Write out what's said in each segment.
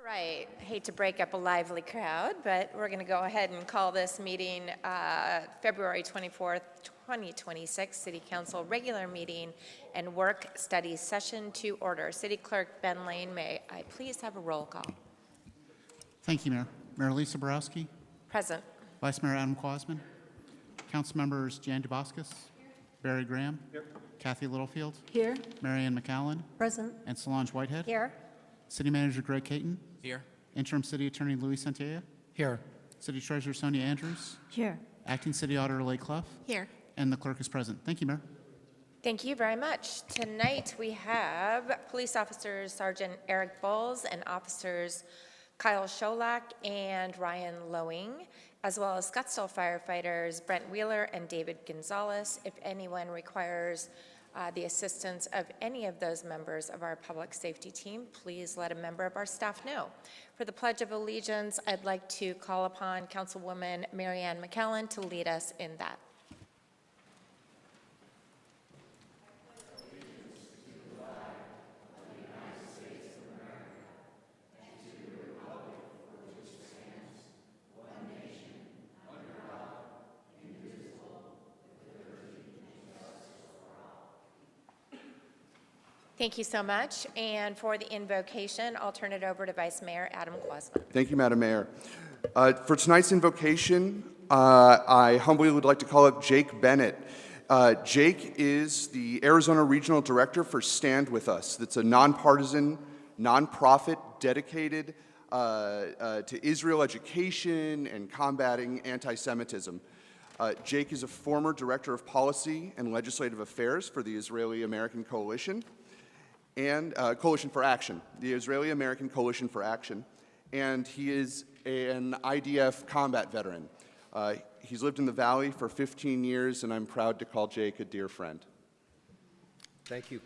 Right. Hate to break up a lively crowd, but we're going to go ahead and call this meeting February 24th, 2026 City Council regular meeting and work study session to order. City Clerk Ben Lane, may I please have a roll call? Thank you, Mayor. Mayor Lisa Borowski, Present. Vice Mayor Adam Quasman, Council Members Jan Duboskus, Barry Graham, Kathy Littlefield, Here. Marianne McAllen, Present. and Solange Whitehead. Here. City Manager Greg Caton, Here. Interim City Attorney Louis Santea, Here. City Treasurer Sonia Andrews, Here. Acting City Auditor Lake Clough, Here. and the Clerk is present. Thank you, Mayor. Thank you very much. Tonight we have Police Officers Sergeant Eric Bowles and Officers Kyle Scholak and Ryan Lowing, as well as Scottsdale firefighters Brent Wheeler and David Gonzalez. If anyone requires the assistance of any of those members of our public safety team, please let a member of our staff know. For the Pledge of Allegiance, I'd like to call upon Councilwoman Marianne McAllen to lead us in that. Thank you so much. And for the invocation, I'll turn it over to Vice Mayor Adam Quasman. Thank you, Madam Mayor. For tonight's invocation, I humbly would like to call up Jake Bennett. Jake is the Arizona Regional Director for Stand With Us. That's a nonpartisan, nonprofit dedicated to Israel education and combating anti-Semitism. Jake is a former Director of Policy and Legislative Affairs for the Israeli-American Coalition and Coalition for Action, the Israeli-American Coalition for Action, and he is an IDF combat veteran. He's lived in the Valley for 15 years, and I'm proud to call Jake a dear friend. Thank you.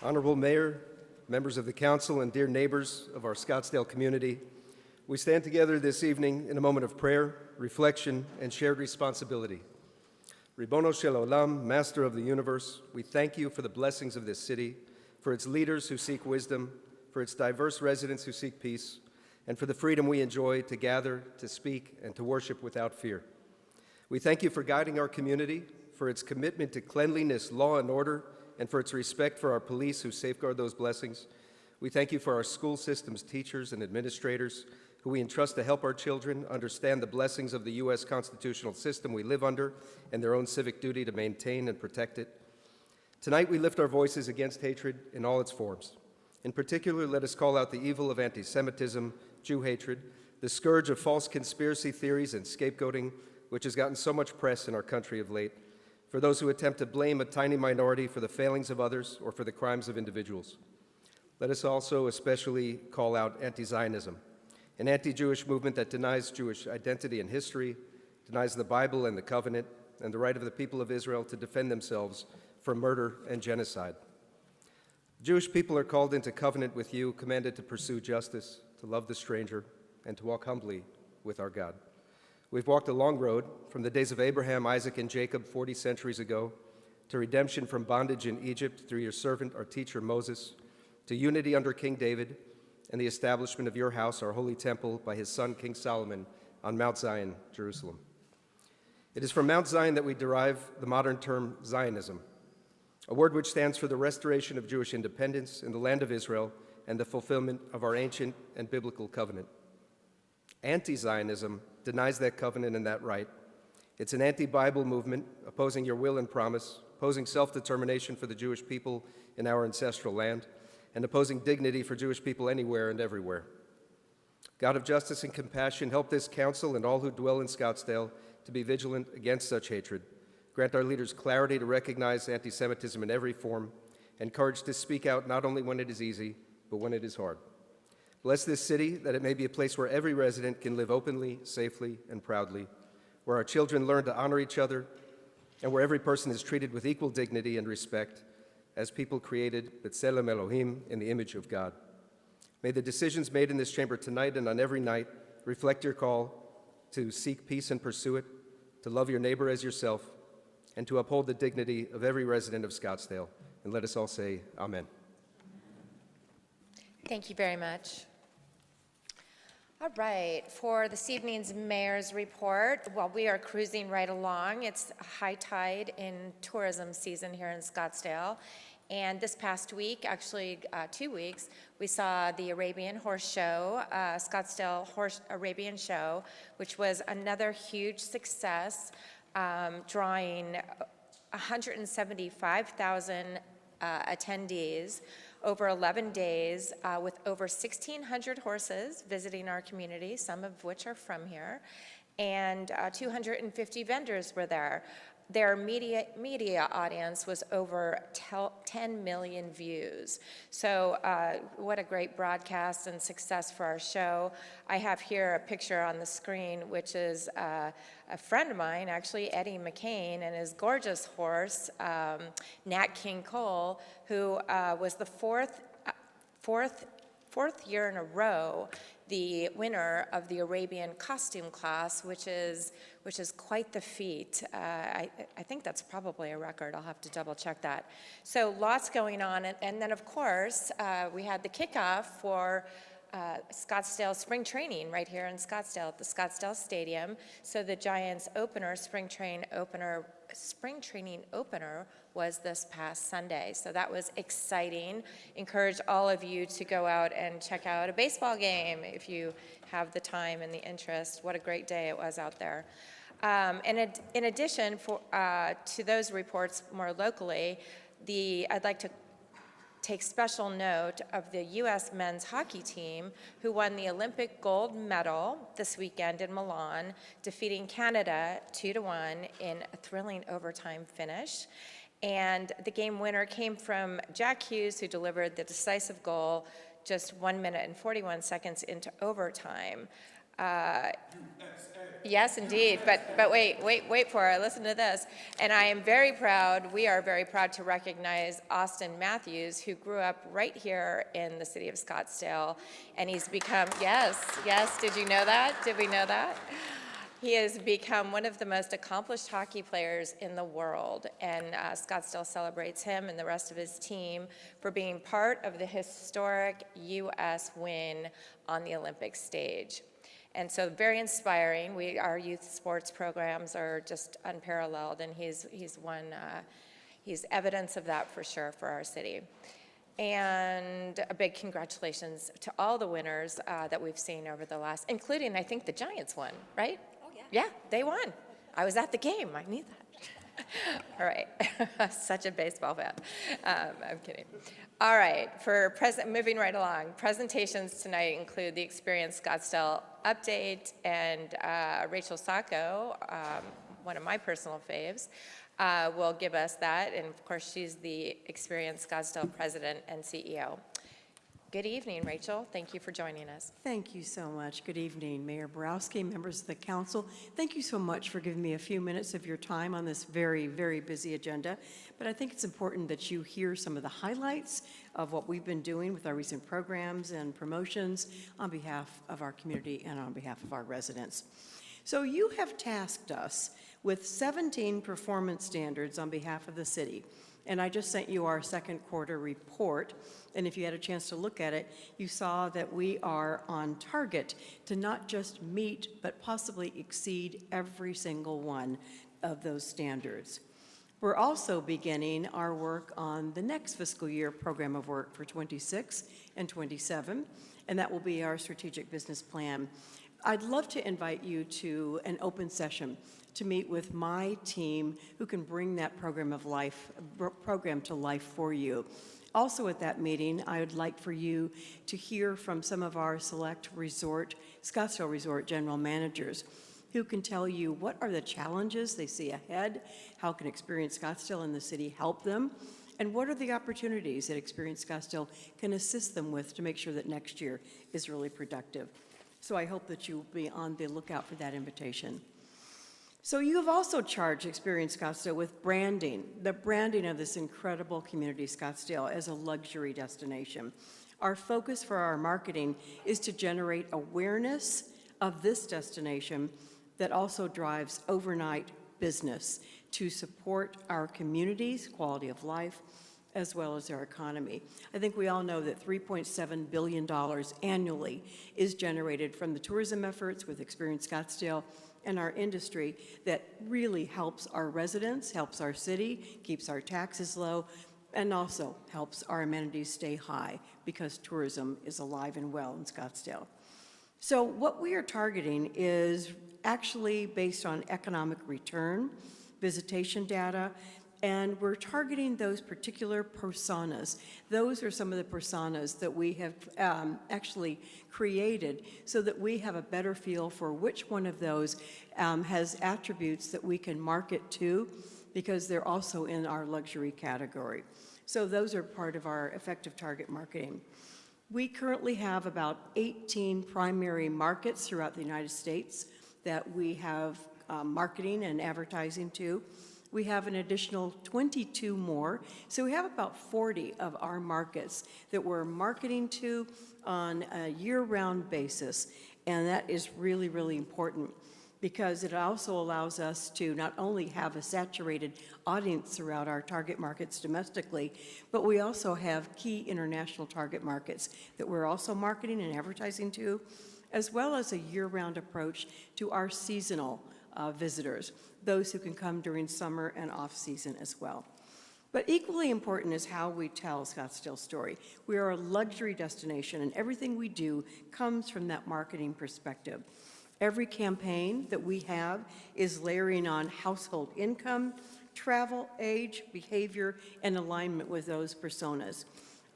Honorable Mayor, members of the council, and dear neighbors of our Scottsdale community, we stand together this evening in a moment of prayer, reflection, and shared responsibility. Ribono Shel Olam, Master of the universe, we thank you for the blessings of this city, for its leaders who seek wisdom, for its diverse residents who seek peace, and for the freedom we enjoy to gather, to speak, and to worship without fear. We thank you for guiding our community, for its commitment to cleanliness, law, and order, and for its respect for our police who safeguard those blessings. We thank you for our school system's teachers and administrators who we entrust to help our children understand the blessings of the U.S. constitutional system we live under and their own civic duty to maintain and protect it. Tonight we lift our voices against hatred in all its forms. In particular, let us call out the evil of anti-Semitism, Jew hatred, the scourge of false conspiracy theories and scapegoating, which has gotten so much press in our country of late, for those who attempt to blame a tiny minority for the failings of others or for the crimes of individuals. Let us also especially call out anti-Zionism, an anti-Jewish movement that denies Jewish identity and history, denies the Bible and the covenant, and the right of the people of Israel to defend themselves from murder and genocide. The Jewish people are called into covenant with you, commanded to pursue justice, to love the stranger, and to walk humbly with our God. We've walked a long road from the days of Abraham, Isaac, and Jacob 40 centuries ago, to redemption from bondage in Egypt through your servant, our teacher Moses, to unity under King David, and the establishment of your house, our holy temple, by his son, King Solomon, on Mount Zion, Jerusalem. It is from Mount Zion that we derive the modern term Zionism, a word which stands for the restoration of Jewish independence in the land of Israel and the fulfillment of our ancient and biblical covenant. Anti-Zionism denies that covenant and that right. It's an anti-Bible movement opposing your will and promise, opposing self-determination for the Jewish people in our ancestral land, and opposing dignity for Jewish people anywhere and everywhere. God of justice and compassion, help this council and all who dwell in Scottsdale to be vigilant against such hatred. Grant our leaders clarity to recognize anti-Semitism in every form, and courage to speak out not only when it is easy, but when it is hard. Bless this city that it may be a place where every resident can live openly, safely, and proudly, where our children learn to honor each other, and where every person is treated with equal dignity and respect as people created B'Tselem Elohim in the image of God. May the decisions made in this chamber tonight and on every night reflect your call to seek peace and pursue it, to love your neighbor as yourself, and to uphold the dignity of every resident of Scottsdale. And let us all say, Amen. Thank you very much. All right, for this evening's mayor's report, well, we are cruising right along. It's high tide in tourism season here in Scottsdale. And this past week, actually 2 weeks, we saw the Arabian Horse Show, Scottsdale Horse Arabian Show, which was another huge success, drawing 175,000 attendees over 11 days with over 1,600 horses visiting our community, some of which are from here, and 250 vendors were there. Their media audience was over 10 million views. So what a great broadcast and success for our show. I have here a picture on the screen, which is a friend of mine, actually, Eddie McCain, and his gorgeous horse, Nat King Cole, who was the fourth year in a row the winner of the Arabian costume class, which is quite the feat. I think that's probably a record. I'll have to double check that. So lots going on. And then, of course, we had the kickoff for Scottsdale spring training right here in Scottsdale at the Scottsdale Stadium. So the Giants spring training opener was this past Sunday. So that was exciting. Encourage all of you to go out and check out a baseball game if you have the time and the interest. What a great day it was out there. And in addition to those reports more locally, I'd like to take special note of the U.S. men's hockey team who won the Olympic gold medal this weekend in Milan, defeating Canada 2-1 in a thrilling overtime finish. And the game winner came from Jack Hughes, who delivered the decisive goal just 1 minute and 41 seconds into overtime. Yes, indeed, but wait for it. Listen to this. And I am very proud, we are very proud to recognize Austin Matthews, who grew up right here in the city of Scottsdale. And he's become, yes, did you know that? Did we know that? He has become one of the most accomplished hockey players in the world, and Scottsdale celebrates him and the rest of his team for being part of the historic U.S. win on the Olympic stage. And so very inspiring. Our youth sports programs are just unparalleled, and he's evidence of that for sure for our city. And a big congratulations to all the winners that we've seen over the last, including, I think, the Giants won, right? Oh, yeah. Yeah, they won. I was at the game. I knew that. All right. Such a baseball fan. I'm kidding. All right. Moving right along. Presentations tonight include the Experience Scottsdale update, and Rachel Sacco, one of my personal faves, will give us that. And of course, she's the Experience Scottsdale president and CEO. Good evening, Rachel. Thank you for joining us. Thank you so much. Good evening, Mayor Borowski, members of the council. Thank you so much for giving me a few minutes of your time on this very, very busy agenda. But I think it's important that you hear some of the highlights of what we've been doing with our recent programs and promotions on behalf of our community and on behalf of our residents. So you have tasked us with 17 performance standards on behalf of the city. And I just sent you our second quarter report. And if you had a chance to look at it, you saw that we are on target to not just meet, but possibly exceed every single one of those standards. We're also beginning our work on the next fiscal year program of work for 26 and 27, and that will be our strategic business plan. I'd love to invite you to an open session to meet with my team who can bring that program to life for you. Also at that meeting, I would like for you to hear from some of our select Scottsdale Resort general managers who can tell you what are the challenges they see ahead, how can Experience Scottsdale and the city help them, and what are the opportunities that Experience Scottsdale can assist them with to make sure that next year is really productive. So I hope that you will be on the lookout for that invitation. So you have also charged Experience Scottsdale with branding, the branding of this incredible community, Scottsdale, as a luxury destination. Our focus for our marketing is to generate awareness of this destination that also drives overnight business to support our community's quality of life as well as our economy. I think we all know that $3.7 billion annually is generated from the tourism efforts with Experience Scottsdale and our industry that really helps our residents, helps our city, keeps our taxes low, and also helps our amenities stay high because tourism is alive and well in Scottsdale. So what we are targeting is actually based on economic return, visitation data, and we're targeting those particular personas. Those are some of the personas that we have actually created so that we have a better feel for which one of those has attributes that we can market to, because they're also in our luxury category. So those are part of our effective target marketing. We currently have about 18 primary markets throughout the United States that we have marketing and advertising to. We have an additional 22 more. So we have about 40 of our markets that we're marketing to on a year-round basis. And that is really, really important because it also allows us to not only have a saturated audience throughout our target markets domestically, but we also have key international target markets that we're also marketing and advertising to, as well as a year-round approach to our seasonal visitors, those who can come during summer and off-season as well. But equally important is how we tell Scottsdale's story. We are a luxury destination, and everything we do comes from that marketing perspective. Every campaign that we have is layering on household income, travel, age, behavior, and alignment with those personas.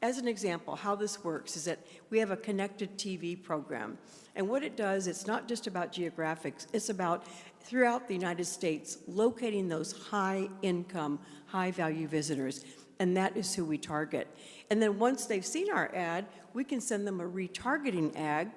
As an example, how this works is that we have a connected TV program. And what it does, it's not just about geographics, it's about throughout the United States locating those high-income, high-value visitors. And that is who we target. And then once they've seen our ad, we can send them a retargeting ad.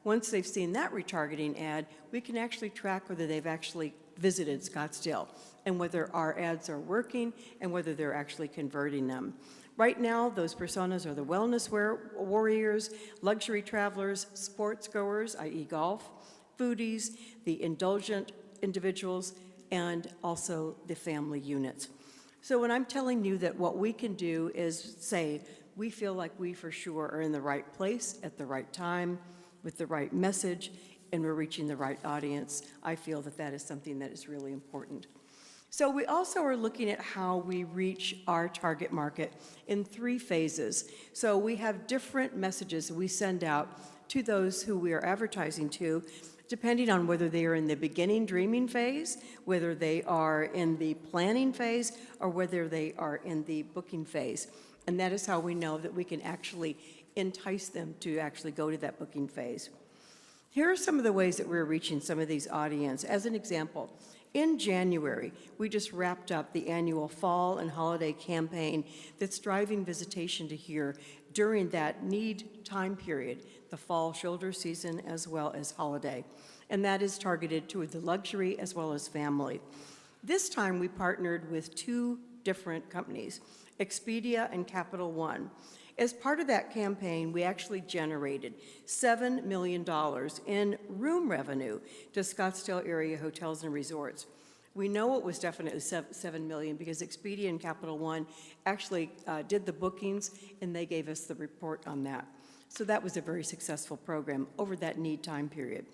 Once they've seen that retargeting ad, we can actually track whether they've actually visited Scottsdale and whether our ads are working and whether they're actually converting them. Right now, those personas are the wellness warriors, luxury travelers, sports goers, i.e. golf, foodies, the indulgent individuals, and also the family units. So when I'm telling you that what we can do is say, we feel like we for sure are in the right place at the right time with the right message, and we're reaching the right audience, I feel that that is something that is really important. So we also are looking at how we reach our target market in 3 phases. So we have different messages we send out to those who we are advertising to, depending on whether they are in the beginning dreaming phase, whether they are in the planning phase, or whether they are in the booking phase. And that is how we know that we can actually entice them to actually go to that booking phase. Here are some of the ways that we're reaching some of these audience. As an example, in January, we just wrapped up the annual fall and holiday campaign that's driving visitation to here during that need time period, the fall shoulder season as well as holiday. And that is targeted to the luxury as well as family. This time we partnered with 2 different companies, Expedia and Capital One. As part of that campaign, we actually generated $7 million in room revenue to Scottsdale area hotels and resorts. We know it was definitely $7 million because Expedia and Capital One actually did the bookings, and they gave us the report on that. So that was a very successful program over that need time period.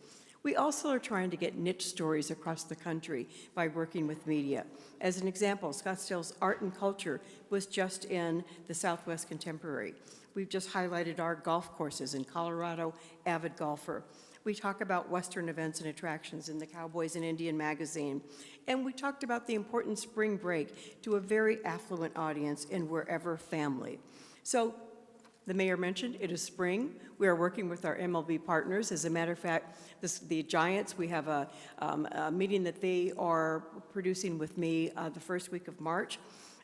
We also are trying to get niche stories across the country by working with media. As an example, Scottsdale's art and culture was just in the Southwest Contemporary. We've just highlighted our golf courses in Colorado, Avid Golfer. We talk about Western events and attractions in the Cowboys and Indian magazine. And we talked about the important spring break to a very affluent audience in Wherever Family. So the mayor mentioned it is spring. We are working with our MLB partners. As a matter of fact, the Giants, we have a meeting that they are producing with me the first week of March.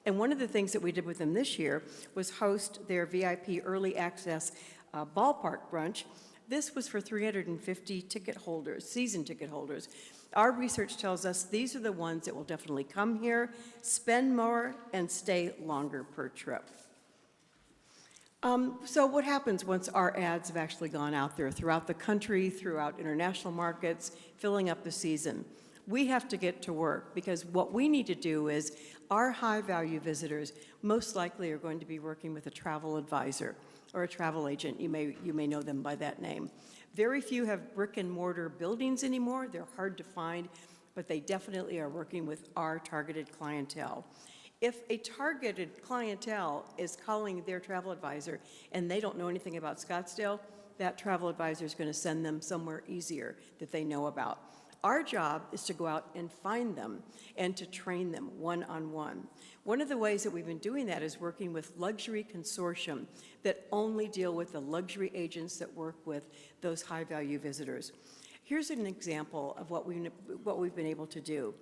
And one of the things that we did with them this year was host their VIP early access ballpark brunch. This was for 350 ticket holders, season ticket holders. Our research tells us these are the ones that will definitely come here, spend more, and stay longer per trip. So what happens once our ads have actually gone out there throughout the country, throughout international markets, filling up the season? We have to get to work, because what we need to do is our high-value visitors most likely are going to be working with a travel advisor or a travel agent. You may know them by that name. Very few have brick-and-mortar buildings anymore. They're hard to find, but they definitely are working with our targeted clientele. If a targeted clientele is calling their travel advisor and they don't know anything about Scottsdale, that travel advisor is going to send them somewhere easier that they know about. Our job is to go out and find them and to train them one-on-one. One of the ways that we've been doing that is working with luxury consortium that only deal with the luxury agents that work with those high-value visitors. Here's an example of what we've been able to do.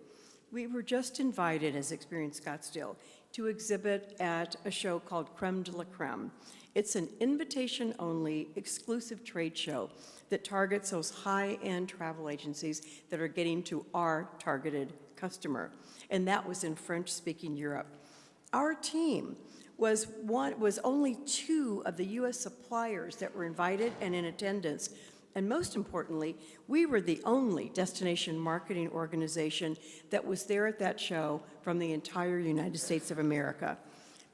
We were just invited as Experience Scottsdale to exhibit at a show called Creme de la Creme. It's an invitation-only exclusive trade show that targets those high-end travel agencies that are getting to our targeted customer, and that was in French-speaking Europe. Our team was only 2 of the U.S. suppliers that were invited and in attendance. And most importantly, we were the only destination marketing organization that was there at that show from the entire United States of America.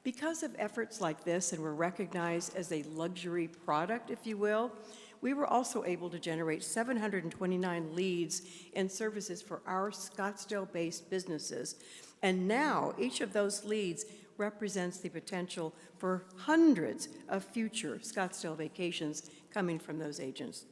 Because of efforts like this, and we're recognized as a luxury product, if you will, we were also able to generate 729 leads and services for our Scottsdale-based businesses. And now each of those leads represents the potential for hundreds of future Scottsdale vacations coming from those agents.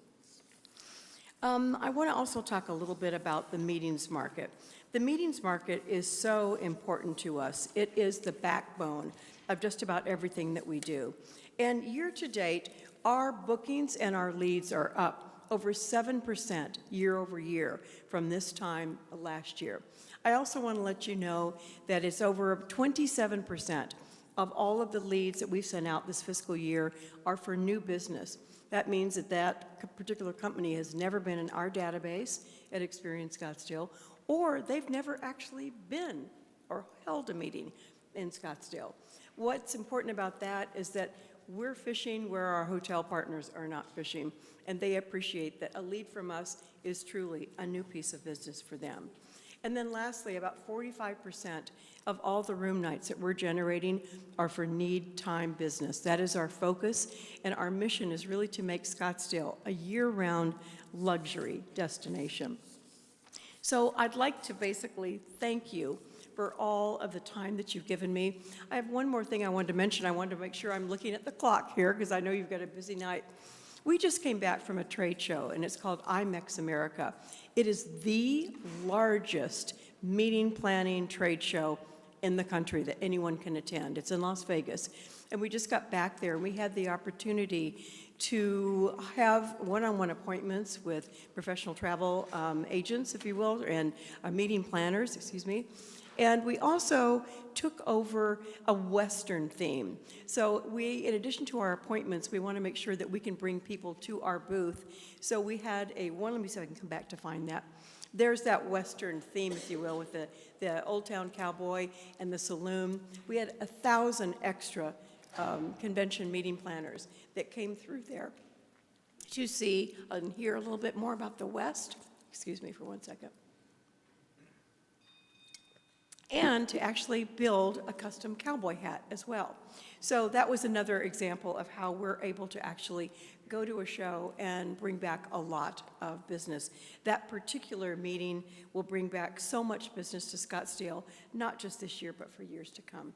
I want to also talk a little bit about the meetings market. The meetings market is so important to us. It is the backbone of just about everything that we do. And year to date, our bookings and our leads are up over 7% year over year from this time last year. I also want to let you know that it's over 27% of all of the leads that we've sent out this fiscal year are for new business. That means that that particular company has never been in our database at Experience Scottsdale, or they've never actually been or held a meeting in Scottsdale. What's important about that is that we're fishing where our hotel partners are not fishing, and they appreciate that a lead from us is truly a new piece of business for them. And then lastly, about 45% of all the room nights that we're generating are for need time business. That is our focus, and our mission is really to make Scottsdale a year-round luxury destination. So I'd like to basically thank you for all of the time that you've given me. I have one more thing I wanted to mention. I wanted to make sure I'm looking at the clock here because I know you've got a busy night. We just came back from a trade show, and it's called IMEX America. It is the largest meeting planning trade show in the country that anyone can attend. It's in Las Vegas. And we just got back there, and we had the opportunity to have one-on-one appointments with professional travel agents, if you will, and meeting planners, excuse me. And we also took over a Western theme. So we, in addition to our appointments, we want to make sure that we can bring people to our booth. So we had let me see if I can come back to find that. There's that Western theme, if you will, with the Old Town Cowboy and the saloon. We had 1,000 extra convention meeting planners that came through there to see and hear a little bit more about the West. Excuse me for one second. And to actually build a custom cowboy hat as well. So that was another example of how we're able to actually go to a show and bring back a lot of business. That particular meeting will bring back so much business to Scottsdale, not just this year, but for years to come.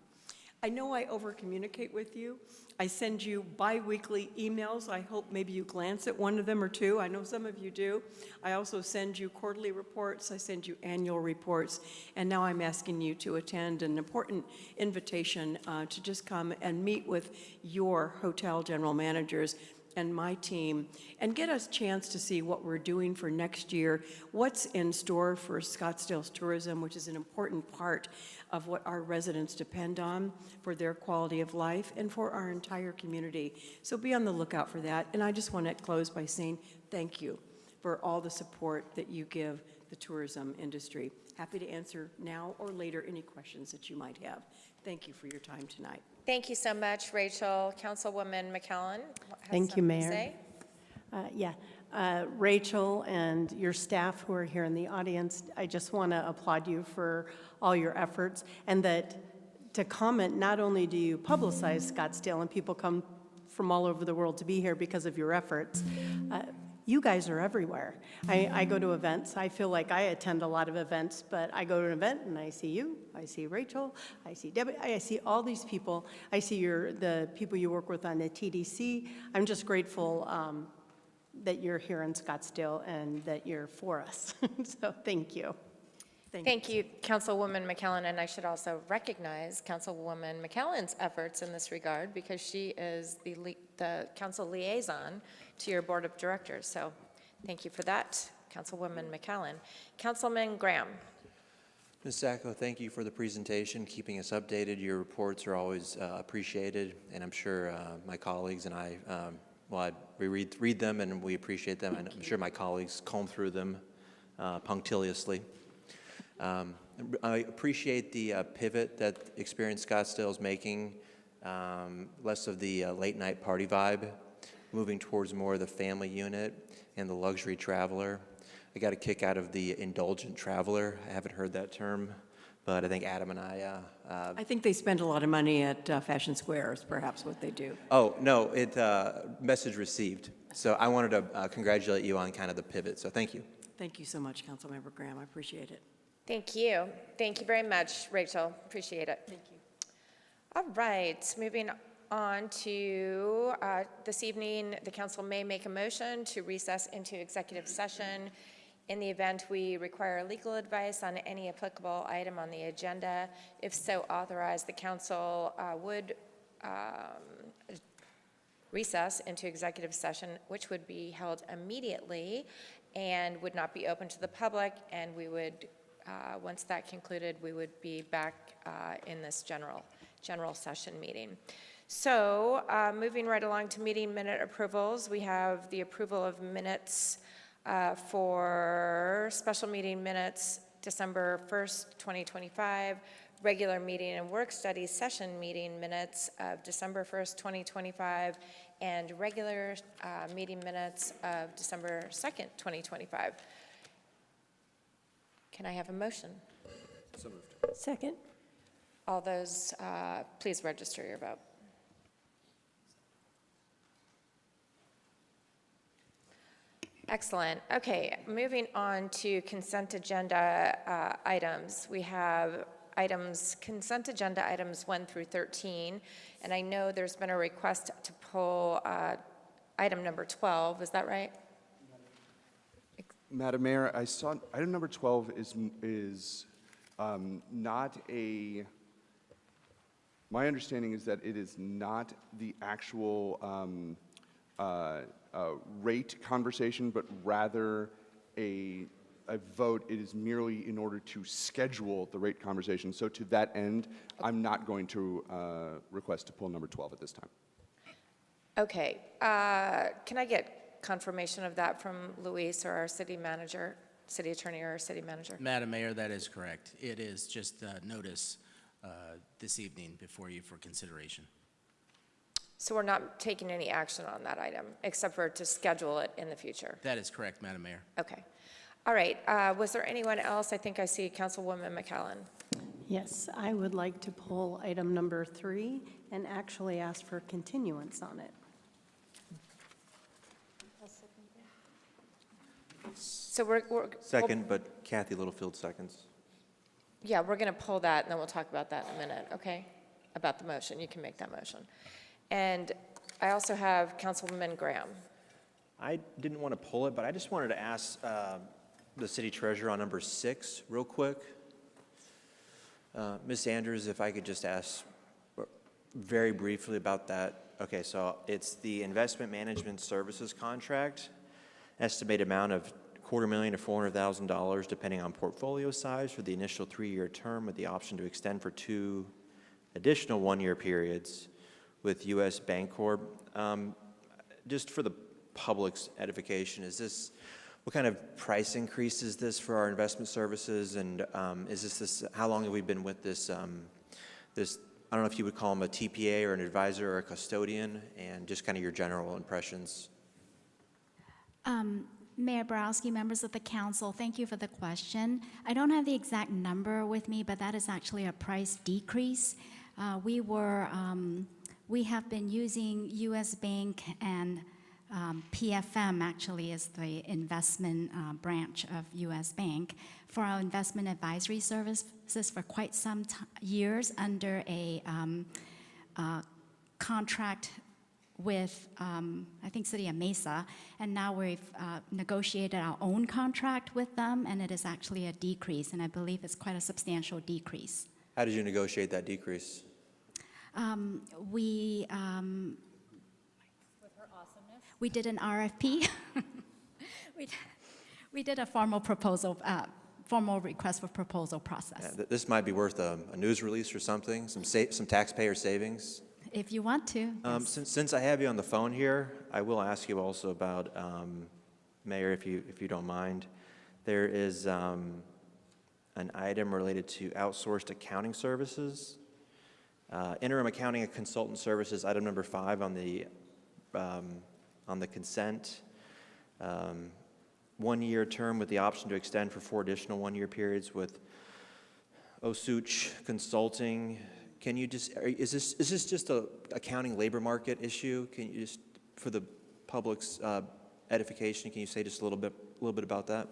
I know I over-communicate with you. I send you bi-weekly emails. I hope maybe you glance at one of them or two. I know some of you do. I also send you quarterly reports. I send you annual reports. And now I'm asking you to attend an important invitation to just come and meet with your hotel general managers and my team and get us a chance to see what we're doing for next year, what's in store for Scottsdale's tourism, which is an important part of what our residents depend on for their quality of life and for our entire community. So be on the lookout for that. And I just want to close by saying thank you for all the support that you give the tourism industry. Happy to answer now or later any questions that you might have. Thank you for your time tonight. Thank you so much, Rachel. Councilwoman McCallum has Thank you, something to Mayor. say. Rachel and your staff who are here in the audience, I just want to applaud you for all your efforts, and that to comment, not only do you publicize Scottsdale and people come from all over the world to be here because of your efforts, you guys are everywhere. I go to events. I feel like I attend a lot of events, but I go to an event and I see you, I see Rachel, I see Debbie, I see all these people. I see the people you work with on the TDC. I'm just grateful that you're here in Scottsdale and that you're for us. So thank you. Thank you, Councilwoman McKellen, and I should also recognize Councilwoman McKellen's efforts in this regard because she is the council liaison to your board of directors. So thank you for that, Councilwoman McKellen. Councilman Graham. Ms. Sacco, thank you for the presentation, keeping us updated. Your reports are always appreciated, and I'm sure my colleagues and I, we read them and we appreciate them, and I'm sure my colleagues comb through them punctiliously. I appreciate the pivot that Experience Scottsdale is making, less of the late night party vibe, moving towards more of the family unit and the luxury traveler. I got a kick out of the indulgent traveler. I haven't heard that term, but I think Adam and I think they spend a lot of money at Fashion Square is perhaps what they do. Oh, no, message received. So I wanted to congratulate you on kind of the pivot, so thank you. Thank you so much, Councilmember Graham. I appreciate it. Thank you. Thank you very much, Rachel. Appreciate it. Thank you. All right, moving on to this evening, the council may make a motion to recess into executive session in the event we require legal advice on any applicable item on the agenda. If so authorized, the council would recess into executive session, which would be held immediately and would not be open to the public, and we would once that concluded, we would be back in this general session meeting. So moving right along to meeting minute approvals, we have the approval of minutes for special meeting minutes December 1st, 2025, regular meeting and work study session meeting minutes of December 1st, 2025, and regular meeting minutes of December 2nd, 2025. Can I have a motion? So moved. Second. All those, please register your vote. Excellent. Okay, moving on to consent agenda items. We have consent agenda items 1 through 13, and I know there's been a request to pull item number 12. Is that right? Madam Mayor, I saw item number 12 is not a, my understanding is that it is not the actual rate conversation, but rather a vote. It is merely in order to schedule the rate conversation. So to that end, I'm not going to request to pull number 12 at this time. Okay. Can I get confirmation of that from Luis or our city manager, city attorney or our city manager? Madam Mayor, that is correct. It is just notice this evening before you for consideration. So we're not taking any action on that item, except for to schedule it in the future? That is correct, Madam Mayor. Okay. All right. Was there anyone else? I think I see Councilwoman McKellen. Yes, I would like to pull item number 3 and actually ask for continuance on it. So we're Second, but Kathy Littlefield seconds. yeah, we're going to pull that, and then we'll talk about that in a minute, okay? About the motion. You can make that motion. And I also have Councilwoman Graham. I didn't want to pull it, but I just wanted to ask the city treasurer on number 6 real quick. Ms. Andrews, if I could just ask very briefly about that. Okay, so it's the investment management services contract, estimated amount of $250,000 to $400,000 depending on portfolio size for the initial 3-year term with the option to extend for 2 additional 1-year periods with U.S. Bancorp. Just for the public's edification, what kind of price increase is this for our investment services? And is how long have we been with this, I don't know if you would call them a TPA or an advisor or a custodian, and just kind of your general impressions? Mayor Borowski, members of the council, thank you for the question. I don't have the exact number with me, but that is actually a price decrease. We have been using U.S. Bank and PFM actually is the investment branch of U.S. Bank for our investment advisory services for quite some years under a contract with, I think, City of Mesa, and now we've negotiated our own contract with them, and it is actually a decrease, and I believe it's quite a substantial decrease. How did you negotiate that decrease? We did an RFP. we did a formal proposal, formal request for proposal process. Yeah, this might be worth a news release or something, some taxpayer savings. If you want to. Yes. Since I have you on the phone here, I will ask you also about, Mayor, if you don't mind. There is an item related to outsourced accounting services. Interim accounting and consultant services, item number 5 on the consent. 1-year term with the option to extend for 4 additional 1-year periods with Osuch Consulting. Can you just, is this just a accounting labor market issue? Can you just, for the public's edification, can you say just a little bit about that?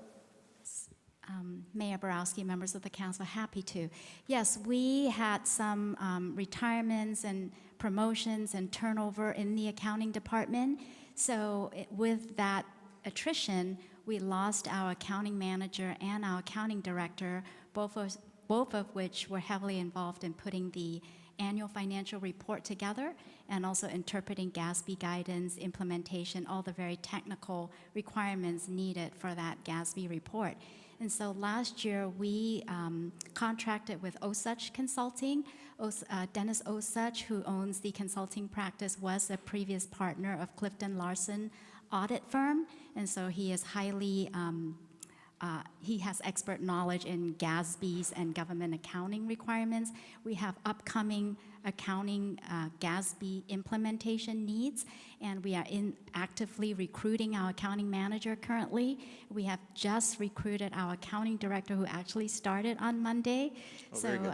Mayor Borowski, members of the council, happy to. Yes, we had some retirements and promotions and turnover in the accounting department. So with that attrition, we lost our accounting manager and our accounting director, both of which were heavily involved in putting the annual financial report together and also interpreting GASB guidance, implementation, all the very technical requirements needed for that GASB report. And so last year, we contracted with Osuch Consulting. Dennis Osuch, who owns the consulting practice, was a previous partner of Clifton Larson audit firm. And so he is highly, he has expert knowledge in GASBs and government accounting requirements. We have upcoming accounting GASB implementation needs, and we are actively recruiting our accounting manager currently. We have just recruited our accounting director, who actually started on Monday. Very good.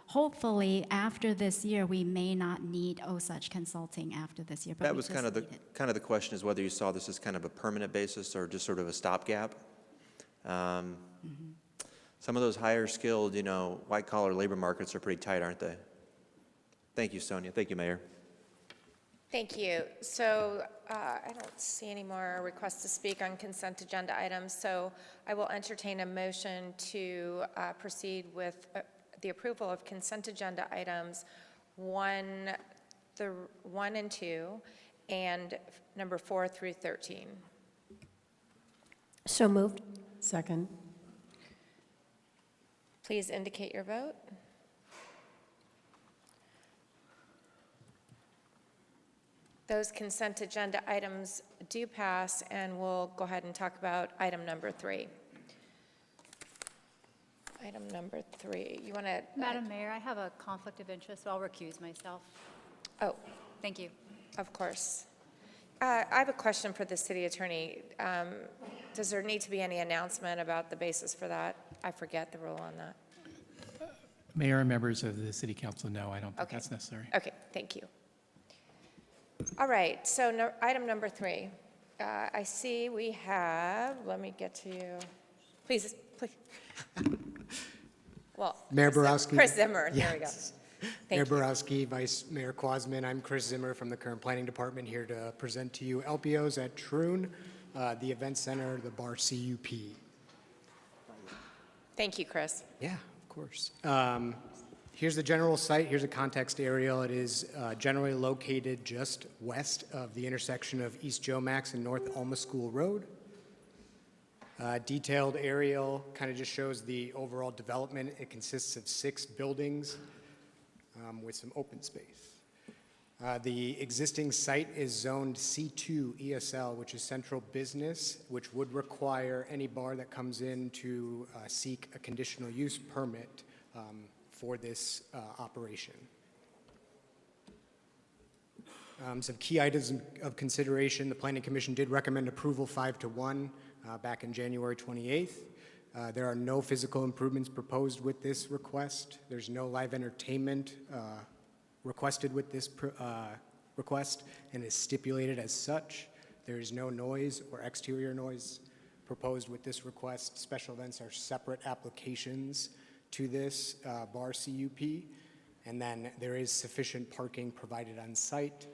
Hopefully after this year, we may not need Osuch Consulting after this year. But That was kind of the question, is whether you saw this as kind of a permanent basis or just sort of a stopgap. Some of those higher skilled, white collar labor markets are pretty tight, aren't they? Thank you, Sonia. Thank you, Mayor. Thank you. So I don't see any more requests to speak on consent agenda items, so I will entertain a motion to proceed with the approval of consent agenda items 1 and 2 and number 4 through 13. So moved. Second. Please indicate your vote. Those consent agenda items do pass, and we'll go ahead and talk about item number 3. Item number 3, you want to? Madam Mayor, I have a conflict of interest, so I'll recuse myself. Oh, Thank you. of course. I have a question for the city attorney. Does there need to be any announcement about the basis for that? I forget the rule on that. Mayor and members of the city council, no, I don't think Okay. that's necessary. Okay, thank you. All right, so item number 3. I see we have, let me get to you. Please. Well, Mayor Borowski. Chris Zimmer, there we go. Yes. Thank Mayor you. Borowski, Vice Mayor Quasman, I'm Chris Zimmer from the current planning department, here to present to you LPOs at Troon, the event center, the bar CUP. Thank you, Chris. Yeah, of course. Here's the general site. Here's a context aerial. It is generally located just west of the intersection of East Jomax and North Alma School Road. Detailed aerial kind of just shows the overall development. It consists of 6 buildings with some open space. The existing site is zoned C2 ESL, which is central business, which would require any bar that comes in to seek a conditional use permit for this operation. Some key items of consideration, the Planning Commission did recommend approval 5-1 back in January 28th. There are no physical improvements proposed with this request. There's no live entertainment requested with this request and is stipulated as such. There is no noise or exterior noise proposed with this request. Special events are separate applications to this bar CUP. And then there is sufficient parking provided on site.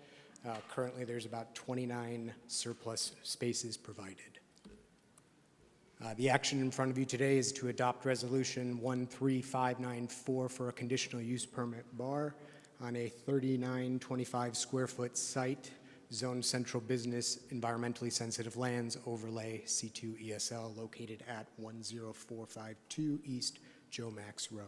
Currently, there's about 29 surplus spaces provided. The action in front of you today is to adopt Resolution 13594 for a conditional use permit bar on a 3925 square foot site, zoned central business, environmentally sensitive lands overlay C2 ESL located at 10452 East Joe Max Road.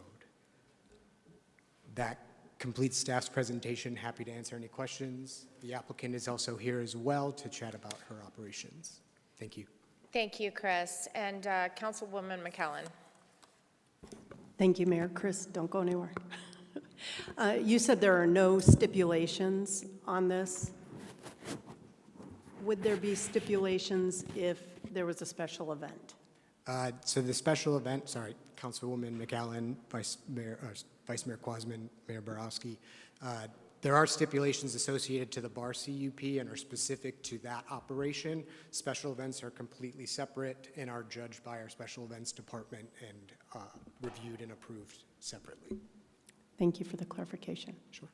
That completes staff's presentation. Happy to answer any questions. The applicant is also here as well to chat about her operations. Thank you. Thank you, Chris. And Councilwoman McCallum. Thank you, Mayor. Chris, don't go anywhere. You said there are no stipulations on this. Would there be stipulations if there was a special event? So the special event, sorry, Councilwoman McAllen, Vice Mayor Quasman, Mayor Borowski, there are stipulations associated to the bar CUP and are specific to that operation. Special events are completely separate and are judged by our special events department and reviewed and approved separately. Thank you for the clarification. Sure.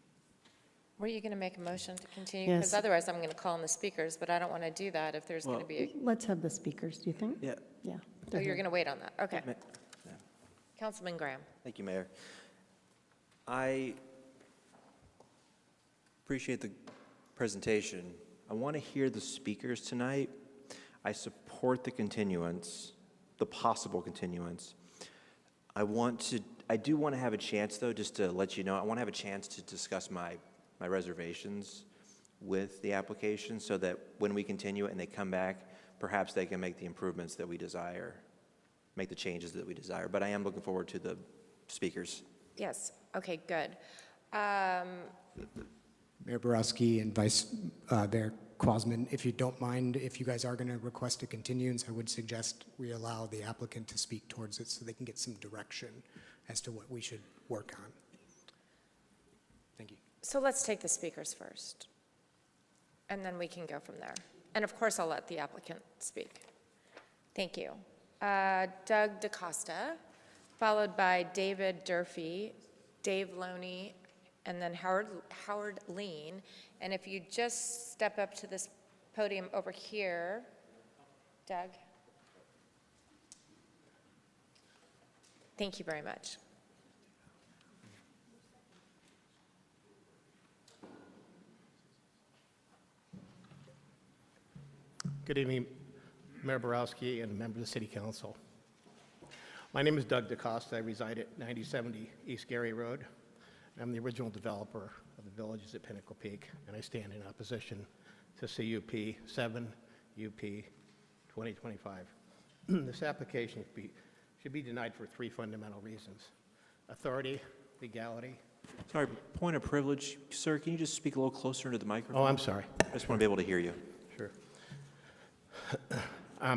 Were you going to make a motion to continue? Yes. Because otherwise I'm going to call on the speakers, but I don't want to do that if there's going to be a, Let's have the speakers, do you think? Yeah. Yeah. oh, you're going to wait on that. Okay. Yeah. Councilman Graham. Thank you, Mayor. I appreciate the presentation. I want to hear the speakers tonight. I support the continuance, the possible continuance. I do want to have a chance, though, just to let you know, I want to have a chance to discuss my reservations with the application so that when we continue it and they come back, perhaps they can make the improvements that we desire, make the changes that we desire. But I am looking forward to the speakers. Yes. Okay, good. Mayor Borowski and Vice Mayor Quasman, if you don't mind, if you guys are going to request a continuance, I would suggest we allow the applicant to speak towards it so they can get some direction as to what we should work on. Thank you. So let's take the speakers first, and then we can go from there. And of course, I'll let the applicant speak. Thank you. Doug DaCosta, followed by David Durfee, Dave Loney, and then Howard Lean. And if you just step up to this podium over here, Doug. Thank you very much. Good evening, Mayor Borowski and members of the City Council. My name is Doug DaCosta. I reside at 9070 East Gary Road. I'm the original developer of the villages at Pinnacle Peak, and I stand in opposition to CUP 7 UP 2025. This application should be denied for three fundamental reasons: authority, legality. Sorry, point of privilege. Sir, can you just speak a little closer into the microphone? Oh, I'm sorry. I just want to be able to hear you. Sure.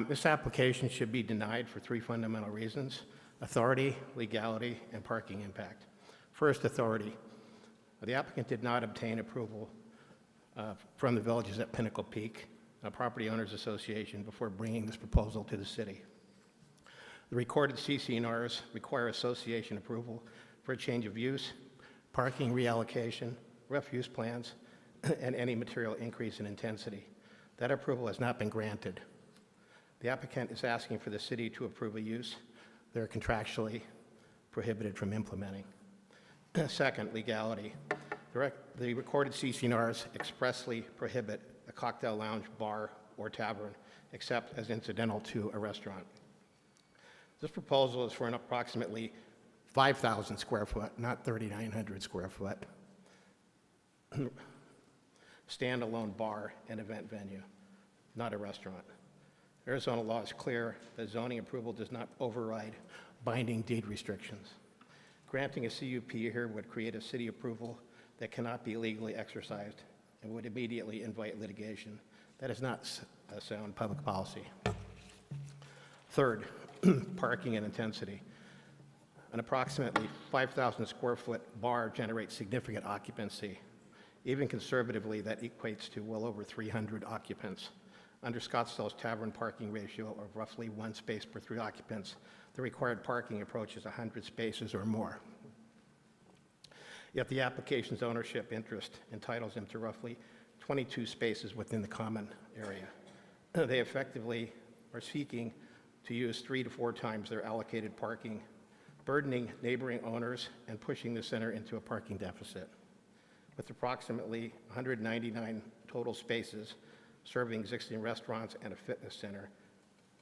This application should be denied for three fundamental reasons: authority, legality, and parking impact. First, authority. The applicant did not obtain approval from the villages at Pinnacle Peak, a property owners association, before bringing this proposal to the city. The recorded CC&Rs require association approval for a change of use, parking reallocation, rough use plans, and any material increase in intensity. That approval has not been granted. The applicant is asking for the city to approve a use they're contractually prohibited from implementing. Second, legality. The recorded CC&Rs expressly prohibit a cocktail lounge, bar, or tavern, except as incidental to a restaurant. This proposal is for an approximately 5,000 square foot, not 3,900 square foot, standalone bar and event venue, not a restaurant. Arizona law is clear that zoning approval does not override binding deed restrictions. Granting a CUP here would create a city approval that cannot be legally exercised and would immediately invite litigation. That is not a sound public policy. Third, parking and intensity. An approximately 5,000 square foot bar generates significant occupancy. Even conservatively, that equates to well over 300 occupants. Under Scottsdale's tavern parking ratio of roughly 1 space per 3 occupants, the required parking approaches 100 spaces or more. Yet the application's ownership interest entitles them to roughly 22 spaces within the common area. They effectively are seeking to use 3 to 4 times their allocated parking, burdening neighboring owners and pushing the center into a parking deficit. With approximately 199 total spaces serving existing restaurants and a fitness center,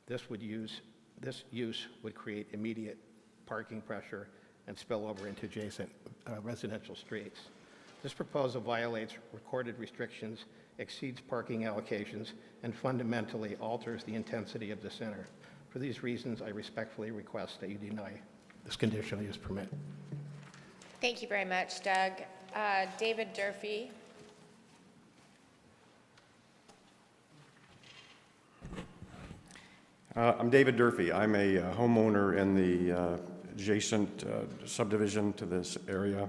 this use would create immediate parking pressure and spill over into adjacent residential streets. This proposal violates recorded restrictions, exceeds parking allocations, and fundamentally alters the intensity of the center. For these reasons, I respectfully request that you deny this conditional use permit. Thank you very much, Doug. David Durfee. I'm David Durfee. I'm a homeowner in the adjacent subdivision to this area.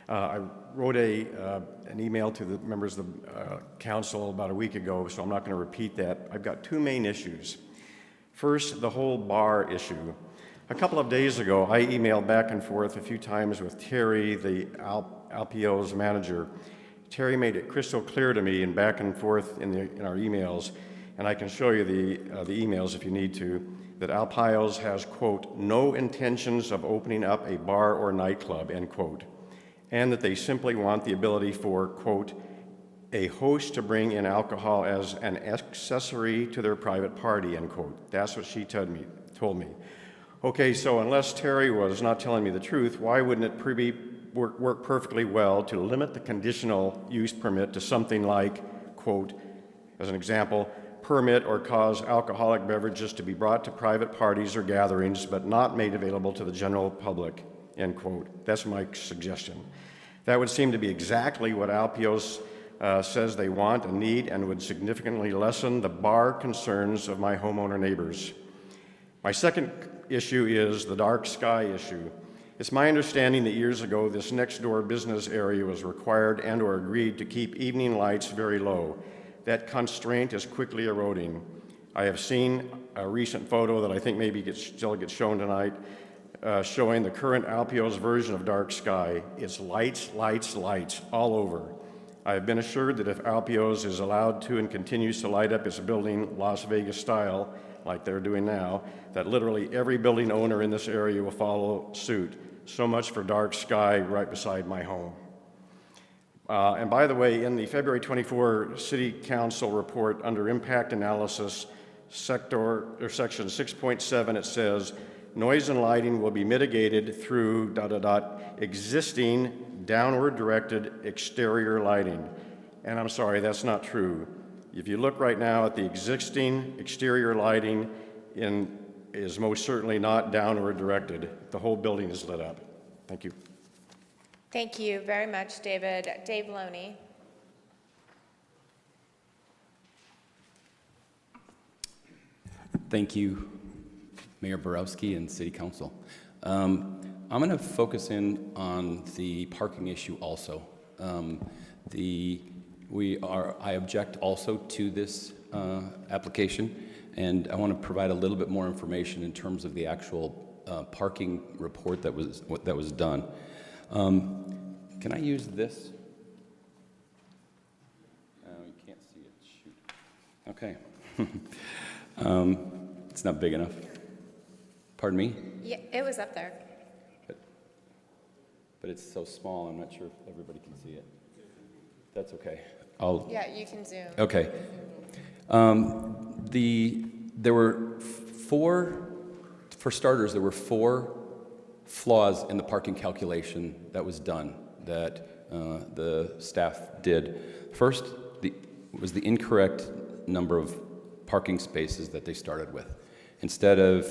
I wrote an email to the members of the council about a week ago, so I'm not going to repeat that. I've got 2 main issues. First, the whole bar issue. A couple of days ago, I emailed back and forth a few times with Terry, the Alpio's manager. Terry made it crystal clear to me and back and forth in our emails, and I can show you the emails if you need to, that Alpio's has, quote, no intentions of opening up a bar or nightclub, end quote, and that they simply want the ability for, quote, a host to bring in alcohol as an accessory to their private party, end quote. That's what she told me. Okay, so unless Terry was not telling me the truth, why wouldn't it work perfectly well to limit the conditional use permit to something like, quote, as an example, permit or cause alcoholic beverages to be brought to private parties or gatherings but not made available to the general public, end quote. That's my suggestion. That would seem to be exactly what Alpio's says they want and need, and would significantly lessen the bar concerns of my homeowner neighbors. My second issue is the dark sky issue. It's my understanding that years ago this next door business area was required and or agreed to keep evening lights very low. That constraint is quickly eroding. I have seen a recent photo that I think maybe still gets shown tonight, showing the current Alpio's version of dark sky. It's lights, lights, lights all over. I have been assured that if Alpio's is allowed to and continues to light up its building Las Vegas style, like they're doing now, that literally every building owner in this area will follow suit. So much for dark sky right beside my home. And by the way, in the February 24 City Council report under Impact Analysis, section 6.7, it says, noise and lighting will be mitigated through ... existing downward directed exterior lighting. And I'm sorry, that's not true. If you look right now at the existing exterior lighting is most certainly not downward directed. The whole building is lit up. Thank you. Thank you very much, David. Dave Loney. Thank you, Mayor Borowski and City Council. I'm going to focus in on the parking issue also. I object also to this application, and I want to provide a little bit more information in terms of the actual parking report that was done. Can I use this? You can't see it. Shoot. Okay. It's not big enough. Pardon me? Yeah, it was up there. But it's so small, I'm not sure if everybody can see it. That's okay. Yeah, you can zoom. Okay. There were for starters, there were 4 flaws in the parking calculation that was done, that the staff did. First, was the incorrect number of parking spaces that they started with. Instead of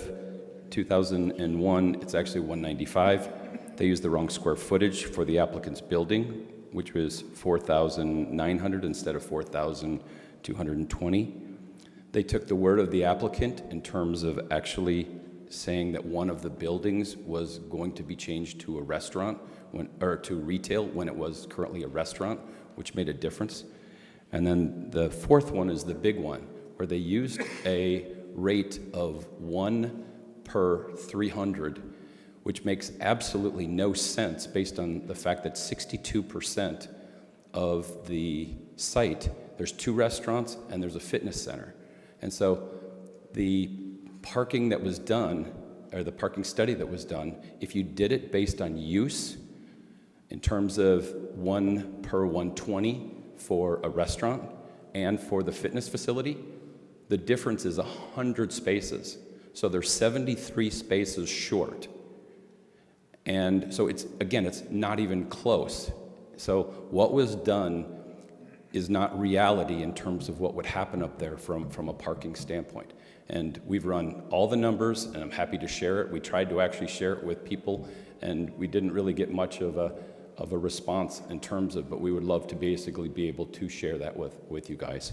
2001, it's actually 195. They used the wrong square footage for the applicant's building. which was 4,900 instead of 4,220. They took the word of the applicant in terms of actually saying that one of the buildings was going to be changed to a restaurant, or to retail, when it was currently a restaurant, which made a difference. And then the fourth one is the big one, where they used a rate of 1 per 300, which makes absolutely no sense based on the fact that 62% of the site, there's 2 restaurants and there's a fitness center. And so the parking that was done, or the parking study that was done, if you did it based on use, in terms of 1 per 120 for a restaurant and for the fitness facility, the difference is 100 spaces. So they're 73 spaces short. And so it's not even close. So what was done is not reality in terms of what would happen up there from a parking standpoint. And we've run all the numbers, and I'm happy to share it. We tried to actually share it with people, and we didn't really get much of a response in terms of, but we would love to basically be able to share that with you guys.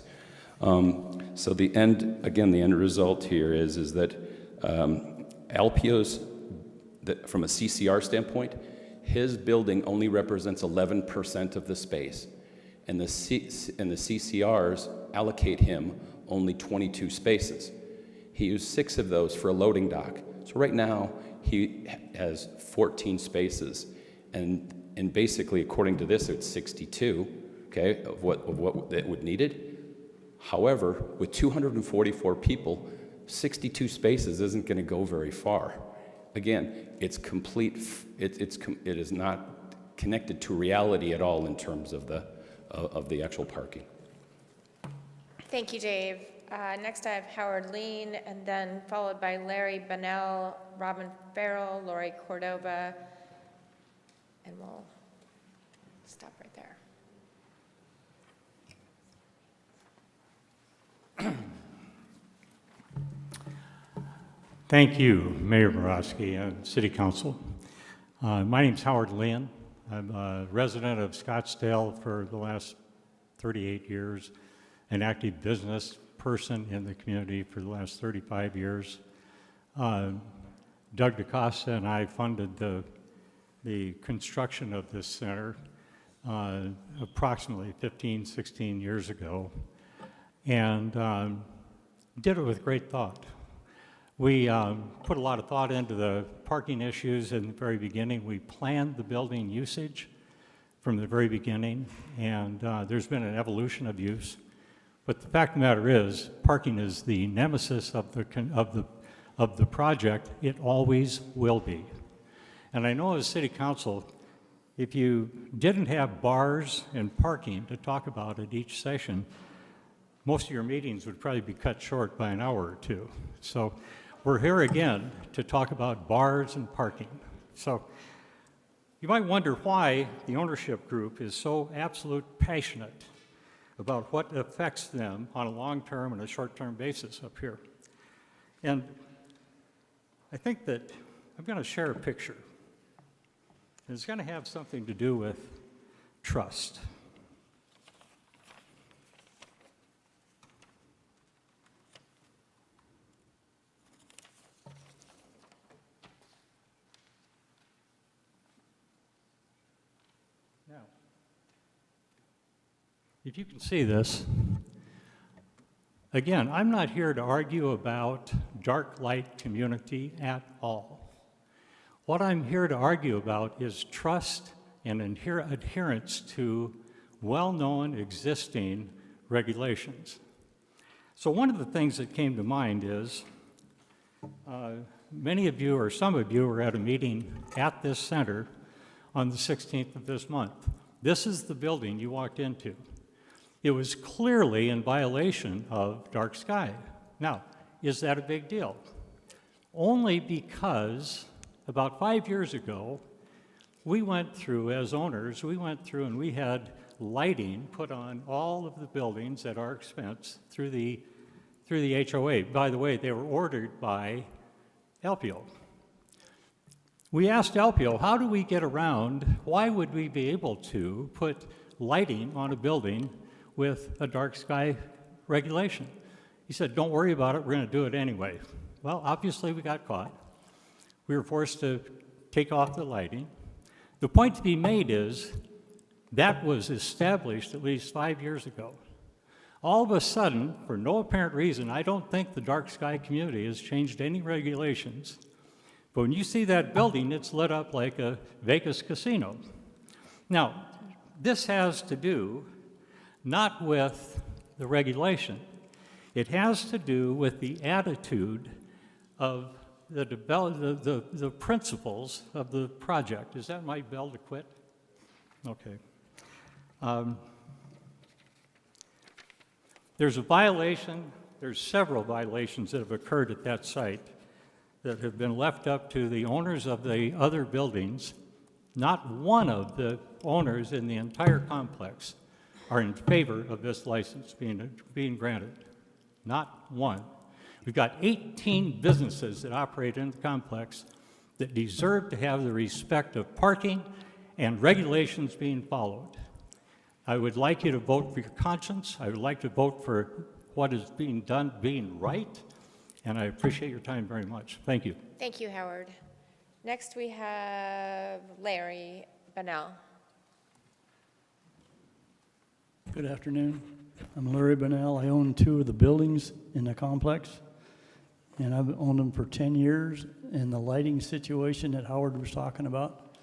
So the end result here is that Alpio's, from a CCR standpoint, his building only represents 11% of the space, and the CCRs allocate him only 22 spaces. He used 6 of those for a loading dock. So right now, he has 14 spaces, and basically, according to this, it's 62, okay, of what that would needed. However, with 244 people, 62 spaces isn't going to go very far. Again, it's complete. It is not connected to reality at all in terms of the actual parking. Thank you, Dave. Next, I have Howard Lean, and then followed by Larry Bunnell, Robin Farrell, Lori Cordova, and we'll stop right there. Thank you, Mayor Borowski and City Council. My name's Howard Lynn. I'm a resident of Scottsdale for the last 38 years, an active business person in the community for the last 35 years. Doug DaCosta and I funded the construction of this center approximately 15, 16 years ago, and did it with great thought. We put a lot of thought into the parking issues in the very beginning. We planned the building usage from the very beginning, and there's been an evolution of use. But the fact of the matter is, parking is the nemesis of the project. It always will be. And I know as City Council, if you didn't have bars and parking to talk about at each session, most of your meetings would probably be cut short by an hour or two. So we're here again to talk about bars and parking. So you might wonder why the ownership group is so absolute passionate about what affects them on a long-term and a short-term basis up here. And I think that I'm going to share a picture. It's going to have something to do with trust. Now, if you can see this, again, I'm not here to argue about dark light community at all. What I'm here to argue about is trust and adherence to well-known existing regulations. So one of the things that came to mind is many of you or some of you were at a meeting at this center on the 16th of this month. This is the building you walked into. It was clearly in violation of dark sky. Now, is that a big deal? Only because about 5 years ago, we went through, as owners, and we had lighting put on all of the buildings at our expense through the HOA. By the way, they were ordered by Alpio. We asked Alpio, how do we get around, why would we be able to put lighting on a building with a dark sky regulation? He said, don't worry about it, we're going to do it anyway. Well, obviously we got caught. We were forced to take off the lighting. The point to be made is that was established at least 5 years ago. All of a sudden, for no apparent reason, I don't think the dark sky community has changed any regulations. But when you see that building, it's lit up like a Vegas casino. Now, this has to do not with the regulation. It has to do with the attitude of the principles of the project. Is that my bell to quit? Okay. There's a violation, there's several violations that have occurred at that site that have been left up to the owners of the other buildings. Not one of the owners in the entire complex are in favor of this license being granted. Not one. We've got 18 businesses that operate in the complex that deserve to have the respect of parking and regulations being followed. I would like you to vote for your conscience. I would like to vote for what is being done being right, and I appreciate your time very much. Thank you. Thank you, Howard. Next, we have Larry Bennell. Good afternoon. I'm Larry Bennell. I own 2 of the buildings in the complex, and I've owned them for 10 years, and the lighting situation that Howard was talking about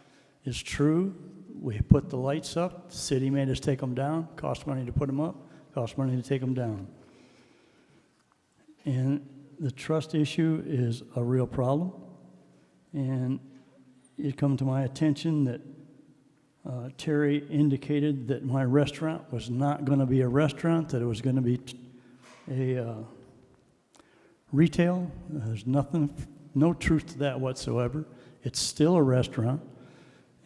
is true. We put the lights up, the city made us take them down, cost money to put them up, cost money to take them down. And the trust issue is a real problem, and it come to my attention that Terry indicated that my restaurant was not going to be a restaurant, that it was going to be a retail. There's no truth to that whatsoever. It's still a restaurant,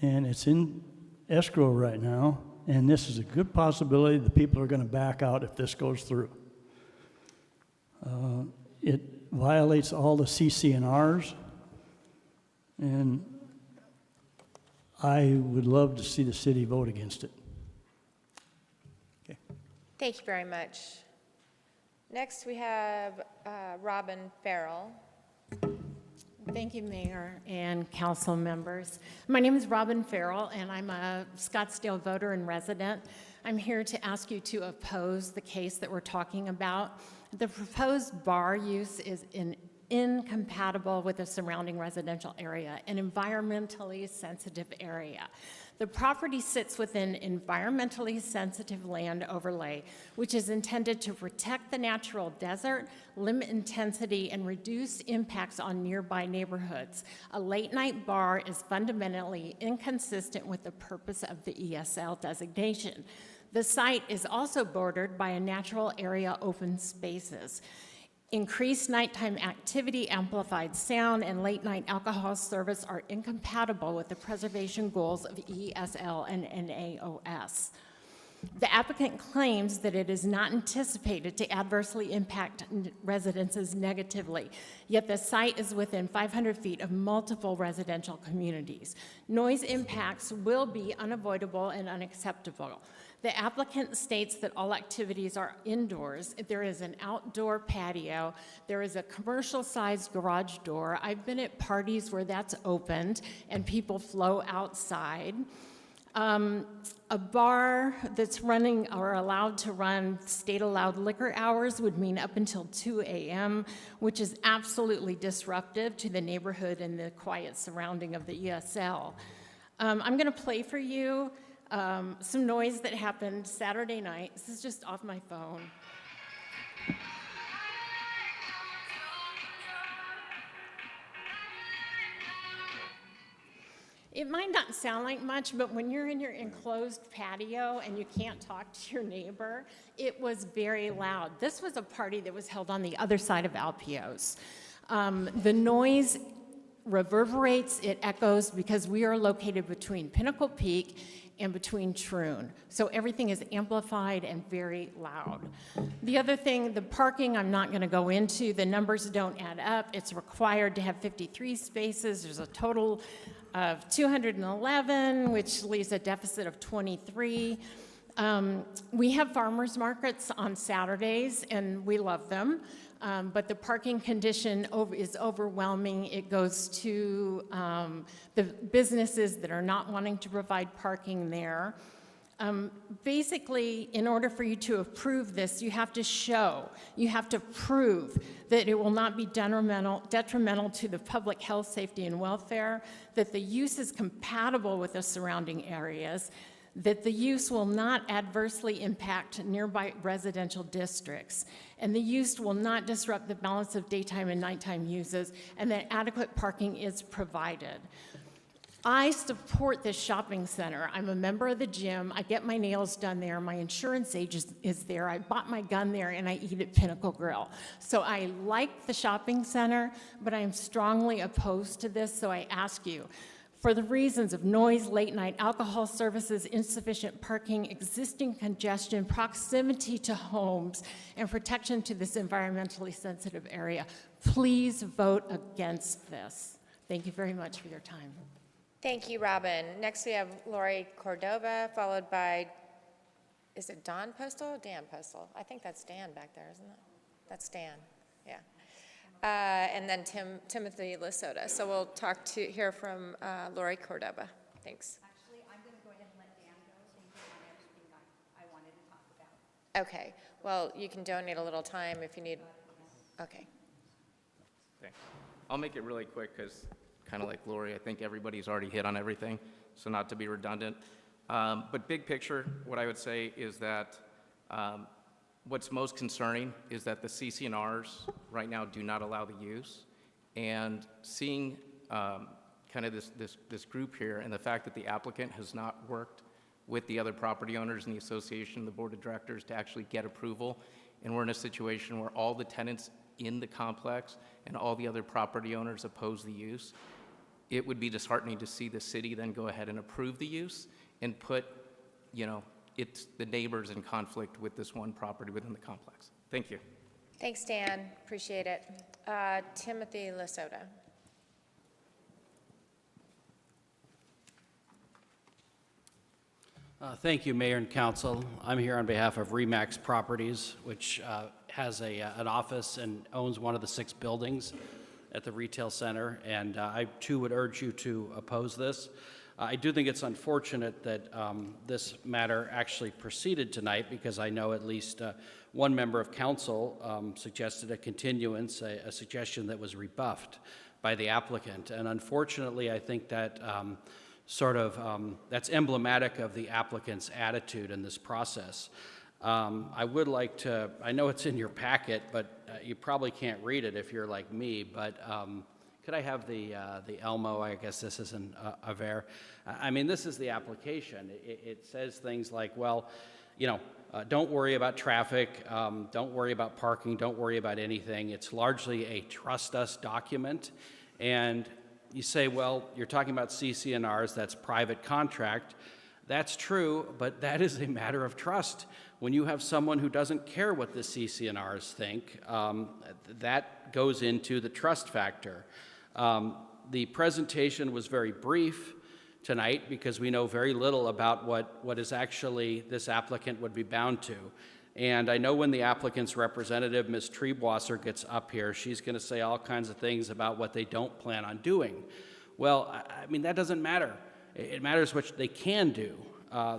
and it's in escrow right now, and this is a good possibility the people are going to back out if this goes through. It violates all the CC&Rs, and I would love to see the city vote against it. Okay. Thank you very much. Next, we have Robin Farrell. Thank you, Mayor and council members. My name is Robin Farrell, and I'm a Scottsdale voter and resident. I'm here to ask you to oppose the case that we're talking about. The proposed bar use is incompatible with the surrounding residential area, an environmentally sensitive area. The property sits within environmentally sensitive land overlay, which is intended to protect the natural desert, limit intensity, and reduce impacts on nearby neighborhoods. A late-night bar is fundamentally inconsistent with the purpose of the ESL designation. The site is also bordered by a natural area open spaces. Increased nighttime activity, amplified sound, and late-night alcohol service are incompatible with the preservation goals of ESL and NAOS. The applicant claims that it is not anticipated to adversely impact residences negatively, yet the site is within 500 feet of multiple residential communities. Noise impacts will be unavoidable and unacceptable. The applicant states that all activities are indoors. There is an outdoor patio. There is a commercial-sized garage door. I've been at parties where that's opened and people flow outside. A bar that's running or allowed to run state-allowed liquor hours would mean up until 2 a.m., which is absolutely disruptive to the neighborhood and the quiet surrounding of the ESL. I'm going to play for you some noise that happened Saturday night. This is just off my phone. It might not sound like much, but when you're in your enclosed patio and you can't talk to your neighbor, it was very loud. This was a party that was held on the other side of Alpios. The noise reverberates, it echoes, because we are located between Pinnacle Peak and between Troon. So everything is amplified and very loud. The other thing, the parking, I'm not going to go into. The numbers don't add up. It's required to have 53 spaces. There's a total of 211, which leaves a deficit of 23. We have farmers markets on Saturdays, and we love them. But the parking condition is overwhelming. It goes to the businesses that are not wanting to provide parking there. Basically, in order for you to approve this, you have to prove that it will not be detrimental to the public health, safety, and welfare, that the use is compatible with the surrounding areas, that the use will not adversely impact nearby residential districts, and the use will not disrupt the balance of daytime and nighttime uses, and that adequate parking is provided. I support this shopping center. I'm a member of the gym. I get my nails done there. My insurance agent is there. I bought my gun there, and I eat at Pinnacle Grill. So I like the shopping center, but I am strongly opposed to this, so I ask you, for the reasons of noise, late-night alcohol services, insufficient parking, existing congestion, proximity to homes, and protection to this environmentally sensitive area, please vote against this. Thank you very much for your time. Thank you, Robin. Next, we have Lori Cordova, followed by, is it Don Postal or Dan Postal? I think that's Dan back there, isn't it? That's Dan, yeah. And then Timothy Lasota. So we'll hear from Lori Cordova. Thanks. Actually, I'm going to go ahead and let Dan go so he can on everything I wanted to talk about. Okay. Well, you can donate a little time if you need. Okay. Thanks. I'll make it really quick because, kind of like Lori, I think everybody's already hit on everything, so not to be redundant. But big picture, what I would say is that what's most concerning is that the CC&Rs right now do not allow the use. And seeing kind of this group here and the fact that the applicant has not worked with the other property owners in the association, the board of directors, to actually get approval, and we're in a situation where all the tenants in the complex and all the other property owners oppose the use, it would be disheartening to see the city then go ahead and approve the use and put, it's the neighbors in conflict with this one property within the complex. Thank you. Thanks, Dan. Appreciate it. Timothy Lasota. Thank you, Mayor and Council. I'm here on behalf of Remax Properties, which has an office and owns one of the 6 buildings at the retail center, and I too would urge you to oppose this. I do think it's unfortunate that this matter actually proceeded tonight, because I know at least one member of council suggested a continuance, a suggestion that was rebuffed by the applicant. And unfortunately, I think that that's emblematic of the applicant's attitude in this process. I would like to, I know it's in your packet, but you probably can't read it if you're like me, but could I have the Elmo? I guess this isn't a ver. I mean, this is the application. It says things like, well, don't worry about traffic, don't worry about parking, don't worry about anything. It's largely a trust us document. And you say, well, you're talking about CC&Rs, that's private contract. That's true, but that is a matter of trust. When you have someone who doesn't care what the CC&Rs think, that goes into the trust factor. The presentation was very brief tonight because we know very little about what is actually this applicant would be bound to. And I know when the applicant's representative, Ms. Treebwasser, gets up here, she's going to say all kinds of things about what they don't plan on doing. Well, I mean, that doesn't matter. It matters what they can do.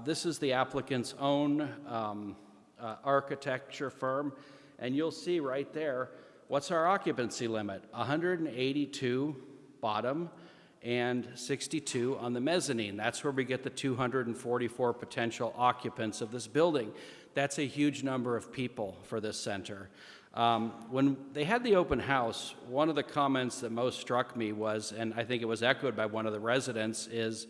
This is the applicant's own architecture firm, and you'll see right there, what's our occupancy limit? 182 bottom and 62 on the mezzanine. That's where we get the 244 potential occupants of this building. That's a huge number of people for this center. When they had the open house, one of the comments that most struck me was, and I think it was echoed by one of the residents, is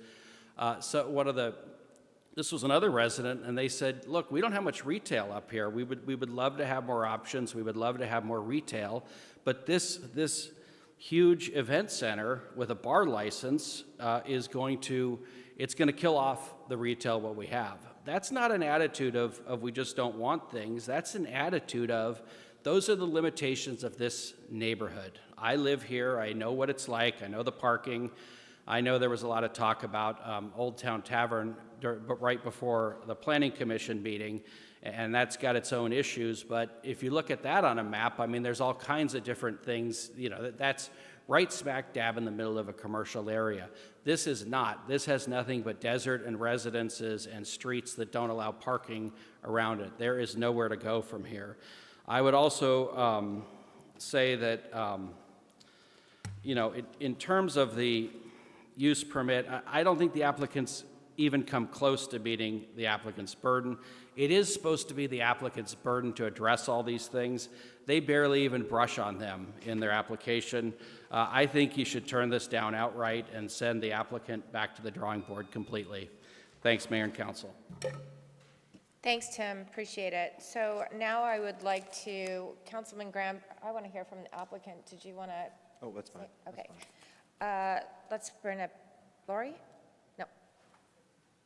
this was another resident, and they said, look, we don't have much retail up here. We would love to have more options. We would love to have more retail. But this huge event center with a bar license is going to it's going to kill off the retail what we have. That's not an attitude of we just don't want things. That's an attitude of those are the limitations of this neighborhood. I live here. I know what it's like. I know the parking. I know there was a lot of talk about Old Town Tavern but right before the Planning Commission meeting, and that's got its own issues. But if you look at that on a map, I mean, there's all kinds of different things. You know, that's right smack dab in the middle of a commercial area. This is not. This has nothing but desert and residences and streets that don't allow parking around it. There is nowhere to go from here. I would also say that, you know, in terms of the use permit, I don't think the applicants even come close to meeting the applicant's burden. It is supposed to be the applicant's burden to address all these things. They barely even brush on them in their application. I think you should turn this down outright and send the applicant back to the drawing board completely. Thanks, Mayor and Council. Thanks, Tim. Appreciate it. So now I would like to, Councilman Graham, I want to hear from the applicant. Did you want to? Oh, that's fine. Okay. Let's bring up Lori? No.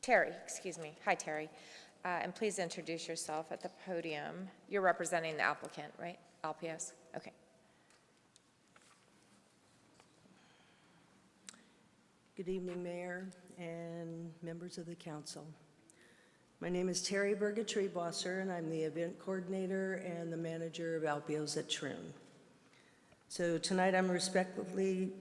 Terry, excuse me. Hi, Terry. And please introduce yourself at the podium. You're representing the applicant, right? LPS? Okay. Good evening, Mayor and members of the council. My name is Terry Berger-Trebosser, and I'm the event coordinator and the manager of Alpios at Troon. So tonight I'm respectfully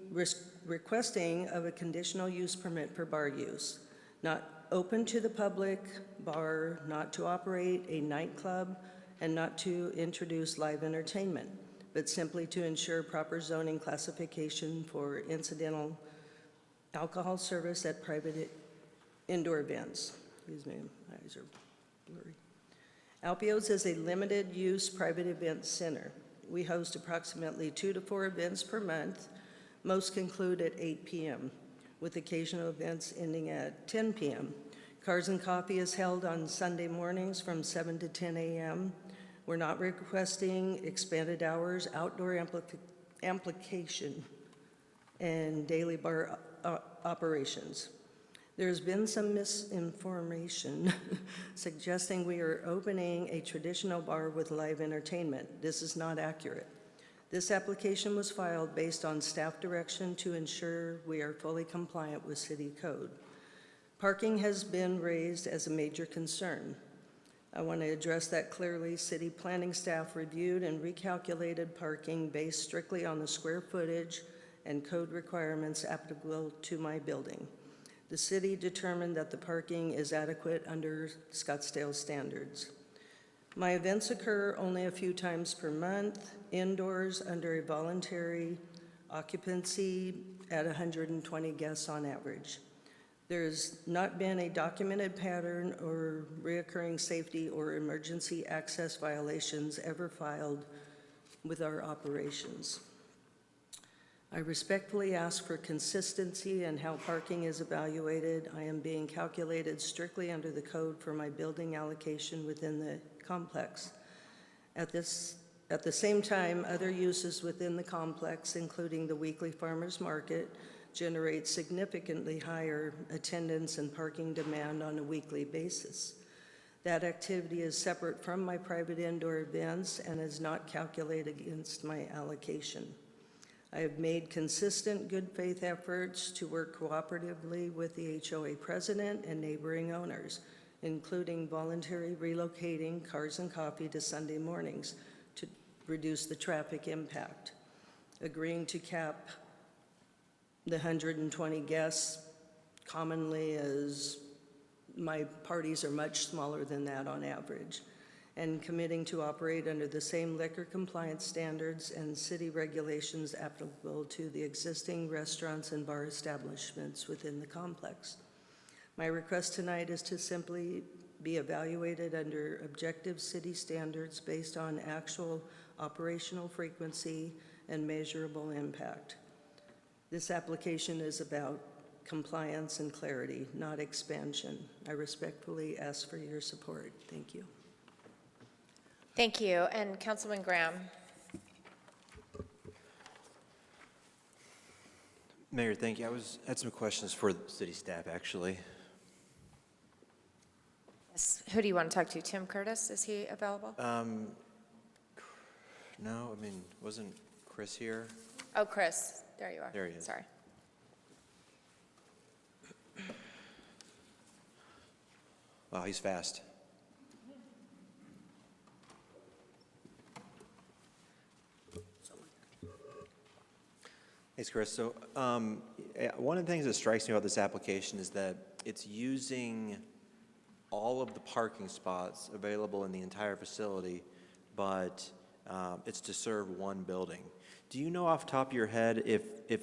requesting of a conditional use permit for bar use, not open to the public, bar, not to operate a nightclub, and not to introduce live entertainment, but simply to ensure proper zoning classification for incidental alcohol service at private indoor events. Excuse me, my eyes are blurry. Alpios is a limited-use private event center. We host approximately 2 to 4 events per month. Most conclude at 8 p.m., with occasional events ending at 10 p.m. Cars and Coffee is held on Sunday mornings from 7 to 10 a.m. We're not requesting expanded hours, outdoor amplification, and daily bar operations. There's been some misinformation suggesting we are opening a traditional bar with live entertainment. This is not accurate. This application was filed based on staff direction to ensure we are fully compliant with city code. Parking has been raised as a major concern. I want to address that clearly. City planning staff reviewed and recalculated parking based strictly on the square footage and code requirements applicable to my building. The city determined that the parking is adequate under Scottsdale standards. My events occur only a few times per month, indoors under a voluntary occupancy at 120 guests on average. There's not been a documented pattern or reoccurring safety or emergency access violations ever filed with our operations. I respectfully ask for consistency in how parking is evaluated. I am being calculated strictly under the code for my building allocation within the complex. At the same time, other uses within the complex, including the weekly farmers market, generate significantly higher attendance and parking demand on a weekly basis. That activity is separate from my private indoor events and is not calculated against my allocation. I have made consistent good faith efforts to work cooperatively with the HOA president and neighboring owners, including voluntarily relocating Cars and Coffee to Sunday mornings to reduce the traffic impact, agreeing to cap the 120 guests commonly, as my parties are much smaller than that on average, and committing to operate under the same liquor compliance standards and city regulations applicable to the existing restaurants and bar establishments within the complex. My request tonight is to simply be evaluated under objective city standards based on actual operational frequency and measurable impact. This application is about compliance and clarity, not expansion. I respectfully ask for your support. Thank you. Thank you. And Councilman Graham. Mayor, thank you. I had some questions for the city staff, actually. Yes. Who do you want to talk to? Tim Curtis, is he available? No, I mean, wasn't Chris here? Oh, Chris, there you are. There he is. Sorry. Wow, he's fast. Thanks, Chris. So one of the things that strikes me about this application is that it's using all of the parking spots available in the entire facility, but it's to serve one building. Do you know off the top of your head if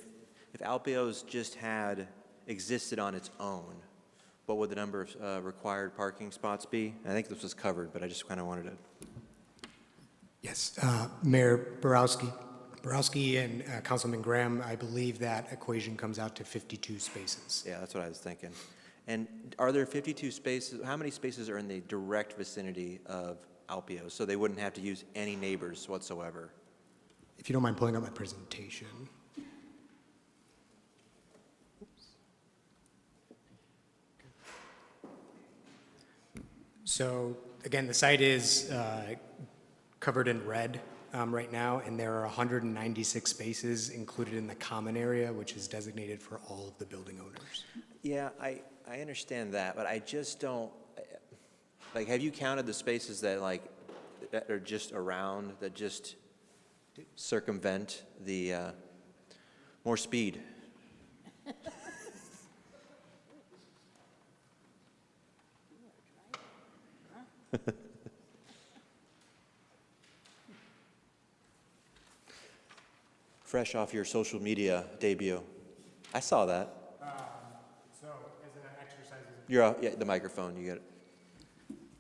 Alpeo's just had existed on its own, what would the number of required parking spots be? I think this was covered, but I just kind of wanted to. Yes, Mayor Borowski and Councilman Graham, I believe that equation comes out to 52 spaces. Yeah, that's what I was thinking. And are there 52 spaces? How many spaces are in the direct vicinity of Alpeo's, so they wouldn't have to use any neighbors whatsoever? If you don't mind pulling up my presentation. So again, the site is covered in red right now, and there are 196 spaces included in the common area, which is designated for all of the building owners. Yeah, I understand that, but I just don't, like, have you counted the spaces that, like, that are just around, that just circumvent the more speed? Fresh off your social media debut. I saw that. So as an exercise... You're out, yeah, the microphone, you get it.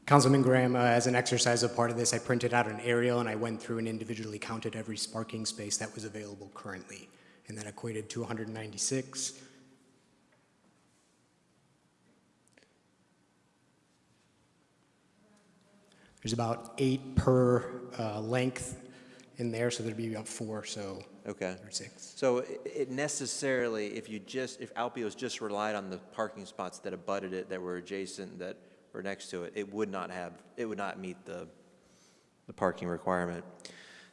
Councilman Graham, as an exercise of part of this, I printed out an aerial and I went through and individually counted every parking space that was available currently, and that equated to 196. There's about 8 per length in there, so there'd be about 4, so Okay. or 6. So it necessarily, if Alpeo's just relied on the parking spots that abutted it, that were adjacent, that were next to it, it would not meet the parking requirement.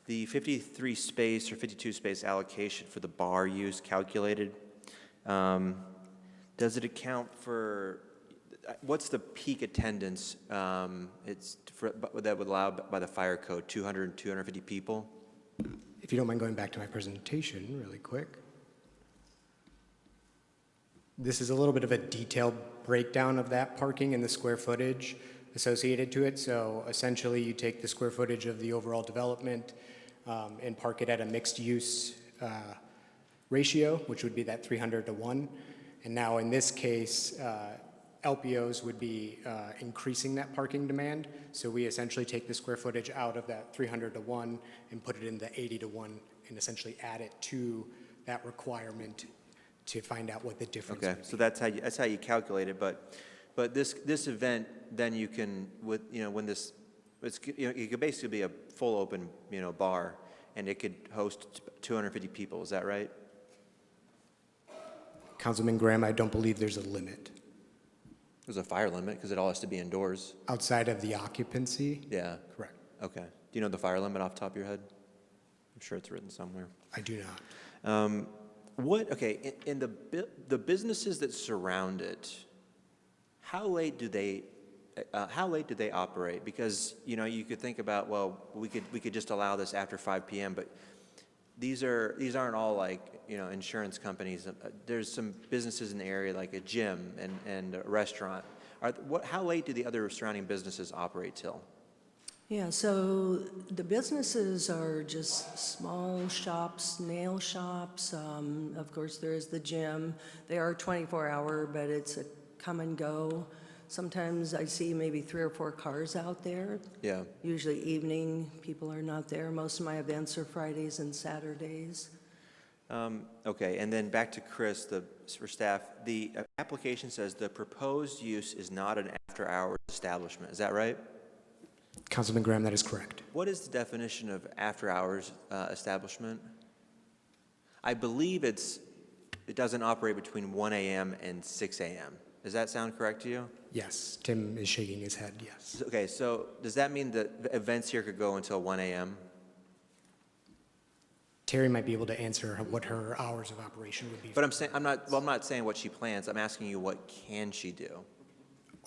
The 53 space or 52 space allocation for the bar use calculated, does it account for, what's the peak attendance that would allow by the fire code, 200, 250 people? If you don't mind going back to my presentation really quick. This is a little bit of a detailed breakdown of that parking and the square footage associated to it. So essentially you take the square footage of the overall development and park it at a mixed use ratio, which would be that 300 to 1. And now in this case, LPOs would be increasing that parking demand. So we essentially take the square footage out of that 300 to 1 and put it in the 80 to 1 and essentially add it to that requirement to find out what the difference Okay, so that's how you calculate it. But this event, then you can, when this, it could basically be a full open bar, and it could host 250 people. Is that right? Councilman Graham, I don't believe there's a limit. There's a fire limit because it all has to be indoors. Outside of the occupancy? Yeah. Correct. Okay. Do you know the fire limit off the top of your head? I'm sure it's written somewhere. I do not. In the businesses that surround it, how late do they operate? Because you could think about, well, we could just allow this after 5 p.m. But these aren't all like insurance companies. There's some businesses in the area like a gym and a restaurant. How late do the other surrounding businesses operate till? Yeah, so the businesses are just small shops, nail shops. Of course, there is the gym. They are 24-hour, but it's a come and go. Sometimes I see maybe 3 or 4 cars out there. Yeah. Usually evening, people are not there. Most of my events are Fridays and Saturdays. Okay, and then back to Chris, for staff. The application says the proposed use is not an after-hours establishment. Is that right? Councilman Graham, that is correct. What is the definition of after-hours establishment? I believe it doesn't operate between 1 a.m. and 6 a.m. Does that sound correct to you? Yes, Tim is shaking his head, yes. Okay, so does that mean that the events here could go until 1 a.m.? Terry might be able to answer what her hours of operation would be. But I'm not saying what she plans. I'm asking you what can she do?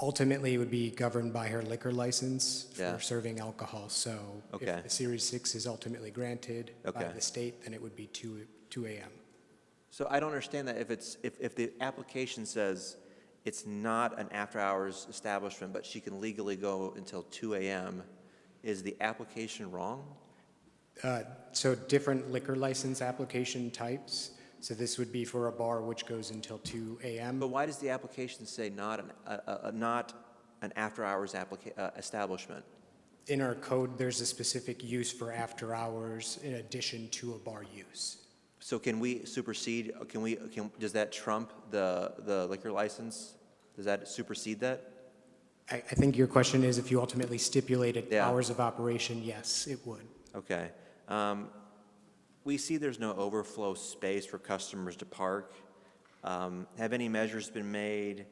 Ultimately, it would be governed by her liquor license Yeah. for serving alcohol. So Okay. if the Series 6 is ultimately granted by Okay. the state, then it would be 2 a.m. So I don't understand that if the application says it's not an after-hours establishment, but she can legally go until 2 a.m., is the application wrong? So different liquor license application types. So this would be for a bar which goes until 2 a.m. But why does the application say not an after-hours establishment? In our code, there's a specific use for after hours in addition to a bar use. So can we supersede, does that trump the liquor license? Does that supersede that? I think your question is if you ultimately stipulated Yeah. hours of operation, yes, it would. Okay. We see there's no overflow space for customers to park. Have any measures been made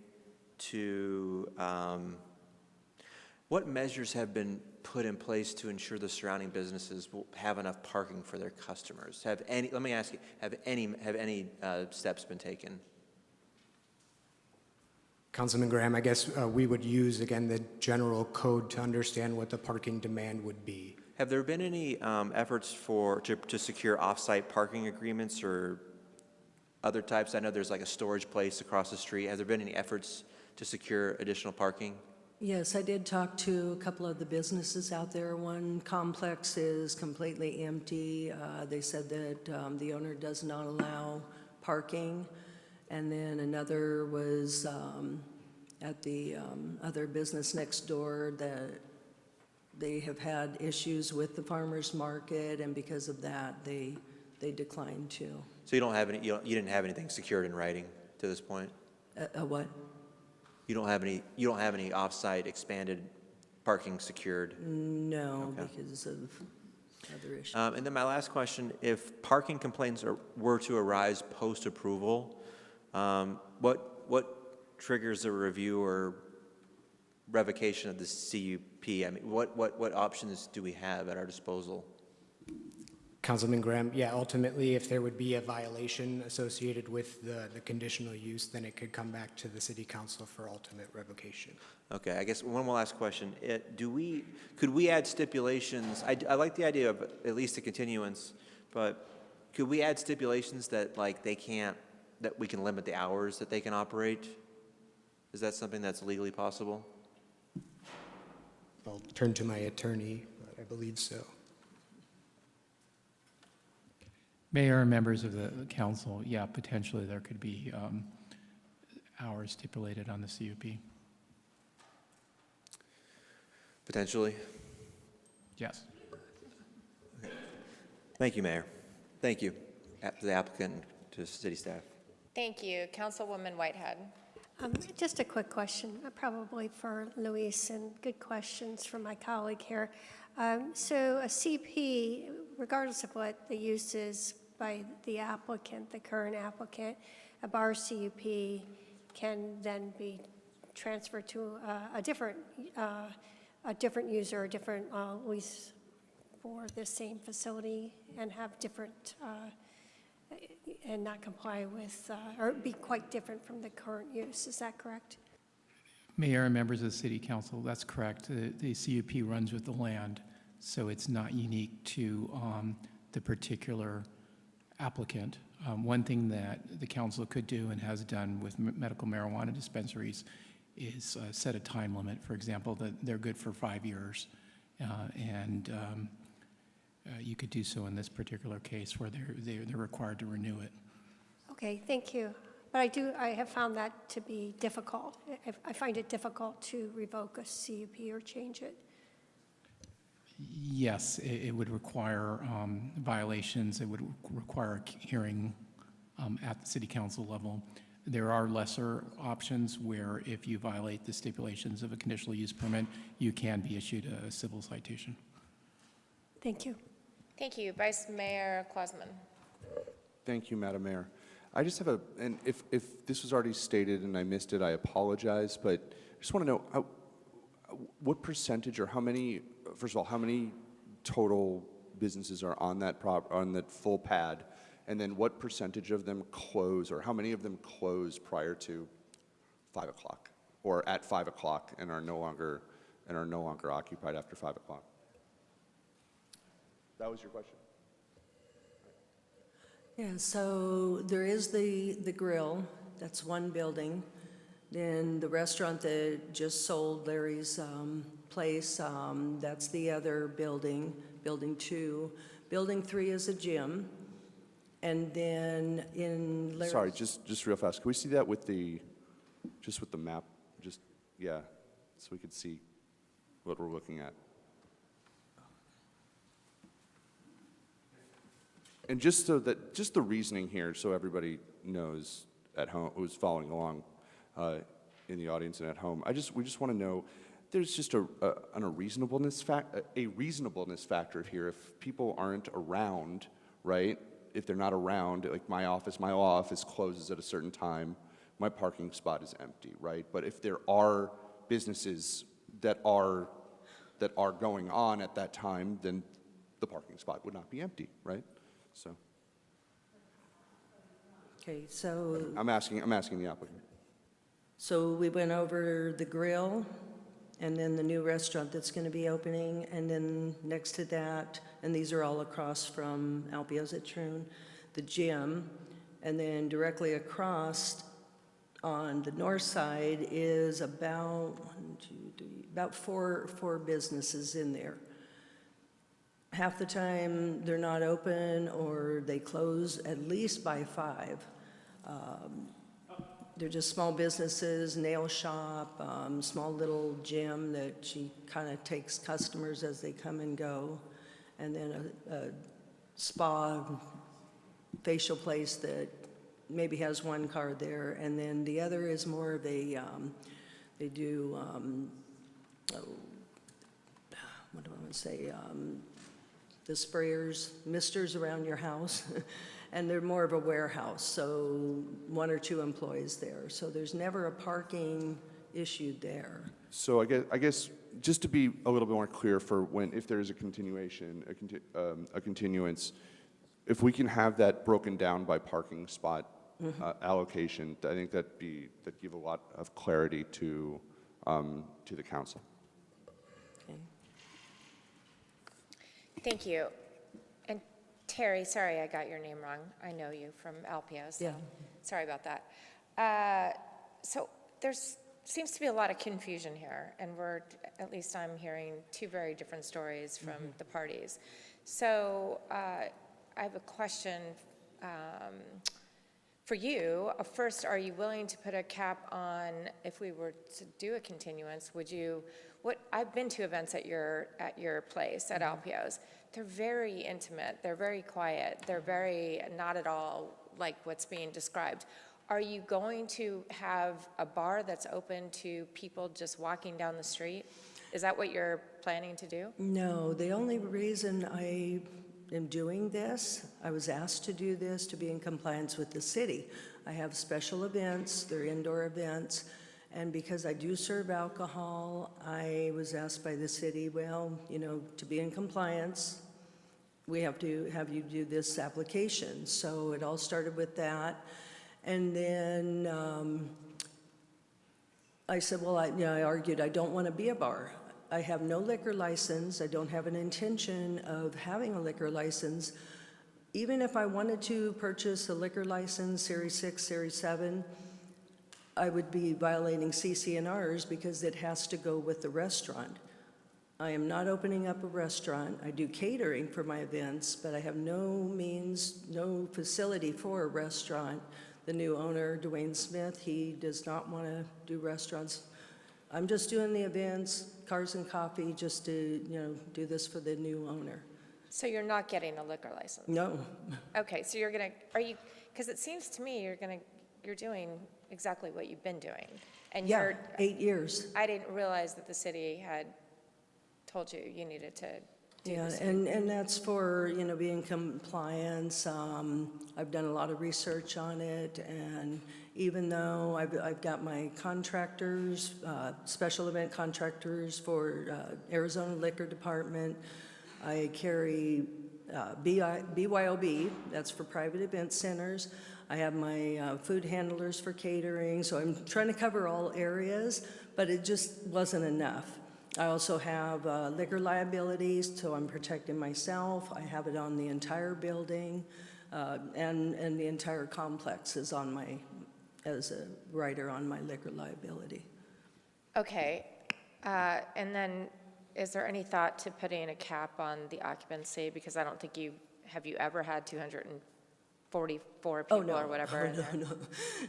to, what measures have been put in place to ensure the surrounding businesses will have enough parking for their customers? Let me ask you, have any steps been taken? Councilman Graham, I guess we would use, again, the general code to understand what the parking demand would be. Have there been any efforts to secure off-site parking agreements or other types? I know there's like a storage place across the street. Have there been any efforts to secure additional parking? Yes, I did talk to a couple of the businesses out there. One complex is completely empty. They said that the owner does not allow parking. And then another was at the other business next door that they have had issues with the farmer's market, and because of that, they declined to. So you didn't have anything secured in writing to this point? What? You don't have any off-site expanded parking secured? No, Okay. because of other issues. And then my last question, if parking complaints were to arise post-approval, what triggers a review or revocation of the CUP? I mean, what options do we have at our disposal? Councilman Graham, yeah, ultimately, if there would be a violation associated with the conditional use, then it could come back to the city council for ultimate revocation. Okay, I guess one more last question. Could we add stipulations? I like the idea of at least a continuance, but could we add stipulations that that we can limit the hours that they can operate? Is that something that's legally possible? I'll turn to my attorney, but I believe so. Mayor and members of the council, yeah, potentially there could be hours stipulated on the CUP. Potentially? Yes. Thank you, Mayor. Thank you to the applicant and to the city staff. Thank you. Councilwoman Whitehead. Just a quick question, probably for Luis, and good questions from my colleague here. So a CP, regardless of what the use is by the applicant, the current applicant, a bar CUP can then be transferred to a different user, a different lease for the same facility, and have different and not comply with, or be quite different from the current use. Is that correct? Mayor and members of the city council, that's correct. The CUP runs with the land, so it's not unique to the particular applicant. One thing that the council could do and has done with medical marijuana dispensaries is set a time limit. For example, that they're good for 5 years, and you could do so in this particular case where they're required to renew it. Okay, thank you. But I have found that to be difficult. I find it difficult to revoke a CUP or change it. Yes, it would require violations. It would require a hearing at the city council level. There are lesser options where if you violate the stipulations of a conditional use permit, you can be issued a civil citation. Thank you. Thank you. Vice Mayor Klausman. Thank you, Madam Mayor. I just have and if this was already stated and I missed it, I apologize, but I just want to know what percentage or how many, first of all, how many total businesses are on that on that full pad, and then what percentage of them close, or how many of them close prior to 5 o'clock, or at 5 o'clock and are no longer occupied after 5 o'clock? That was your question? Yeah, so there is the grill, that's one building. Then the restaurant that just sold, Larry's place, that's the other building, building 2. Building 3 is a gym. And then in Larry's... Sorry, just real fast. Can we see that with the map? Yeah, so we could see what we're looking at. And just the reasoning here, so everybody knows at home, who's following along in the audience and at home, we just want to know, there's just a reasonableness factor here. If people aren't around, right? If they're not around, like my law office closes at a certain time, my parking spot is empty, right? But if there are businesses that are going on at that time, then the parking spot would not be empty, right? So. Okay, so... I'm asking the applicant. So we went over the grill, and then the new restaurant that's going to be opening, and then next to that, and these are all across from Alpio's at Troon, the gym, and then directly across on the north side is about four businesses in there. Half the time they're not open, or they close at least by 5. They're just small businesses, nail shop, small little gym that she kind of takes customers as they come and go, and then a spa, facial place that maybe has one car there, and then the other is more of a, they do, what do I want to say, the sprayers, misters around your house. And they're more of a warehouse, so 1 or 2 employees there. So there's never a parking issue there. So I guess just to be a little bit more clear for if there is a continuation, a continuance, if we can have that broken down by parking spot allocation, I think that'd give a lot of clarity to the council. Okay. Thank you. Terry, sorry I got your name wrong. I know you from Alpio's. Yeah. Sorry about that. So seems to be a lot of confusion here, and at least I'm hearing 2 very different stories from the parties. So I have a question for you. First, are you willing to put a cap on, if we were to do a continuance, I've been to events at your place, at Alpio's. They're very intimate, they're very quiet, they're very not at all like what's being described. Are you going to have a bar that's open to people just walking down the street? Is that what you're planning to do? No, the only reason I am doing this, I was asked to do this to be in compliance with the city. I have special events, they're indoor events, and because I do serve alcohol, I was asked by the city, well, to be in compliance, we have to have you do this application. So it all started with that. And then I said, well, I argued I don't want to be a bar. I have no liquor license. I don't have an intention of having a liquor license. Even if I wanted to purchase a liquor license, Series 6, Series 7, I would be violating CC&Rs because it has to go with the restaurant. I am not opening up a restaurant. I do catering for my events, but I have no facility for a restaurant. The new owner, Dwayne Smith, he does not want to do restaurants. I'm just doing the events, cars and coffee, just to, do this for the new owner. So you're not getting a liquor license? No. Okay, so because it seems to me you're doing exactly what you've been doing. And yeah, 8 years. I didn't realize that the city had told you needed to do Yeah, this? and that's for, being compliance. I've done a lot of research on it, and even though I've got my contractors, special event contractors for Arizona Liquor Department, I carry BYOB, that's for private event centers. I have my food handlers for catering, so I'm trying to cover all areas, but it just wasn't enough. I also have liquor liabilities, so I'm protecting myself. I have it on the entire building, and the entire complex is on as a writer on my liquor liability. Okay, and then is there any thought to putting a cap on the occupancy? Because I don't think have you ever had 244 people or whatever in there?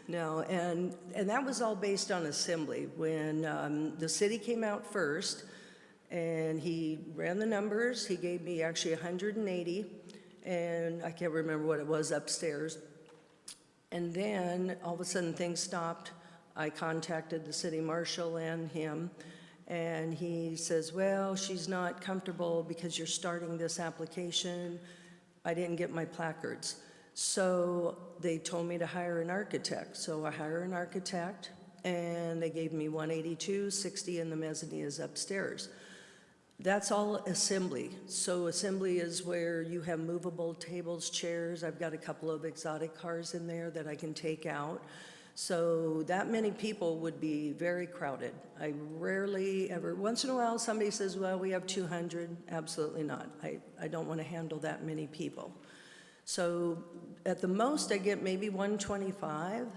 No, and that was all based on assembly. When the city came out first, and he ran the numbers, he gave me actually 180, and I can't remember what it was upstairs. And then all of a sudden things stopped. I contacted the city marshal and him, and he says, well, she's not comfortable because you're starting this application. I didn't get my placards. So they told me to hire an architect. So I hire an architect, and they gave me 182, 60 in the mezzanine is upstairs. That's all assembly. So assembly is where you have movable tables, chairs. I've got a couple of exotic cars in there that I can take out. So that many people would be very crowded. I rarely ever, once in a while somebody says, well, we have 200. Absolutely not. I don't want to handle that many people. So at the most I get maybe 125,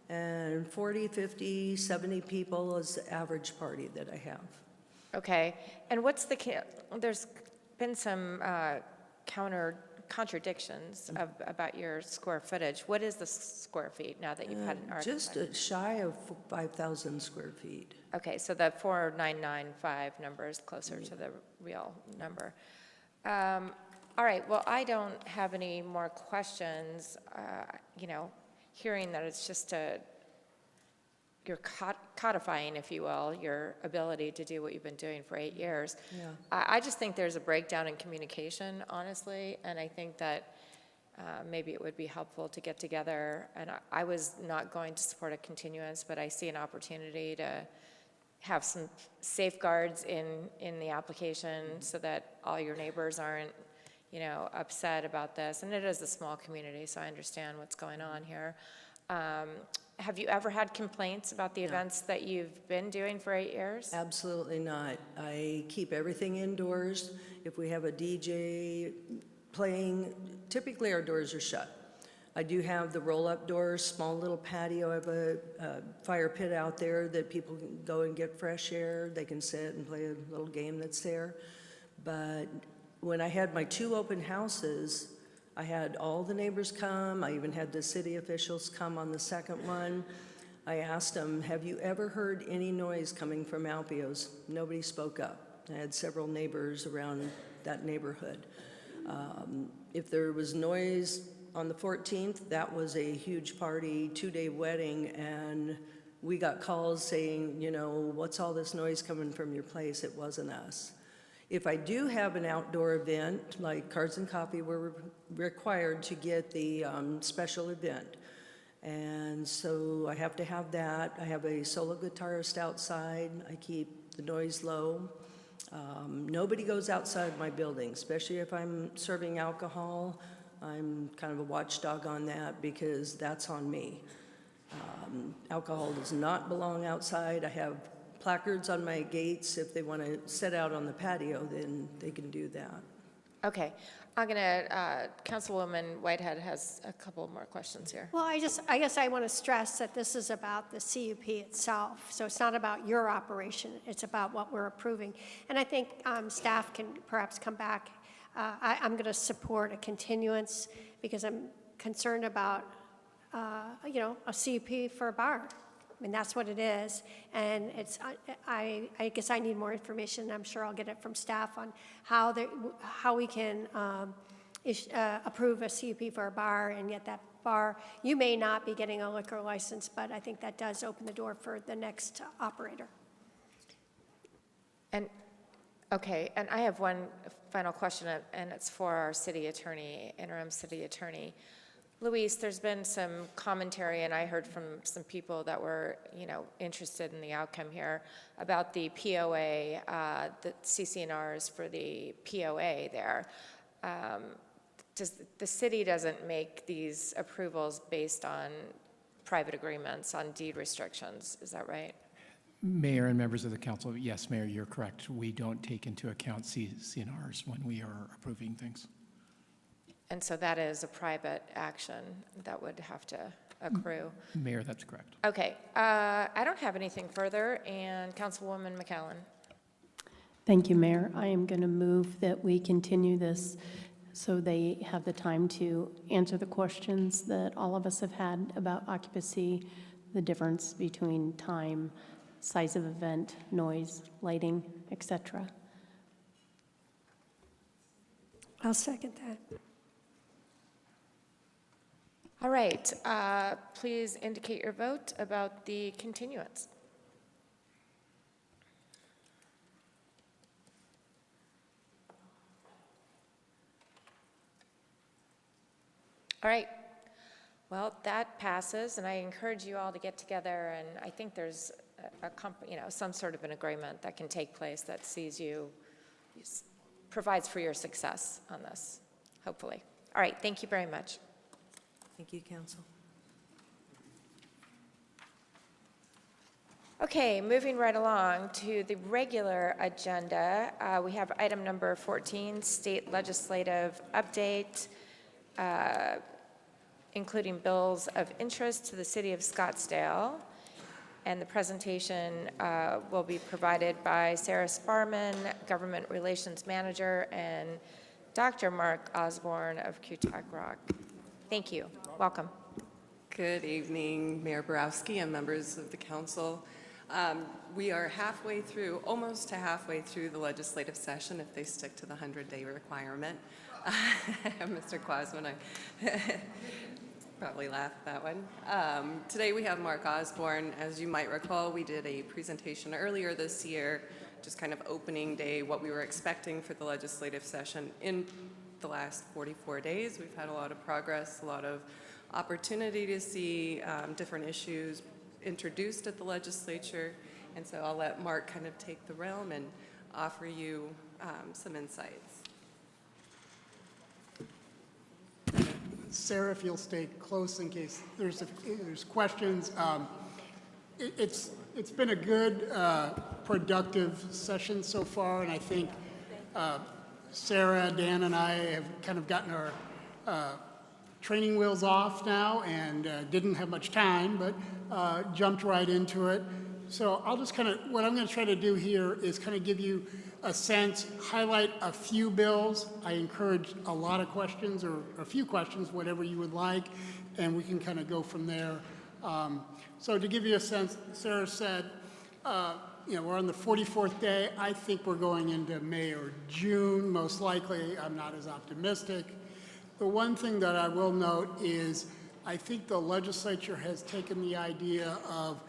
and 40, 50, 70 people is the average party that I have. Okay, and there's been some contradictions about your square footage. What is the square feet now that you've had an architect? Just shy of 5,000 square feet. Okay, so the 4995 number is closer to the real number. All right, well, I don't have any more questions. Hearing that it's just you're codifying, if you will, your ability to do what you've been doing for 8 years. Yeah. I just think there's a breakdown in communication, honestly, and I think that maybe it would be helpful to get together. And I was not going to support a continuance, but I see an opportunity to have some safeguards in the application so that all your neighbors aren't, upset about this. And it is a small community, so I understand what's going on here. Have you ever had complaints about the events that you've been doing for 8 years? Absolutely not. I keep everything indoors. If we have a DJ playing, typically our doors are shut. I do have the roll-up doors, small little patio. I have a fire pit out there that people can go and get fresh air. They can sit and play a little game that's there. But when I had my 2 open houses, I had all the neighbors come. I even had the city officials come on the second one. I asked them, have you ever heard any noise coming from Alpio's? Nobody spoke up. I had several neighbors around that neighborhood. If there was noise on the 14th, that was a huge party, 2-day wedding, and we got calls saying, what's all this noise coming from your place? It wasn't us. If I do have an outdoor event, like Cards and Coffee, we're required to get the special event. And so I have to have that. I have a solo guitarist outside. I keep the noise low. Nobody goes outside my building, especially if I'm serving alcohol. I'm kind of a watchdog on that because that's on me. Alcohol does not belong outside. I have placards on my gates. If they want to sit out on the patio, then they can do that. Okay, Councilwoman Whitehead has a couple more questions here. Well, I guess I want to stress that this is about the CUP itself. So it's not about your operation. It's about what we're approving. And I think staff can perhaps come back. I'm going to support a continuance because I'm concerned about, a CUP for a bar. I mean, that's what it is, and I guess I need more information. I'm sure I'll get it from staff on how we can approve a CUP for a bar and get that bar. You may not be getting a liquor license, but I think that does open the door for the next operator. And Okay, and I have one final question, and it's for our city attorney, interim city attorney. Luis, there's been some commentary, and I heard from some people that were, interested in the outcome here about the POA, the CCNRs for the POA there. The city doesn't make these approvals based on private agreements, on deed restrictions, is that right? Mayor and members of the council, yes, Mayor, you're correct. We don't take into account CNRs when we are approving things. And so that is a private action that would have to accrue. Mayor, that's correct. Okay, I don't have anything further, and Councilwoman McAllen. Thank you, Mayor. I am going to move that we continue this so they have the time to answer the questions that all of us have had about occupancy, the difference between time, size of event, noise, lighting, etc. I'll second that. All right, please indicate your vote about the continuance. All right, well, that passes, and I encourage you all to get together, and I think there's some sort of an agreement that can take place that provides for your success on this, hopefully. All right, thank you very much. Thank you, Council. Okay, moving right along to the regular agenda, we have item number 14, state legislative update, including bills of interest to the city of Scottsdale. And the presentation will be provided by Sarah Sparman, Government Relations Manager, and Dr. Mark Osborne of Kutak Rock. Thank you. Welcome. Good evening, Mayor Borowski and members of the council. We are almost halfway through the legislative session if they stick to the 100-day requirement. Mr. Quasman, I probably laughed at that one. Today we have Mark Osborne. As you might recall, we did a presentation earlier this year, just kind of opening day, what we were expecting for the legislative session. In the last 44 days, we've had a lot of progress, a lot of opportunity to see different issues introduced at the legislature, and so I'll let Mark kind of take the realm and offer you some insights. Sarah, if you'll stay close in case there's questions. It's been a good, productive session so far, and I think Sarah, Dan, and I have kind of gotten our training wheels off now and didn't have much time, but jumped right into it. So I'll just what I'm going to try to do here is kind of give you a sense, highlight a few bills. I encourage a lot of questions or a few questions, whatever you would like, and we can kind of go from there. So to give you a sense, Sarah said, we're on the 44th day. I think we're going into May or June, most likely. I'm not as optimistic. The one thing that I will note is I think the legislature has taken the idea of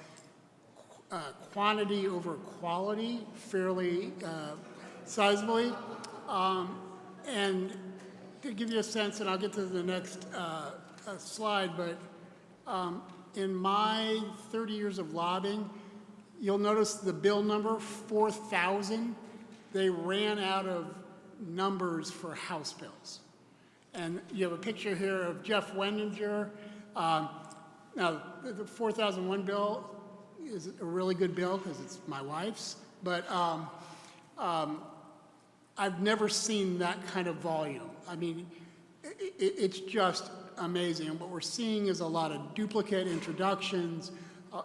quantity over quality fairly sizably. And to give you a sense, and I'll get to the next slide, but in my 30 years of lobbying, you'll notice the bill number, 4,000, they ran out of numbers for House bills. And you have a picture here of Jeff Wendinger. Now, the 4001 bill is a really good bill because it's my wife's, but I've never seen that kind of volume. I mean, it's just amazing. And what we're seeing is a lot of duplicate introductions.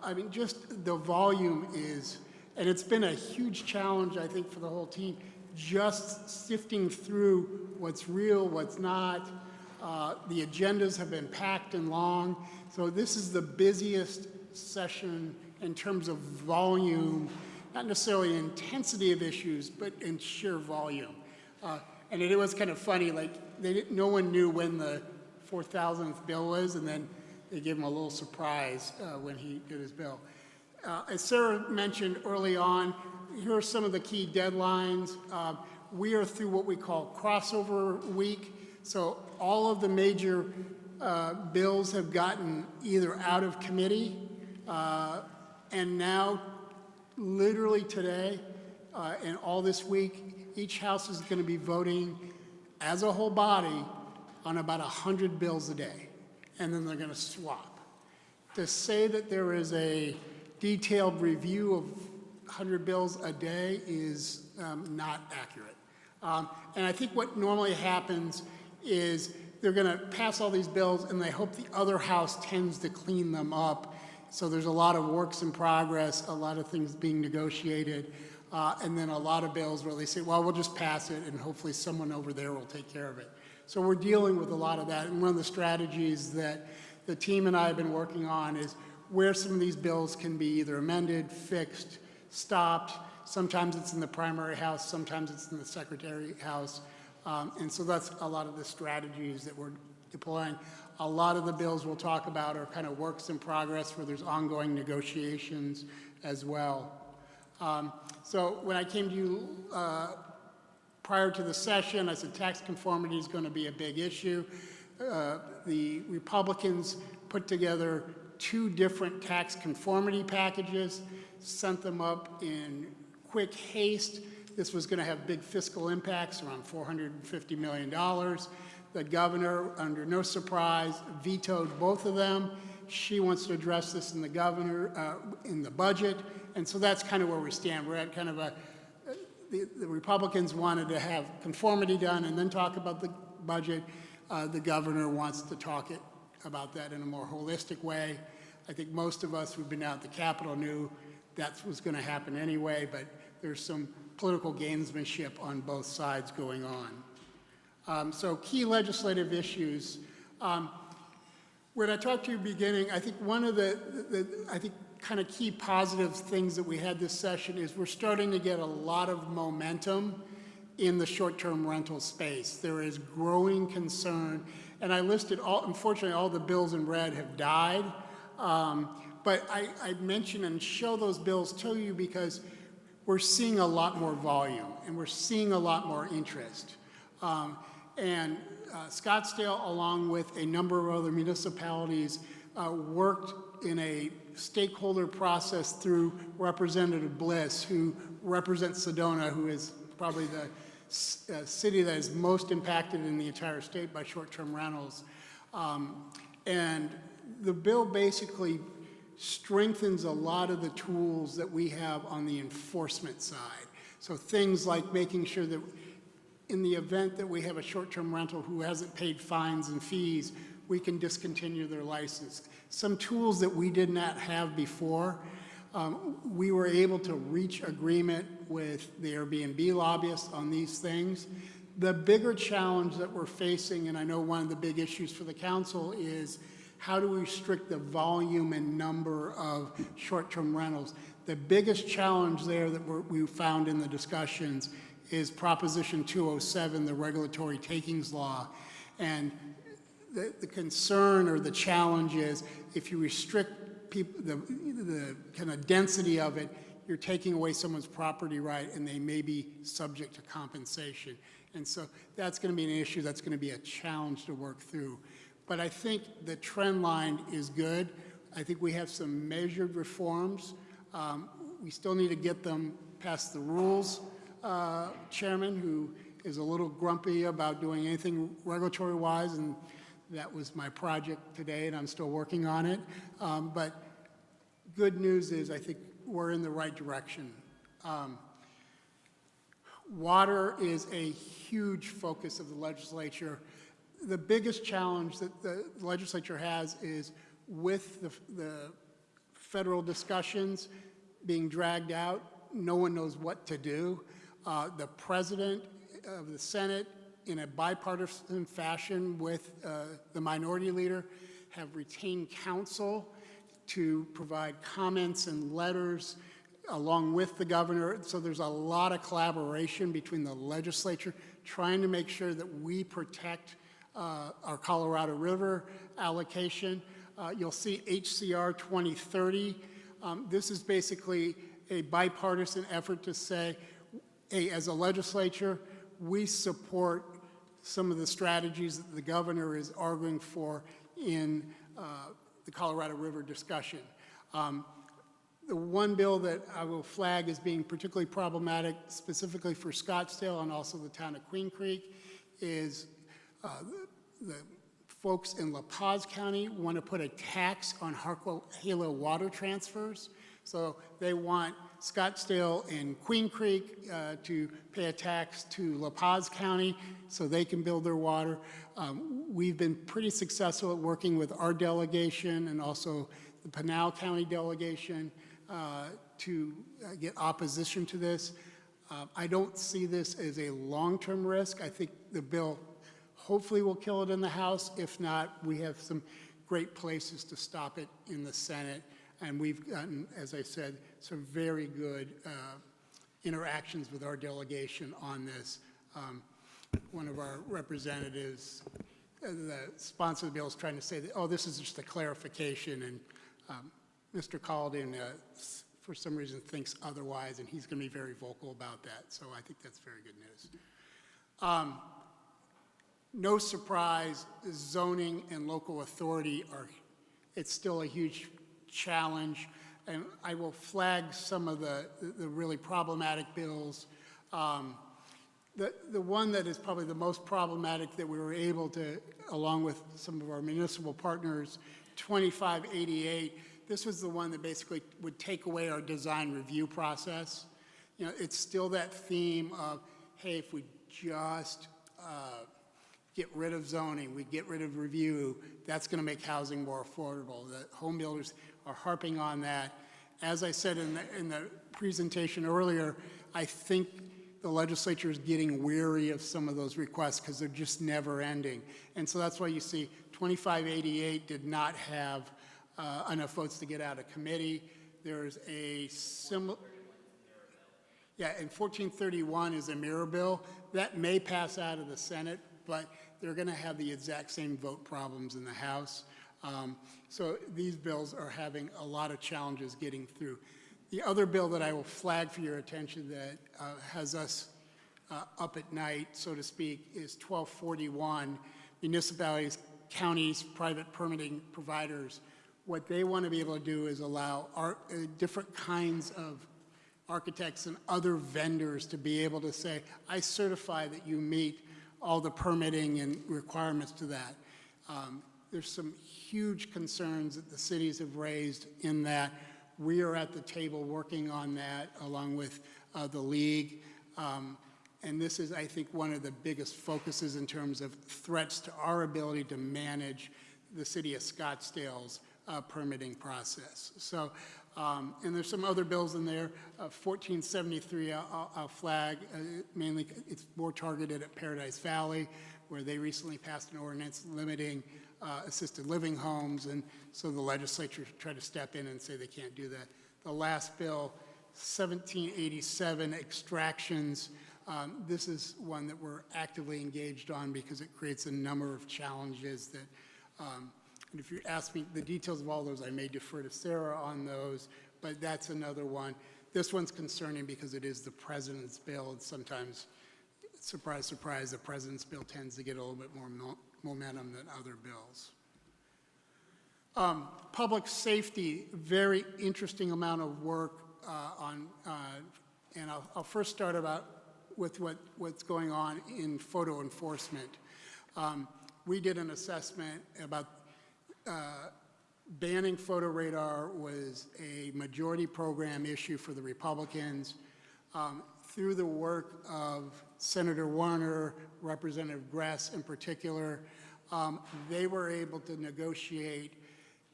I mean, just the volume is, and it's been a huge challenge, I think, for the whole team, just sifting through what's real, what's not. The agendas have been packed and long. So this is the busiest session in terms of volume, not necessarily intensity of issues, but in sheer volume. And it was kind of funny, like no one knew when the 4,000th bill was, and then they gave him a little surprise when he did his bill. As Sarah mentioned early on, Here are some of the key deadlines. We are through what we call crossover week. So all of the major bills have gotten either out of committee, and now, literally today, and all this week, each house is going to be voting as a whole body on about 100 bills a day, and then they're going to swap. To say that there is a detailed review of 100 bills a day is not accurate. And I think what normally happens is they're going to pass all these bills and they hope the other house tends to clean them up. So there's a lot of works in progress, a lot of things being negotiated, and then a lot of bills where they say, well, we'll just pass it and hopefully someone over there will take care of it. So we're dealing with a lot of that. And one of the strategies that the team and I have been working on is where some of these bills can be either amended, fixed, stopped. Sometimes it's in the primary house, sometimes it's in the secretary house. And so that's a lot of the strategies that we're deploying. A lot of the bills we'll talk about are kind of works in progress where there's ongoing negotiations as well. So when I came to you prior to the session, I said tax conformity is going to be a big issue. The Republicans put together 2 different tax conformity packages, sent them up in quick haste. This was going to have big fiscal impacts, around $450 million. The governor, under no surprise, vetoed both of them. She wants to address this in the budget, and so that's kind of where we stand. We're at kind of the Republicans wanted to have conformity done and then talk about the budget. The governor wants to talk about that in a more holistic way. I think most of us who've been out at the Capitol knew that was going to happen anyway, but there's some political gamesmanship on both sides going on. So key legislative issues. When I talked to you at the beginning, I think one of the kind of key positive things that we had this session is we're starting to get a lot of momentum in the short-term rental space. There is growing concern, and I listed unfortunately all the bills in red have died, but I mention and show those bills to you because we're seeing a lot more volume and we're seeing a lot more interest. Scottsdale, along with a number of other municipalities, worked in a stakeholder process through Representative Bliss, who represents Sedona, who is probably the city that is most impacted in the entire state by short-term rentals. And the bill basically strengthens a lot of the tools that we have on the enforcement side. So things like making sure that in the event that we have a short-term rental who hasn't paid fines and fees, we can discontinue their license. Some tools that we did not have before. We were able to reach agreement with the Airbnb lobbyists on these things. The bigger challenge that we're facing, and I know one of the big issues for the council, is how do we restrict the volume and number of short-term rentals? The biggest challenge there that we found in the discussions is Proposition 207, the regulatory takings law. And the concern or the challenge is if you restrict people, the kind of density of it, you're taking away someone's property right and they may be subject to compensation. And so that's going to be an issue that's going to be a challenge to work through. But I think the trend line is good. I think we have some measured reforms. We still need to get them past the rules chairman, who is a little grumpy about doing anything regulatory-wise, and that was my project today, and I'm still working on it. But good news is I think we're in the right direction. Water is a huge focus of the legislature. The biggest challenge that the legislature has is with the federal discussions being dragged out, no one knows what to do. The president of the Senate, in a bipartisan fashion with the minority leader, have retained counsel to provide comments and letters along with the governor. So there's a lot of collaboration between the legislature trying to make sure that we protect our Colorado River allocation. You'll see HCR 2030. This is basically a bipartisan effort to say, hey, as a legislature, we support some of the strategies that the governor is arguing for in the Colorado River discussion. The one bill that I will flag as being particularly problematic, specifically for Scottsdale and also the town of Queen Creek, is the folks in La Paz County want to put a tax on Halo water transfers. So they want Scottsdale and Queen Creek to pay a tax to La Paz County so they can build their water. We've been pretty successful at working with our delegation and also the Pinal County delegation to get opposition to this. I don't see this as a long-term risk. I think the bill hopefully will kill it in the House. If not, we have some great places to stop it in the Senate. And we've gotten, as I said, some very good interactions with our delegation on this. One of our representatives, the sponsor of the bill, is trying to say that, oh, this is just a clarification, and Mr. Calden, for some reason, thinks otherwise, and he's going to be very vocal about that. So I think that's very good news. No surprise, zoning and local authority it's still a huge challenge, and I will flag some of the really problematic bills. The one that is probably the most problematic that we were able to, along with some of our municipal partners, 2588, this was the one that basically would take away our design review process. You know, it's still that theme of, hey, if we just get rid of zoning, we get rid of review, that's going to make housing more affordable. The home builders are harping on that. As I said in the presentation earlier, I think the legislature is getting weary of some of those requests because they're just never ending. And so that's why you see 2588 did not have enough votes to get out of committee. There's a similar, yeah, and 1431 is a mirror bill. That may pass out of the Senate, but they're going to have the exact same vote problems in the House. So these bills are having a lot of challenges getting through. The other bill that I will flag for your attention that has us up at night, so to speak, is 1241, municipalities, counties, private permitting providers. What they want to be able to do is allow different kinds of architects and other vendors to be able to say, I certify that you meet all the permitting and requirements to that. There's some huge concerns that the cities have raised in that. We are at the table working on that along with the league. And this is, I think, one of the biggest focuses in terms of threats to our ability to manage the city of Scottsdale's permitting process. So, and there's some other bills in there. 1473 I'll flag, mainly it's more targeted at Paradise Valley, where they recently passed an ordinance limiting assisted living homes, and so the legislature tried to step in and say they can't do that. The last bill, 1787, extractions. This is one that we're actively engaged on because it creates a number of challenges that, and if you ask me the details of all those, I may defer to Sarah on those, but that's another one. This one's concerning because it is the president's bill, and sometimes, surprise, surprise, the president's bill tends to get a little bit more momentum than other bills. Public safety, very interesting amount of work and I'll first start with what's going on in photo enforcement. We did an assessment about banning photo radar was a majority program issue for the Republicans. Through the work of Senator Warner, Representative Gress in particular, they were able to negotiate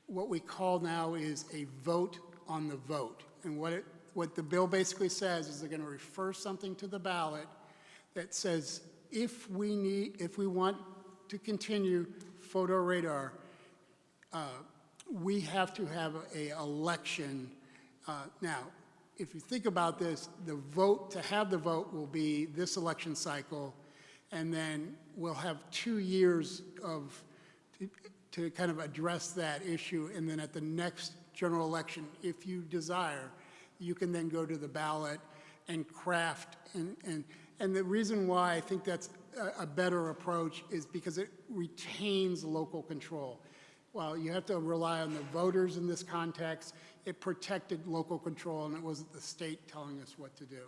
what we call now is a vote on the vote. And what the bill basically says is they're going to refer something to the ballot that says if we want to continue photo radar, we have to have an election. Now, if you think about this, the vote, to have the vote will be this election cycle, and then we'll have 2 years to kind of address that issue, and then at the next general election, if you desire, you can then go to the ballot and craft. And the reason why I think that's a better approach is because it retains local control. While you have to rely on the voters in this context, it protected local control, and it wasn't the state telling us what to do.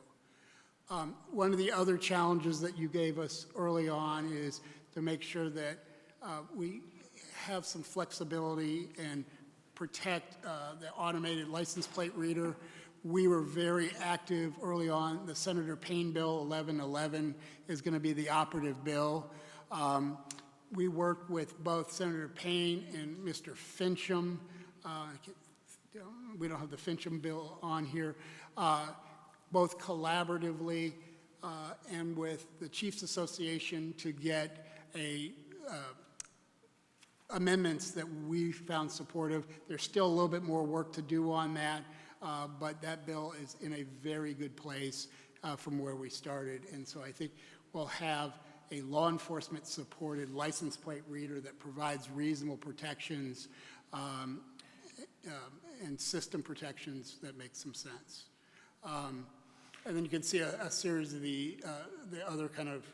One of the other challenges that you gave us early on is to make sure that we have some flexibility and protect the automated license plate reader. We were very active early on. The Senator Payne bill, 1111, is going to be the operative bill. We worked with both Senator Payne and Mr. Fincham. We don't have the Fincham bill on here. Both collaboratively and with the Chiefs Association to get amendments that we found supportive. There's still a little bit more work to do on that, but that bill is in a very good place from where we started. And so I think we'll have a law enforcement supported license plate reader that provides reasonable protections and system protections that make some sense. And then you can see a series of the other kind of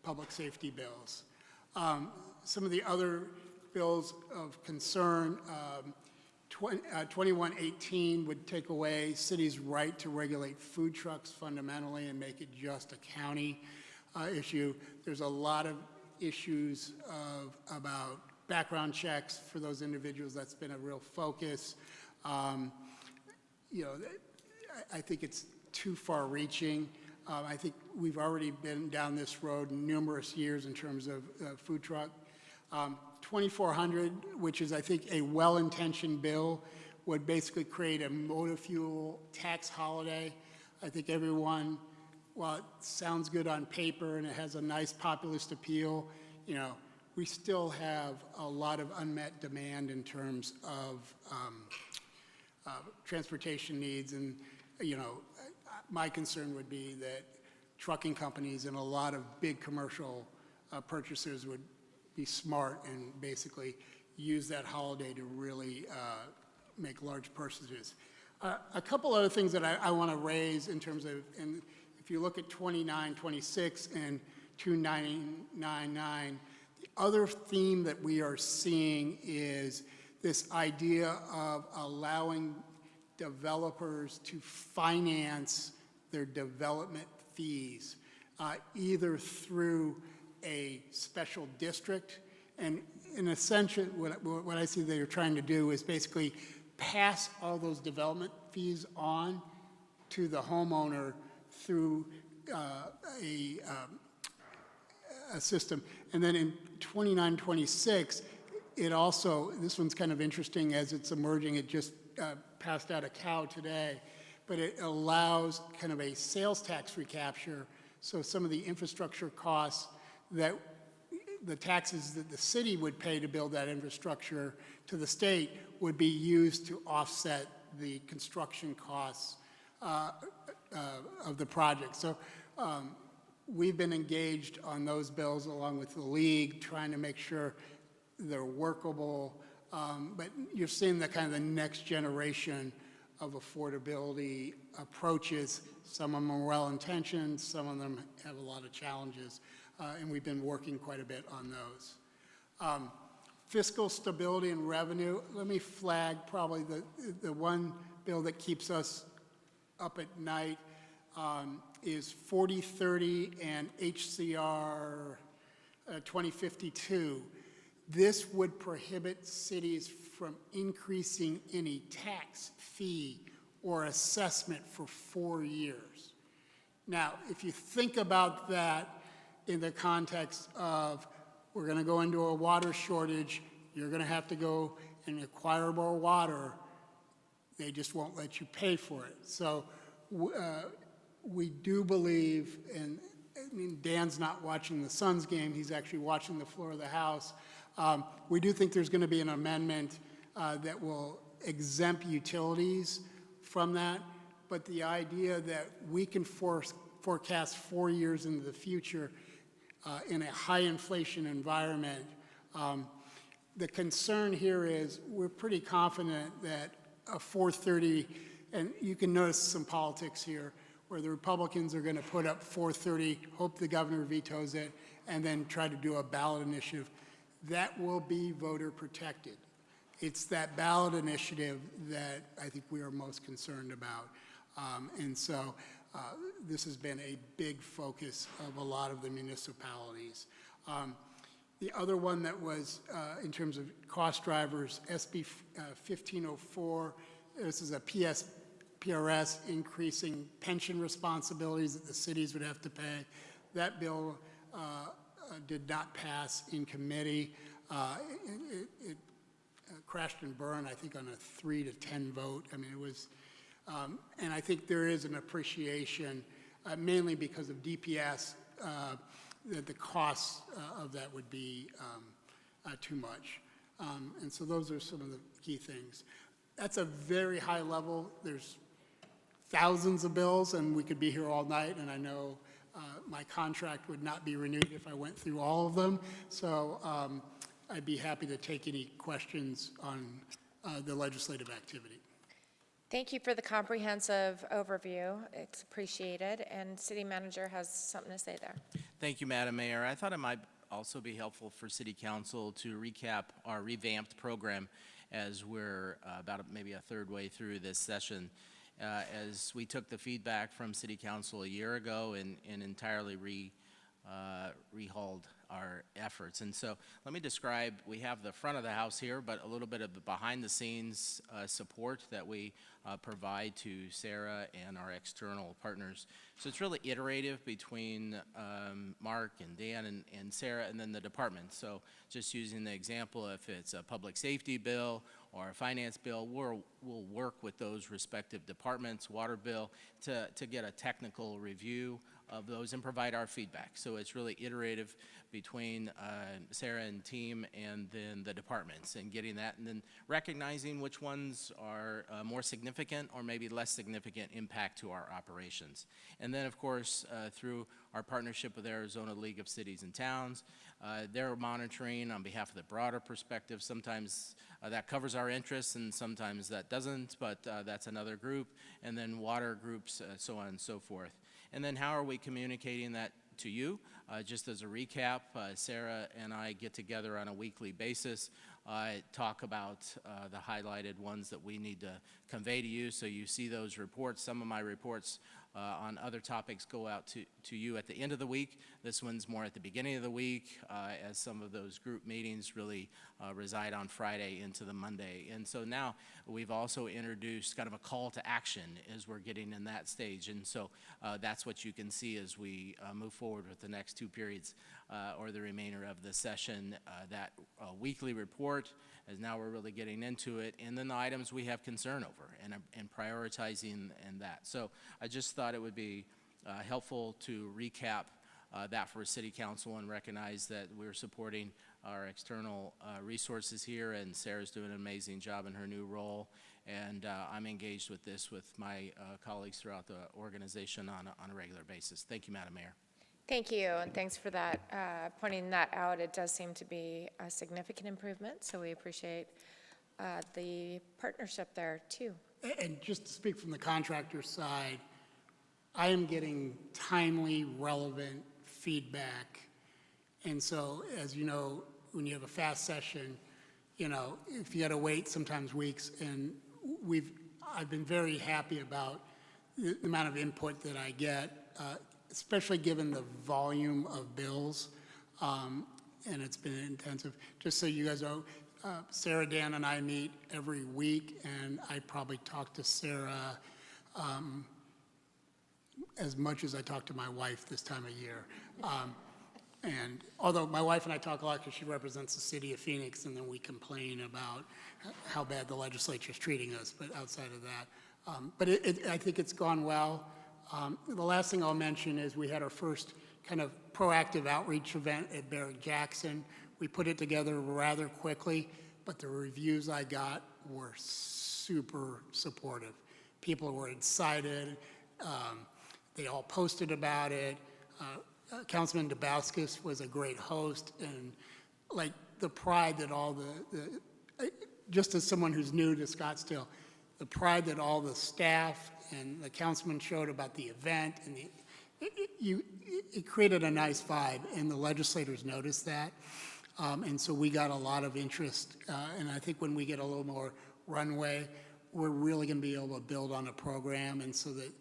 public safety bills. Some of the other bills of concern, 2118 would take away cities' right to regulate food trucks fundamentally and make it just a county issue. There's a lot of issues about background checks for those individuals. That's been a real focus. You know, I think it's too far-reaching. I think we've already been down this road numerous years in terms of food truck. 2400, which is, I think, a well-intentioned bill, would basically create a motor fuel tax holiday. I think everyone, while it sounds good on paper and it has a nice populist appeal, you know, we still have a lot of unmet demand in terms of transportation needs. And, you know, my concern would be that trucking companies and a lot of big commercial purchasers would be smart and basically use that holiday to really make large purchases. A couple other things that I want to raise in terms of, and if you look at 2926 and 2999, the other theme that we are seeing is this idea of allowing developers to finance their development fees, either through a special district. And in essence, what I see they're trying to do is basically pass all those development fees on to the homeowner through a system. And then in 2926, it also, this one's kind of interesting as it's emerging, it just passed out of COW today, but it allows kind of a sales tax recapture. So some of the infrastructure costs that the taxes that the city would pay to build that infrastructure to the state would be used to offset the construction costs of the project. So we've been engaged on those bills along with the league, trying to make sure they're workable. But you're seeing the kind of the next generation of affordability approaches. Some of them are well-intentioned, some of them have a lot of challenges, and we've been working quite a bit on those. Fiscal stability and revenue, let me flag probably the one bill that keeps us up at night is 4030 and HCR 2052. This would prohibit cities from increasing any tax, fee, or assessment for 4 years. Now, if you think about that in the context of we're going to go into a water shortage, you're going to have to go and acquire more water, they just won't let you pay for it. So we do believe, and I mean, Dan's not watching the Suns game, he's actually watching the floor of the House. We do think there's going to be an amendment that will exempt utilities from that, but the idea that we can forecast 4 years into the future in a high inflation environment, the concern here is we're pretty confident that a 430 and you can notice some politics here, where the Republicans are going to put up 430, hope the governor vetoes it, and then try to do a ballot initiative. That will be voter protected. It's that ballot initiative that I think we are most concerned about. And so this has been a big focus of a lot of the municipalities. The other one that was, in terms of cost drivers, SB 1504, this is a PRS increasing pension responsibilities that the cities would have to pay. That bill did not pass in committee. It crashed and burned, I think, on a 3 to 10 vote. I mean, it was, and I think there is an appreciation, mainly because of DPS, that the costs of that would be too much. And so those are some of the key things. That's a very high level. There's thousands of bills, and we could be here all night, and I know my contract would not be renewed if I went through all of them. So I'd be happy to take any questions on the legislative activity. Thank you for the comprehensive overview. It's appreciated. And City Manager has something to say there. Thank you, Madam Mayor. I thought it might also be helpful for City Council to recap our revamped program as we're about maybe a third way through this session. As we took the feedback from City Council a year ago and entirely rehauled our efforts. And so let me describe, we have the front of the house here, but a little bit of the behind the scenes support that we provide to Sarah and our external partners. So it's really iterative between Mark and Dan and Sarah and then the department. So just using the example, if it's a public safety bill or a finance bill, we'll work with those respective departments, water bill, to get a technical review of those and provide our feedback. So it's really iterative between Sarah and team and then the departments and getting that and then recognizing which ones are more significant or maybe less significant impact to our operations. And then of course through our partnership with Arizona League of Cities and Towns, they're monitoring on behalf of the broader perspective. Sometimes that covers our interests and sometimes that doesn't, but that's another group. And then water groups, so on and so forth. And then how are we communicating that to you? Just as a recap, Sarah and I get together on a weekly basis, talk about the highlighted ones that we need to convey to you. So you see those reports. Some of my reports on other topics go out to you at the end of the week. This one's more at the beginning of the week, as some of those group meetings really reside on Friday into the Monday. And so now we've also introduced kind of a call to action as we're getting in that stage. And so that's what you can see as we move forward with the next two periods or the remainder of the session. That weekly report, as now we're really getting into it, and then the items we have concern over and prioritizing and that. So I just thought it would be helpful to recap that for City Council and recognize that we're supporting our external resources here, and Sarah's doing an amazing job in her new role, and I'm engaged with this with my colleagues throughout the organization on a regular basis. Thank you, Madam Mayor. Thank you, and thanks for that, pointing that out. It does seem to be a significant improvement, so we appreciate the partnership there, too. And just to speak from the contractor side, I am getting timely, relevant feedback. And so, as you know, when you have a fast session, you know, if you got to wait sometimes weeks, and I've been very happy about the amount of input that I get, especially given the volume of bills, and it's been intensive. Just so you guys know, Sarah, Dan, and I meet every week, and I probably talk to Sarah as much as I talk to my wife this time of year. And although my wife and I talk a lot because she represents the city of Phoenix, and then we complain about how bad the legislature is treating us, but outside of that. But I think it's gone well. The last thing I'll mention is we had our first kind of proactive outreach event at Barrett-Jackson. We put it together rather quickly, but the reviews I got were super supportive. People were excited. They all posted about it. Councilman Dabauskas was a great host, and like the pride that all just as someone who's new to Scottsdale, the pride that all the staff and the councilman showed about the event, and it created a nice vibe, and the legislators noticed that. And so we got a lot of interest, and I think when we get a little more runway, we're really going to be able to build on a program, and so that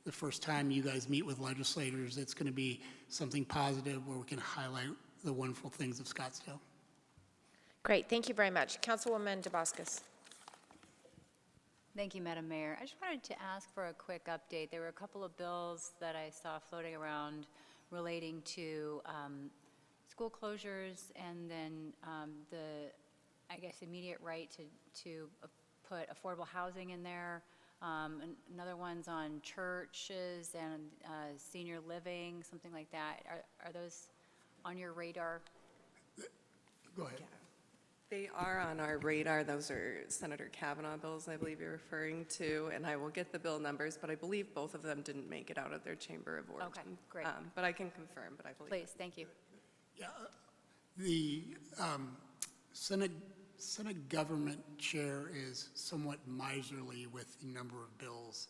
the first time you guys meet with legislators, it's going to be something positive where we can highlight the wonderful things of Scottsdale. Great, thank you very much. Councilwoman DeBoscus. Thank you, Madam Mayor. I just wanted to ask for a quick update. There were a couple of bills that I saw floating around relating to school closures and then I guess, immediate right to put affordable housing in there. Another one's on churches and senior living, something like that. Are those on your radar? Go ahead. They are on our radar. Those are Senator Kavanaugh bills, I believe you're referring to, and I will get the bill numbers, but I believe both of them didn't make it out of their chamber of origin. Okay, great. But I can confirm, but I believe. Please, thank you. Yeah, the Senate government chair is somewhat miserly with the number of bills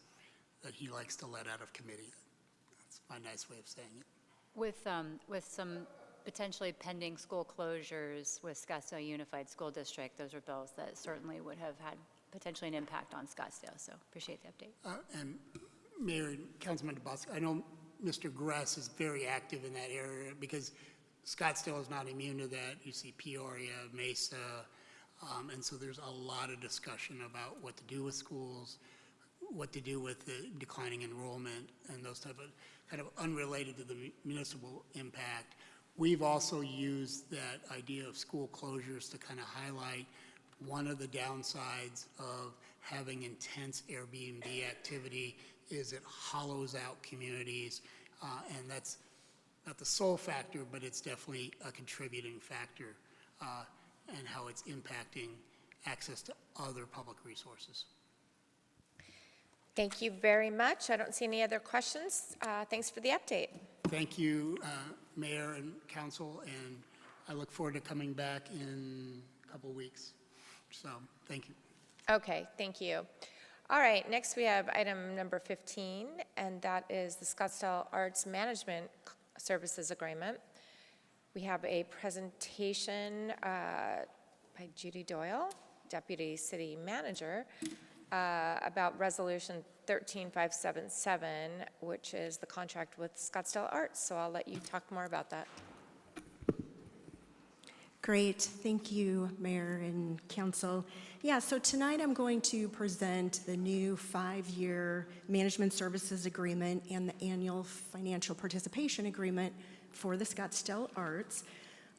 that he likes to let out of committee. That's my nice way of saying it. With some potentially pending school closures with Scottsdale Unified School District, those are bills that certainly would have had potentially an impact on Scottsdale, so appreciate the update. And Mayor and Councilman DeBosco, I know Mr. Gress is very active in that area because Scottsdale is not immune to that. You see Peoria, Mesa, and so there's a lot of discussion about what to do with schools, what to do with the declining enrollment, and those type of kind of unrelated to the municipal impact. We've also used that idea of school closures to kind of highlight one of the downsides of having intense Airbnb activity is it hollows out communities, and that's not the sole factor, but it's definitely a contributing factor, and how it's impacting access to other public resources. Thank you very much. I don't see any other questions. Thanks for the update. Thank you, Mayor and Council, and I look forward to coming back in a couple weeks. So, thank you. Okay, thank you. All right, next we have item number 15, and that is the Scottsdale Arts Management Services Agreement. We have a presentation by Judy Doyle, Deputy City Manager, about Resolution 13577, which is the contract with Scottsdale Arts. So I'll let you talk more about that. Great, thank you, Mayor and Council. Yeah, so tonight I'm going to present the new 5-year Management Services Agreement and the annual Financial Participation Agreement for the Scottsdale Arts.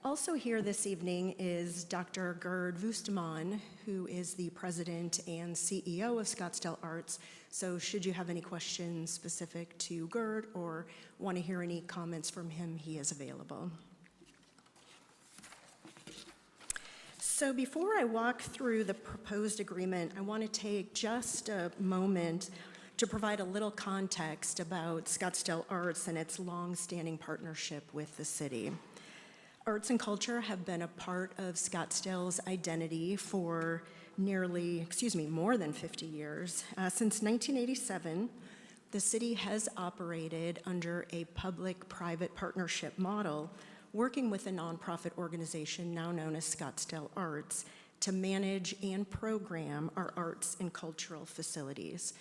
Also here this evening is Dr. Gerd Wustemann, who is the President and CEO of Scottsdale Arts. So should you have any questions specific to Gerd or want to hear any comments from him, he is available. So before I walk through the proposed agreement, I want to take just a moment to provide a little context about Scottsdale Arts and its long-standing partnership with the city. Arts and culture have been a part of Scottsdale's identity for more than 50 years. Since 1987, the city has operated under a public-private partnership model, working with a nonprofit organization now known as Scottsdale Arts to manage and program our arts and cultural facilities.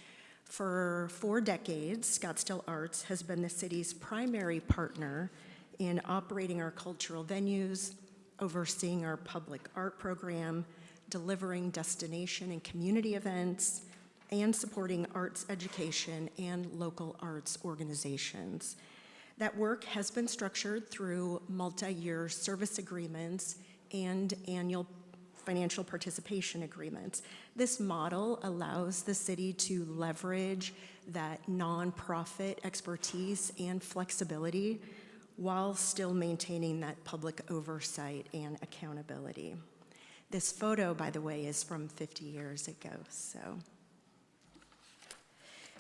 For 4 decades, Scottsdale Arts has been the city's primary partner in operating our cultural venues, overseeing our public art program, delivering destination and community events, and supporting arts education and local arts organizations. That work has been structured through multi-year service agreements and annual financial participation agreements. This model allows the city to leverage that nonprofit expertise and flexibility while still maintaining that public oversight and accountability. This photo, by the way, is from 50 years ago,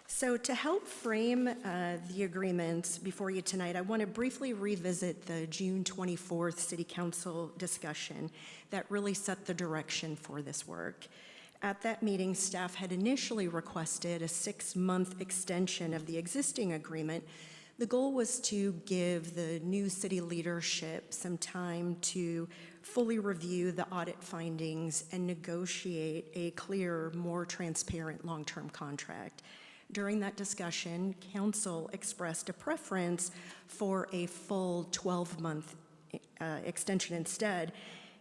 So to help frame the agreements before you tonight, I want to briefly revisit the June 24th City Council discussion that really set the direction for this work. At that meeting, staff had initially requested a 6-month extension of the existing agreement. The goal was to give the new city leadership some time to fully review the audit findings and negotiate a clearer, more transparent long-term contract. During that discussion, council expressed a preference for a full 12-month extension instead,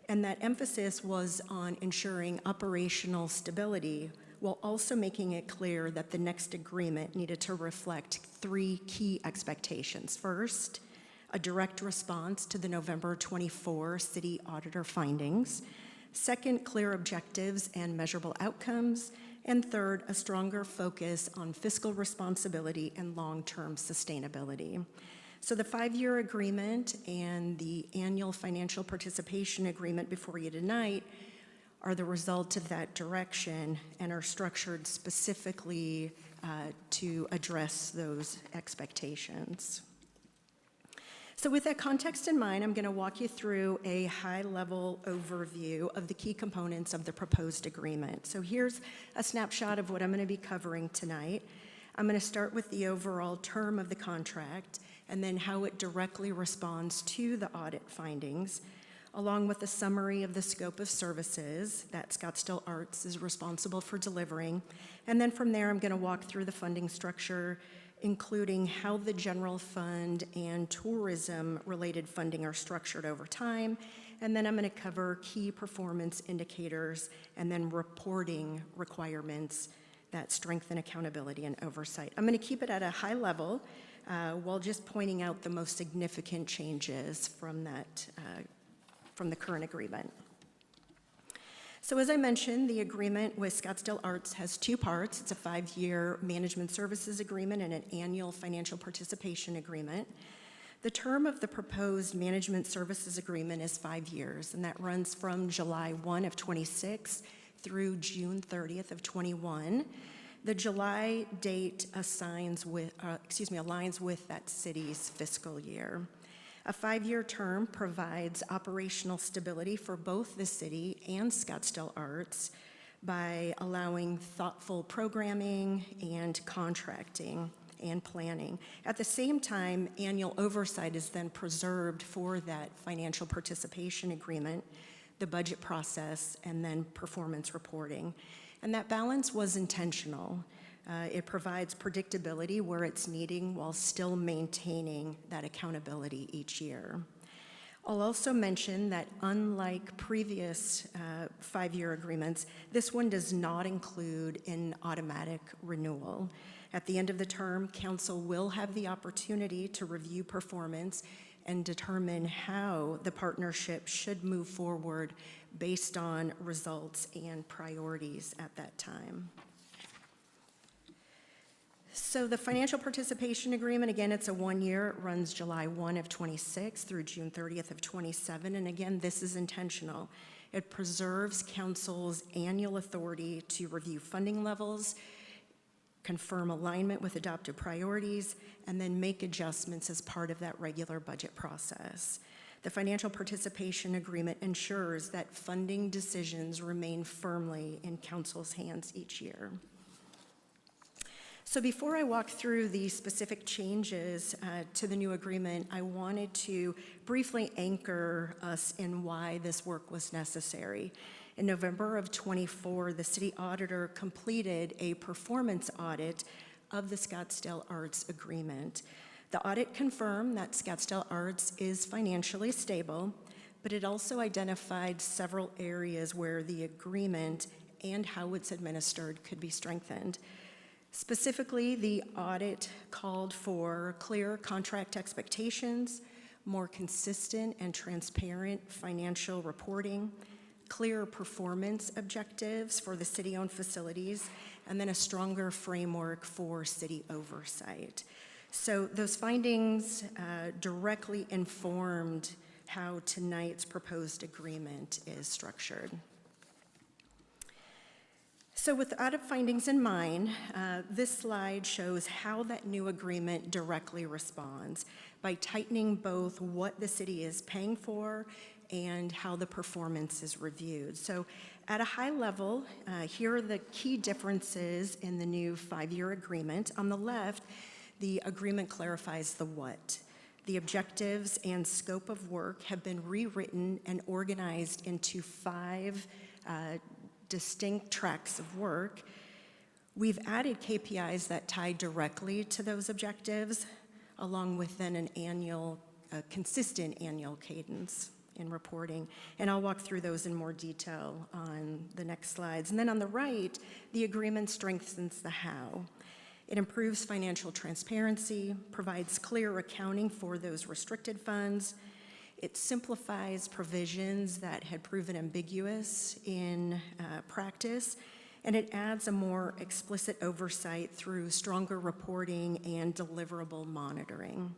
and that emphasis was on ensuring operational stability while also making it clear that the next agreement needed to reflect 3 key expectations. First, a direct response to the November 24 city auditor findings. Second, clear objectives and measurable outcomes. And third, a stronger focus on fiscal responsibility and long-term sustainability. So the 5-year agreement and the annual financial participation agreement before you tonight are the result of that direction and are structured specifically to address those expectations. So with that context in mind, I'm going to walk you through a high-level overview of the key components of the proposed agreement. So here's a snapshot of what I'm going to be covering tonight. I'm going to start with the overall term of the contract and then how it directly responds to the audit findings, along with a summary of the scope of services that Scottsdale Arts is responsible for delivering. And then from there, I'm going to walk through the funding structure, including how the general fund and tourism-related funding are structured over time. And then I'm going to cover key performance indicators and then reporting requirements that strengthen accountability and oversight. I'm going to keep it at a high level while just pointing out the most significant changes from the current agreement. So as I mentioned, the agreement with Scottsdale Arts has 2 parts. It's a 5-year management services agreement and an annual financial participation agreement. The term of the proposed management services agreement is 5 years, and that runs from July 1 of 26 through June 30th of 21. The July date aligns with that city's fiscal year. A 5-year term provides operational stability for both the city and Scottsdale Arts by allowing thoughtful programming and contracting and planning. At the same time, annual oversight is then preserved for that financial participation agreement, the budget process, and then performance reporting. And that balance was intentional. It provides predictability where it's needed while still maintaining that accountability each year. I'll also mention that unlike previous 5-year agreements, this one does not include an automatic renewal. At the end of the term, council will have the opportunity to review performance and determine how the partnership should move forward based on results and priorities at that time. So the financial participation agreement, again, it's a 1-year. It runs July 1 of 26 through June 30th of 27. And again, this is intentional. It preserves council's annual authority to review funding levels, confirm alignment with adopted priorities, and then make adjustments as part of that regular budget process. The financial participation agreement ensures that funding decisions remain firmly in council's hands each year. So before I walk through the specific changes to the new agreement, I wanted to briefly anchor us in why this work was necessary. In November of 24, the city auditor completed a performance audit of the Scottsdale Arts agreement. The audit confirmed that Scottsdale Arts is financially stable, but it also identified several areas where the agreement and how it's administered could be strengthened. Specifically, the audit called for clear contract expectations, more consistent and transparent financial reporting, clear performance objectives for the city-owned facilities, and then a stronger framework for city oversight. So those findings directly informed how tonight's proposed agreement is structured. So with audit findings in mind, this slide shows how that new agreement directly responds by tightening both what the city is paying for and how the performance is reviewed. So at a high level, here are the key differences in the new 5-year agreement. On the left, the agreement clarifies the what. The objectives and scope of work have been rewritten and organized into 5 distinct tracks of work. We've added KPIs that tie directly to those objectives, along with then an annual, consistent annual cadence in reporting. And I'll walk through those in more detail on the next slides. And then on the right, the agreement strengthens the how. It improves financial transparency, provides clear accounting for those restricted funds. It simplifies provisions that had proven ambiguous in practice, and it adds a more explicit oversight through stronger reporting and deliverable monitoring.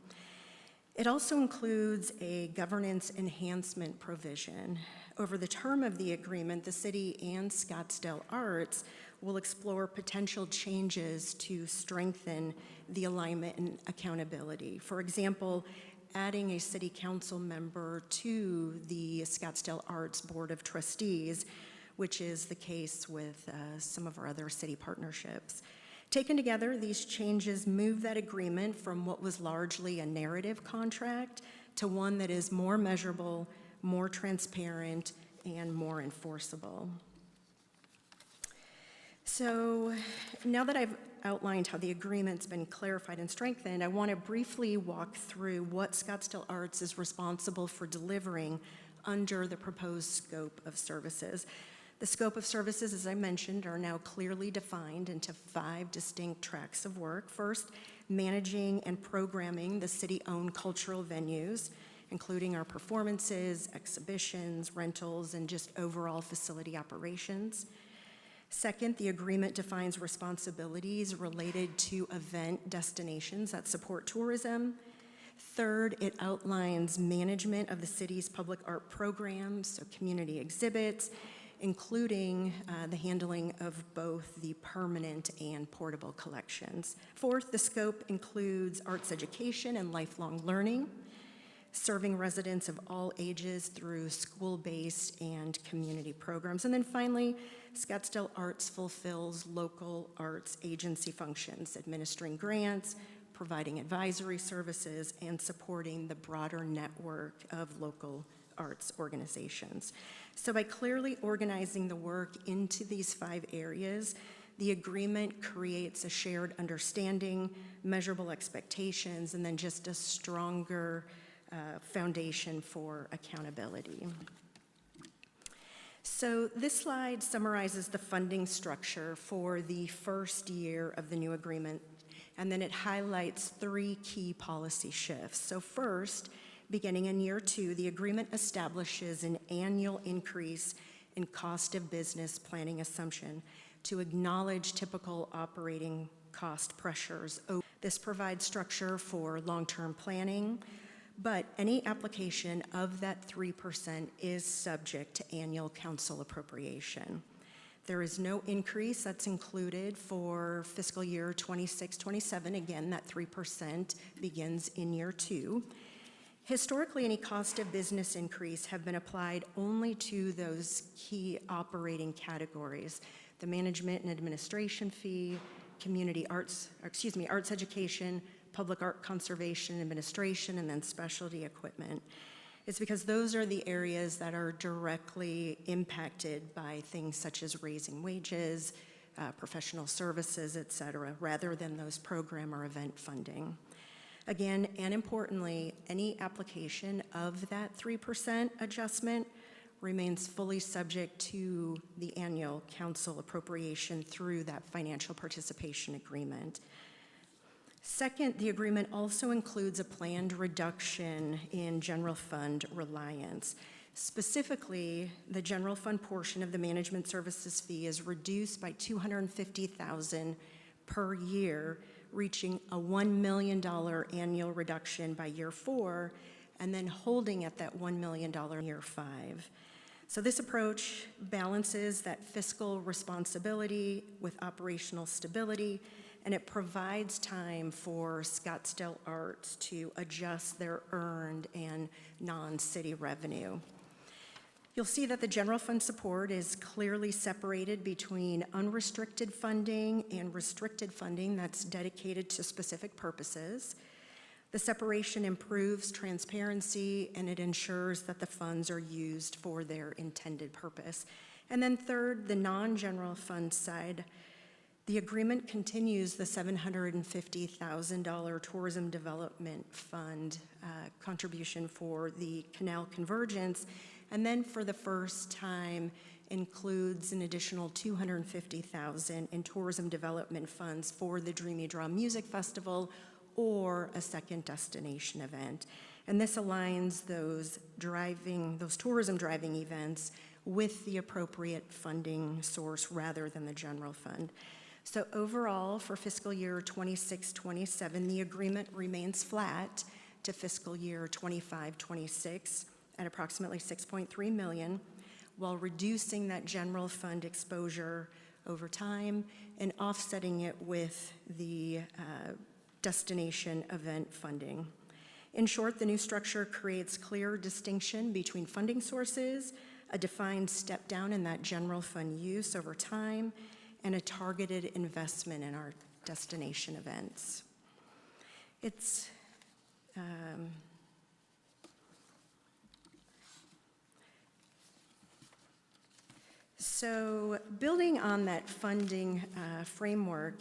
It also includes a governance enhancement provision. Over the term of the agreement, the city and Scottsdale Arts will explore potential changes to strengthen the alignment and accountability. For example, adding a city council member to the Scottsdale Arts Board of Trustees, which is the case with some of our other city partnerships. Taken together, these changes move that agreement from what was largely a narrative contract to one that is more measurable, more transparent, and more enforceable. So now that I've outlined how the agreement's been clarified and strengthened, I want to briefly walk through what Scottsdale Arts is responsible for delivering under the proposed scope of services. The scope of services, as I mentioned, are now clearly defined into 5 distinct tracks of work. First, managing and programming the city-owned cultural venues, including our performances, exhibitions, rentals, and just overall facility operations. Second, the agreement defines responsibilities related to event destinations that support tourism. Third, it outlines management of the city's public art programs, so community exhibits, including the handling of both the permanent and portable collections. Fourth, the scope includes arts education and lifelong learning, serving residents of all ages through school-based and community programs. And then finally, Scottsdale Arts fulfills local arts agency functions, administering grants, providing advisory services, and supporting the broader network of local arts organizations. So by clearly organizing the work into these 5 areas, the agreement creates a shared understanding, measurable expectations, and then just a stronger foundation for accountability. So this slide summarizes the funding structure for the first year of the new agreement, and then it highlights 3 key policy shifts. So first, beginning in year 2, the agreement establishes an annual increase in cost of business planning assumption to acknowledge typical operating cost pressures. This provides structure for long-term planning, but any application of that 3% is subject to annual council appropriation. There is no increase that's included for fiscal year 26-27. Again, that 3% begins in year 2. Historically, any cost of business increase have been applied only to those key operating categories: the management and administration fee, arts education, public art conservation administration, and then specialty equipment. It's because those are the areas that are directly impacted by things such as raising wages, professional services, et cetera, rather than those program or event funding. Again, and importantly, any application of that 3% adjustment remains fully subject to the annual council appropriation through that financial participation agreement. Second, the agreement also includes a planned reduction in general fund reliance. Specifically, the general fund portion of the management services fee is reduced by $250,000 per year, reaching a $1 million annual reduction by year 4, and then holding at that $1 million year 5. So this approach balances that fiscal responsibility with operational stability, and it provides time for Scottsdale Arts to adjust their earned and non-city revenue. You'll see that the general fund support is clearly separated between unrestricted funding and restricted funding that's dedicated to specific purposes. The separation improves transparency and it ensures that the funds are used for their intended purpose. And then third, the non-general fund side, the agreement continues the $750,000 Tourism Development Fund contribution for the canal convergence, and then for the first time includes an additional $250,000 in tourism development funds for the Dreamy Draw Music Festival or a second destination event. And this aligns those tourism driving events with the appropriate funding source rather than the general fund. So overall, for fiscal year 26-27, the agreement remains flat to fiscal year 25-26 at approximately $6.3 million, while reducing that general fund exposure over time and offsetting it with the destination event funding. In short, the new structure creates clear distinction between funding sources, a defined step down in that general fund use over time, and a targeted investment in our destination events. So building on that funding framework,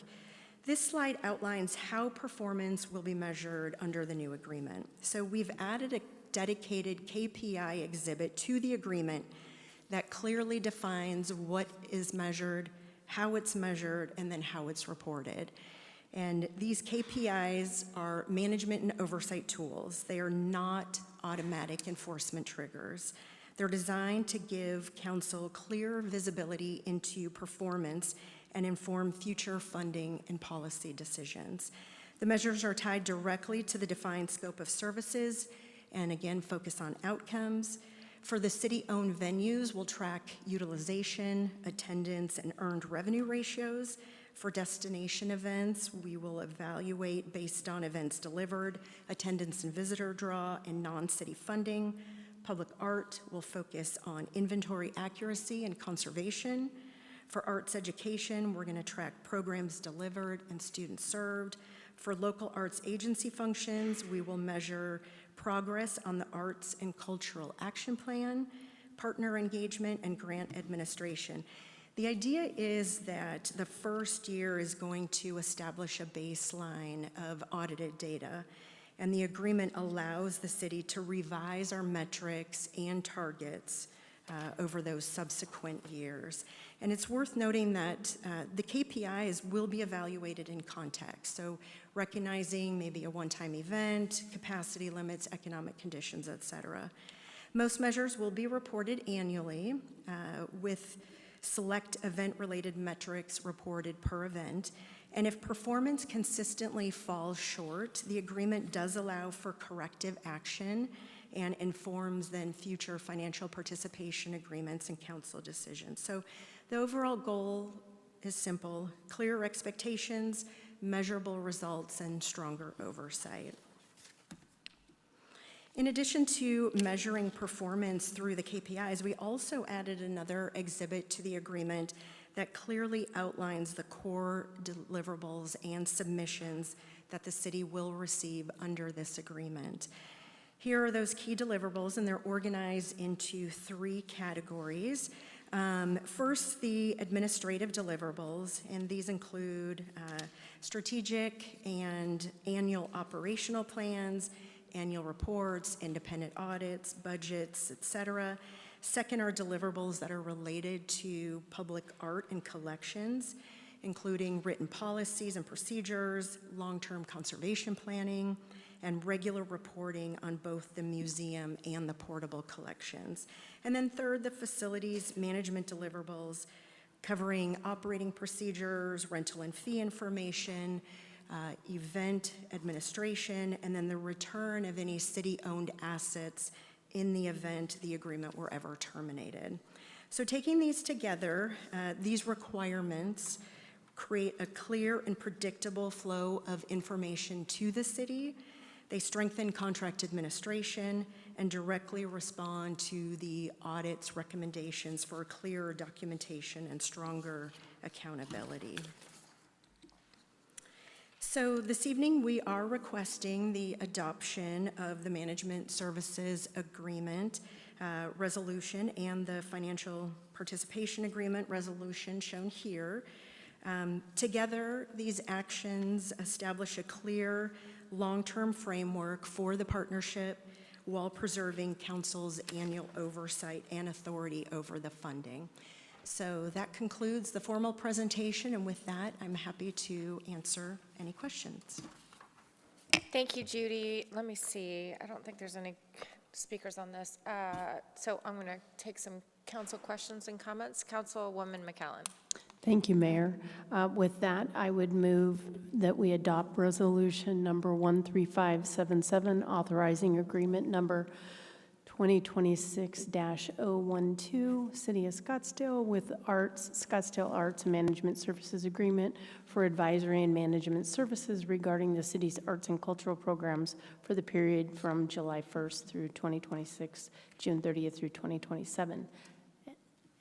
this slide outlines how performance will be measured under the new agreement. So we've added a dedicated KPI exhibit to the agreement that clearly defines what is measured, how it's measured, and then how it's reported. And these KPIs are management and oversight tools. They are not automatic enforcement triggers. They're designed to give council clear visibility into performance and inform future funding and policy decisions. The measures are tied directly to the defined scope of services and again focus on outcomes. For the city-owned venues, we'll track utilization, attendance, and earned revenue ratios. For destination events, we will evaluate based on events delivered, attendance and visitor draw, and non-city funding. Public art will focus on inventory accuracy and conservation. For arts education, we're going to track programs delivered and students served. For local arts agency functions, we will measure progress on the Arts and Cultural Action Plan, partner engagement, and grant administration. The idea is that the first year is going to establish a baseline of audited data, and the agreement allows the city to revise our metrics and targets over those subsequent years. And it's worth noting that the KPIs will be evaluated in context, so recognizing maybe a one-time event, capacity limits, economic conditions, et cetera. Most measures will be reported annually with select event-related metrics reported per event. And if performance consistently falls short, the agreement does allow for corrective action and informs then future financial participation agreements and council decisions. So the overall goal is simple: clear expectations, measurable results, and stronger oversight. In addition to measuring performance through the KPIs, we also added another exhibit to the agreement that clearly outlines the core deliverables and submissions that the city will receive under this agreement. Here are those key deliverables, and they're organized into 3 categories. First, the administrative deliverables, and these include strategic and annual operational plans, annual reports, independent audits, budgets, et cetera. Second are deliverables that are related to public art and collections, including written policies and procedures, long-term conservation planning, and regular reporting on both the museum and the portable collections. And then third, the facilities management deliverables covering operating procedures, rental and fee information, event administration, and then the return of any city-owned assets in the event the agreement were ever terminated. So taking these together, these requirements create a clear and predictable flow of information to the city They strengthen contract administration and directly respond to the audit's recommendations for clearer documentation and stronger accountability. So this evening, we are requesting the adoption of the Management Services Agreement resolution and the Financial Participation Agreement resolution shown here. Together, these actions establish a clear, long-term framework for the partnership while preserving council's annual oversight and authority over the funding. So that concludes the formal presentation, and with that, I'm happy to answer any questions. Thank you, Judy. Let me see. I don't think there's any speakers on this. So I'm going to take some council questions and comments. Councilwoman McCallum. Thank you, Mayor. With that, I would move that we adopt resolution number 13577, authorizing agreement number 2026-012, City of Scottsdale with Scottsdale Arts Management Services Agreement for advisory and management services regarding the city's arts and cultural programs for the period from July 1st through 2026, June 30th through 2027.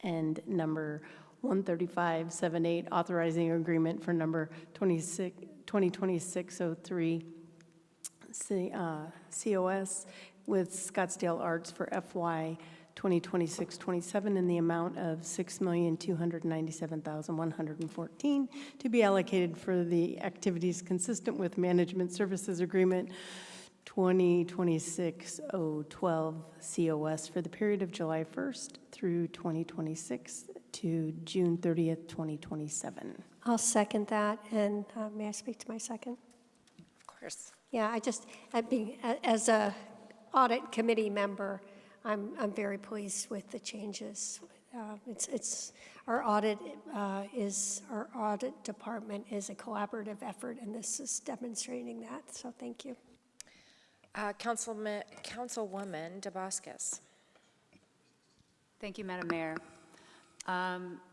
And number 13578, authorizing agreement for number 2026-03, COS with Scottsdale Arts for FY 2026-27 in the amount of $6,297,114 to be allocated for the activities consistent with Management Services Agreement 2026-012 COS for the period of July 1st through 2026 to June 30th, 2027. I'll second that, and may I speak to my second? Of course. Yeah, as a audit committee member, I'm very pleased with the changes. Our audit department is a collaborative effort, and this is demonstrating that. So thank you. Councilwoman DeBoscus. Thank you, Madam Mayor.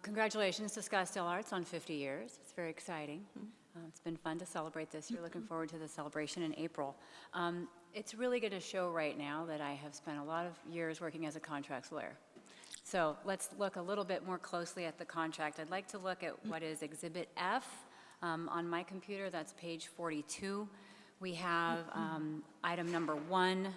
Congratulations to Scottsdale Arts on 50 years. It's very exciting. It's been fun to celebrate this year. Looking forward to the celebration in April. It's really going to show right now that I have spent a lot of years working as a contracts lawyer. So let's look a little bit more closely at the contract. I'd like to look at what is Exhibit F on my computer. That's page 42. We have item number 1,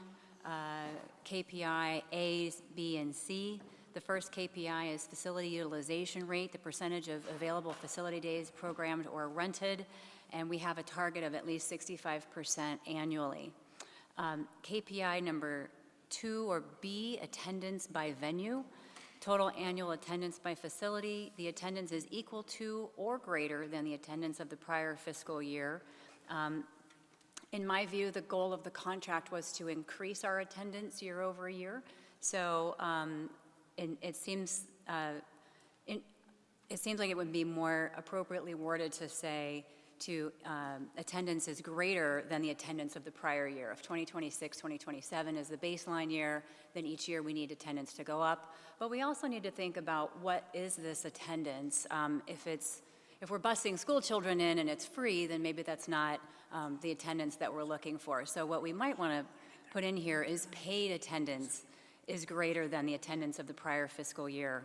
KPI A, B, and C. The first KPI is facility utilization rate, the percentage of available facility days programmed or rented, and we have a target of at least 65% annually. KPI number 2, or B, attendance by venue. Total annual attendance by facility. The attendance is equal to or greater than the attendance of the prior fiscal year. In my view, the goal of the contract was to increase our attendance year over year. So it seems like it would be more appropriately worded to say attendance is greater than the attendance of the prior year. If 2026, 2027 is the baseline year, then each year we need attendance to go up. But we also need to think about what is this attendance. If we're busing school children in and it's free, then maybe that's not the attendance that we're looking for. So what we might want to put in here is paid attendance is greater than the attendance of the prior fiscal year.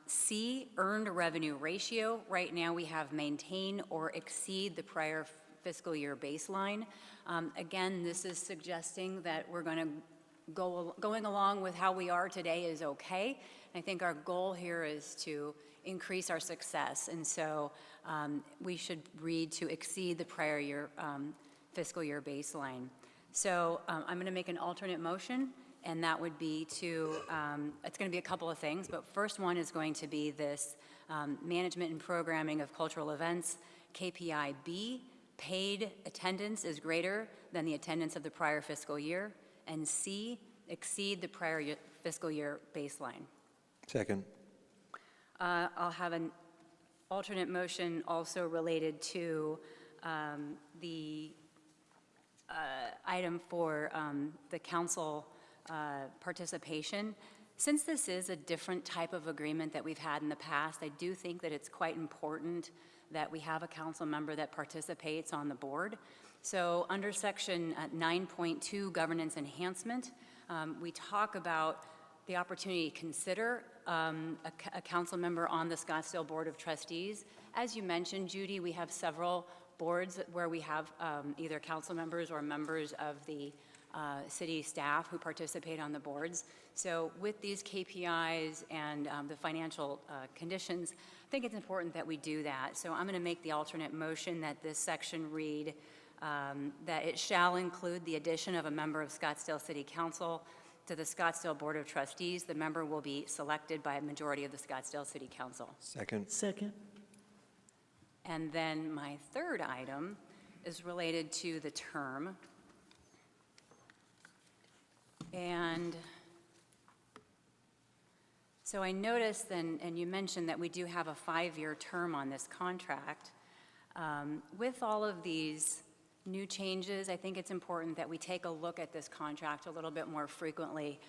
C, earned revenue ratio. Right now we have maintain or exceed the prior fiscal year baseline. Again, this is suggesting that we're going along with how we are today is okay. I think our goal here is to increase our success, and so we should read to exceed the prior year fiscal year baseline. So I'm going to make an alternate motion, and that would be to, it's going to be a couple of things, but first one is going to be this management and programming of cultural events, KPI B, paid attendance is greater than the attendance of the prior fiscal year, and C, exceed the prior fiscal year baseline. Second. I'll have an alternate motion also related to the item for the council participation. Since this is a different type of agreement that we've had in the past, I do think that it's quite important that we have a council member that participates on the board. So under section 9.2, governance enhancement, we talk about the opportunity to consider a council member on the Scottsdale Board of Trustees. As you mentioned, Judy, we have several boards where we have either council members or members of the city staff who participate on the boards. So with these KPIs and the financial conditions, I think it's important that we do that. So I'm going to make the alternate motion that this section read that it shall include the addition of a member of Scottsdale City Council to the Scottsdale Board of Trustees. The member will be selected by a majority of the Scottsdale City Council. Second. Second. And then my third item is related to the term. And so I noticed, and you mentioned that we do have a 5-year term on this contract. With all of these new changes, I think it's important that we take a look at this contract a little bit more frequently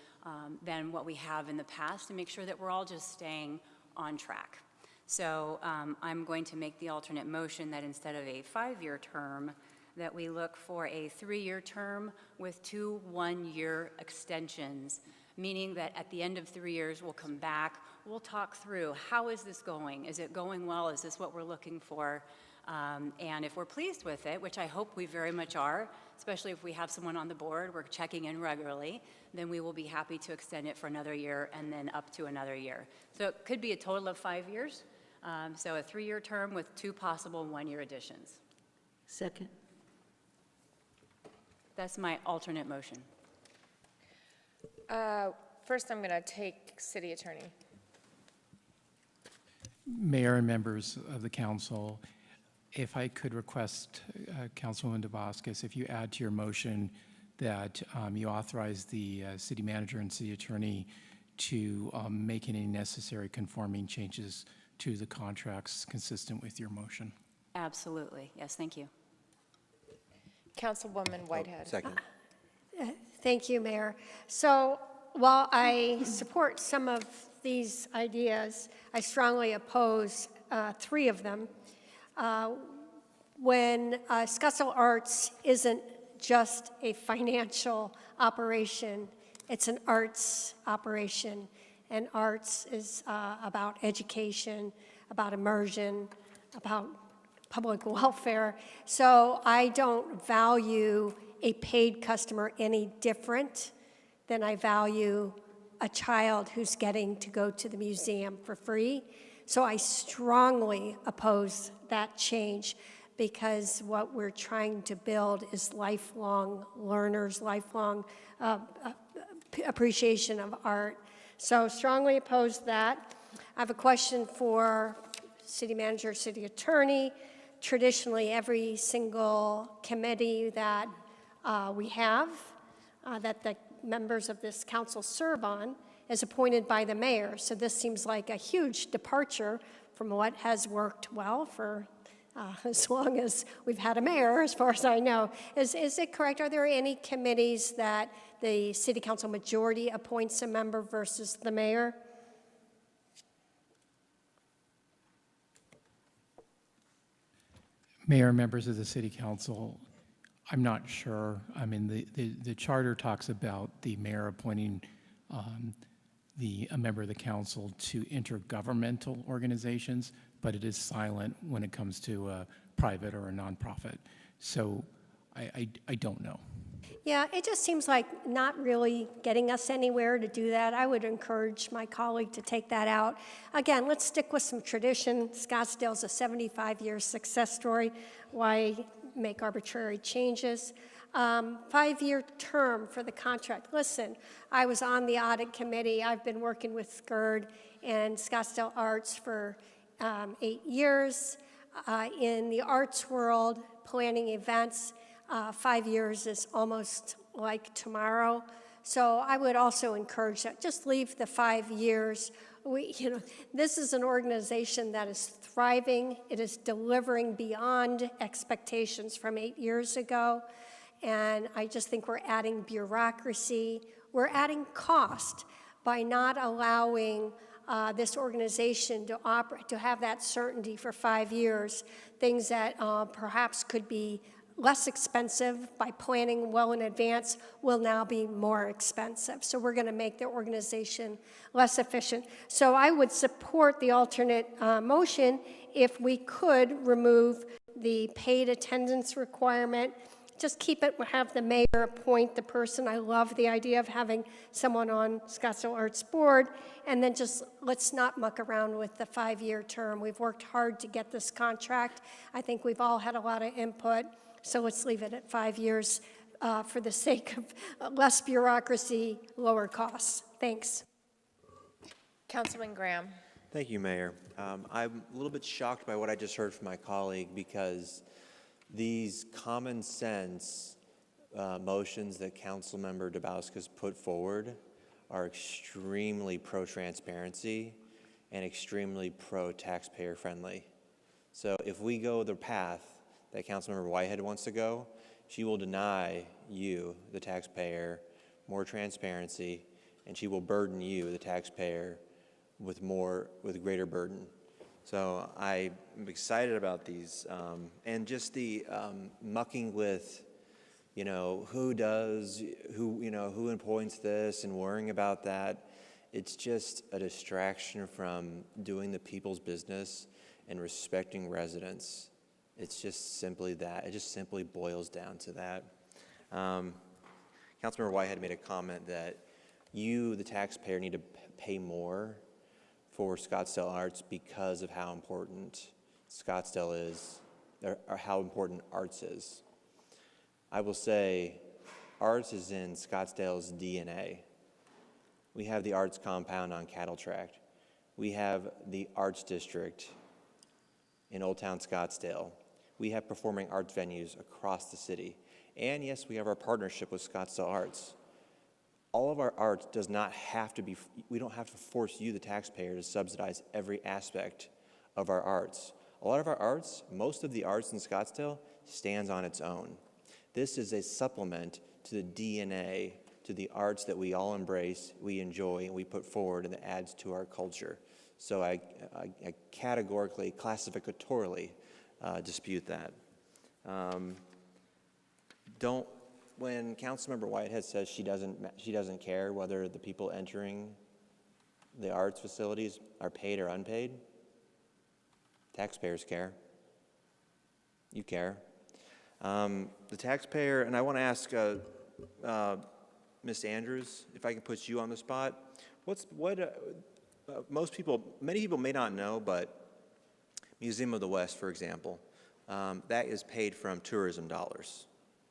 than what we have in the past to make sure that we're all just staying on track. So I'm going to make the alternate motion that instead of a 5-year term, that we look for a 3-year term with 2 one-year extensions, meaning that at the end of 3 years, we'll come back, we'll talk through, how is this going? Is it going well? Is this what we're looking for? And if we're pleased with it, which I hope we very much are, especially if we have someone on the board, we're checking in regularly, then we will be happy to extend it for another year and then up to another year. So it could be a total of 5 years. So a 3-year term with 2 possible 1-year additions. Second. That's my alternate motion. First, I'm going to take city attorney. Mayor and members of the council, if I could request, Councilwoman DeVasquez, if you add to your motion that you authorize the city manager and city attorney to make any necessary conforming changes to the contracts consistent with your motion. Absolutely. Yes, thank you. Councilwoman Whitehead. Second. Thank you, Mayor. So while I support some of these ideas, I strongly oppose 3 of them. When Scottsdale Arts isn't just a financial operation, it's an arts operation. And arts is about education, about immersion, about public welfare. So I don't value a paid customer any different than I value a child who's getting to go to the museum for free. So I strongly oppose that change because what we're trying to build is lifelong learners, lifelong appreciation of art. So strongly oppose that. I have a question for city manager, city attorney. Traditionally, every single committee that we have, that the members of this council serve on, is appointed by the mayor. So this seems like a huge departure from what has worked well for as long as we've had a mayor, as far as I know. Is it correct? Are there any committees that the city council majority appoints a member versus the mayor? Mayor and members of the city council, I'm not sure. I mean, the charter talks about the mayor appointing a member of the council to intergovernmental organizations, but it is silent when it comes to a private or a nonprofit. So I don't know. Yeah, it just seems like not really getting us anywhere to do that. I would encourage my colleague to take that out. Again, let's stick with some tradition. Scottsdale's a 75-year success story. Why make arbitrary changes? 5-year term for the contract. Listen, I was on the audit committee. I've been working with SCIRD and Scottsdale Arts for 8 years. In the arts world, planning events, 5 years is almost like tomorrow. So I would also encourage that. Just leave the 5 years. This is an organization that is thriving. It is delivering beyond expectations from 8 years ago. And I just think we're adding bureaucracy. We're adding cost by not allowing this organization to operate, to have that certainty for 5 years, things that perhaps could be less expensive by planning well in advance will now be more expensive. So we're going to make the organization less efficient. So I would support the alternate motion if we could remove the paid attendance requirement. Just keep it, have the mayor appoint the person. I love the idea of having someone on Scottsdale Arts Board. And then just let's not muck around with the 5-year term. We've worked hard to get this contract. I think we've all had a lot of input. So let's leave it at 5 years for the sake of less bureaucracy, lower costs. Thanks. Councilman Graham. Thank you, Mayor. I'm a little bit shocked by what I just heard from my colleague because these common sense motions that Councilmember Dabowska's put forward are extremely pro-transparency and extremely pro-taxpayer friendly. So if we go the path that Councilmember Whitehead wants to go, she will deny you, the taxpayer, more transparency, and she will burden you, the taxpayer, with greater burden. So I'm excited about these, and just the mucking with, who appoints this and worrying about that. It's just a distraction from doing the people's business and respecting residents. It's just simply that. It just simply boils down to that. Councilmember Whitehead made a comment that you, the taxpayer, need to pay more for Scottsdale Arts because of how important Scottsdale is, or how important arts is. I will say arts is in Scottsdale's DNA. We have the arts compound on Cattle Tract. We have the arts district in Old Town Scottsdale. We have performing arts venues across the city. And yes, we have our partnership with Scottsdale Arts. All of our arts does not have to be, we don't have to force you, the taxpayer, to subsidize every aspect of our arts. A lot of our arts, most of the arts in Scottsdale, stands on its own. This is a supplement to the DNA, to the arts that we all embrace, we enjoy, and we put forward, and that adds to our culture. So I categorically, classificatorily dispute that. When Councilmember Whitehead says she doesn't care whether the people entering the arts facilities are paid or unpaid, taxpayers care. You care. The taxpayer, and I want to ask Ms. Andrews, if I can put you on the spot. Many people may not know, but Museum of the West, for example, that is paid from tourism dollars,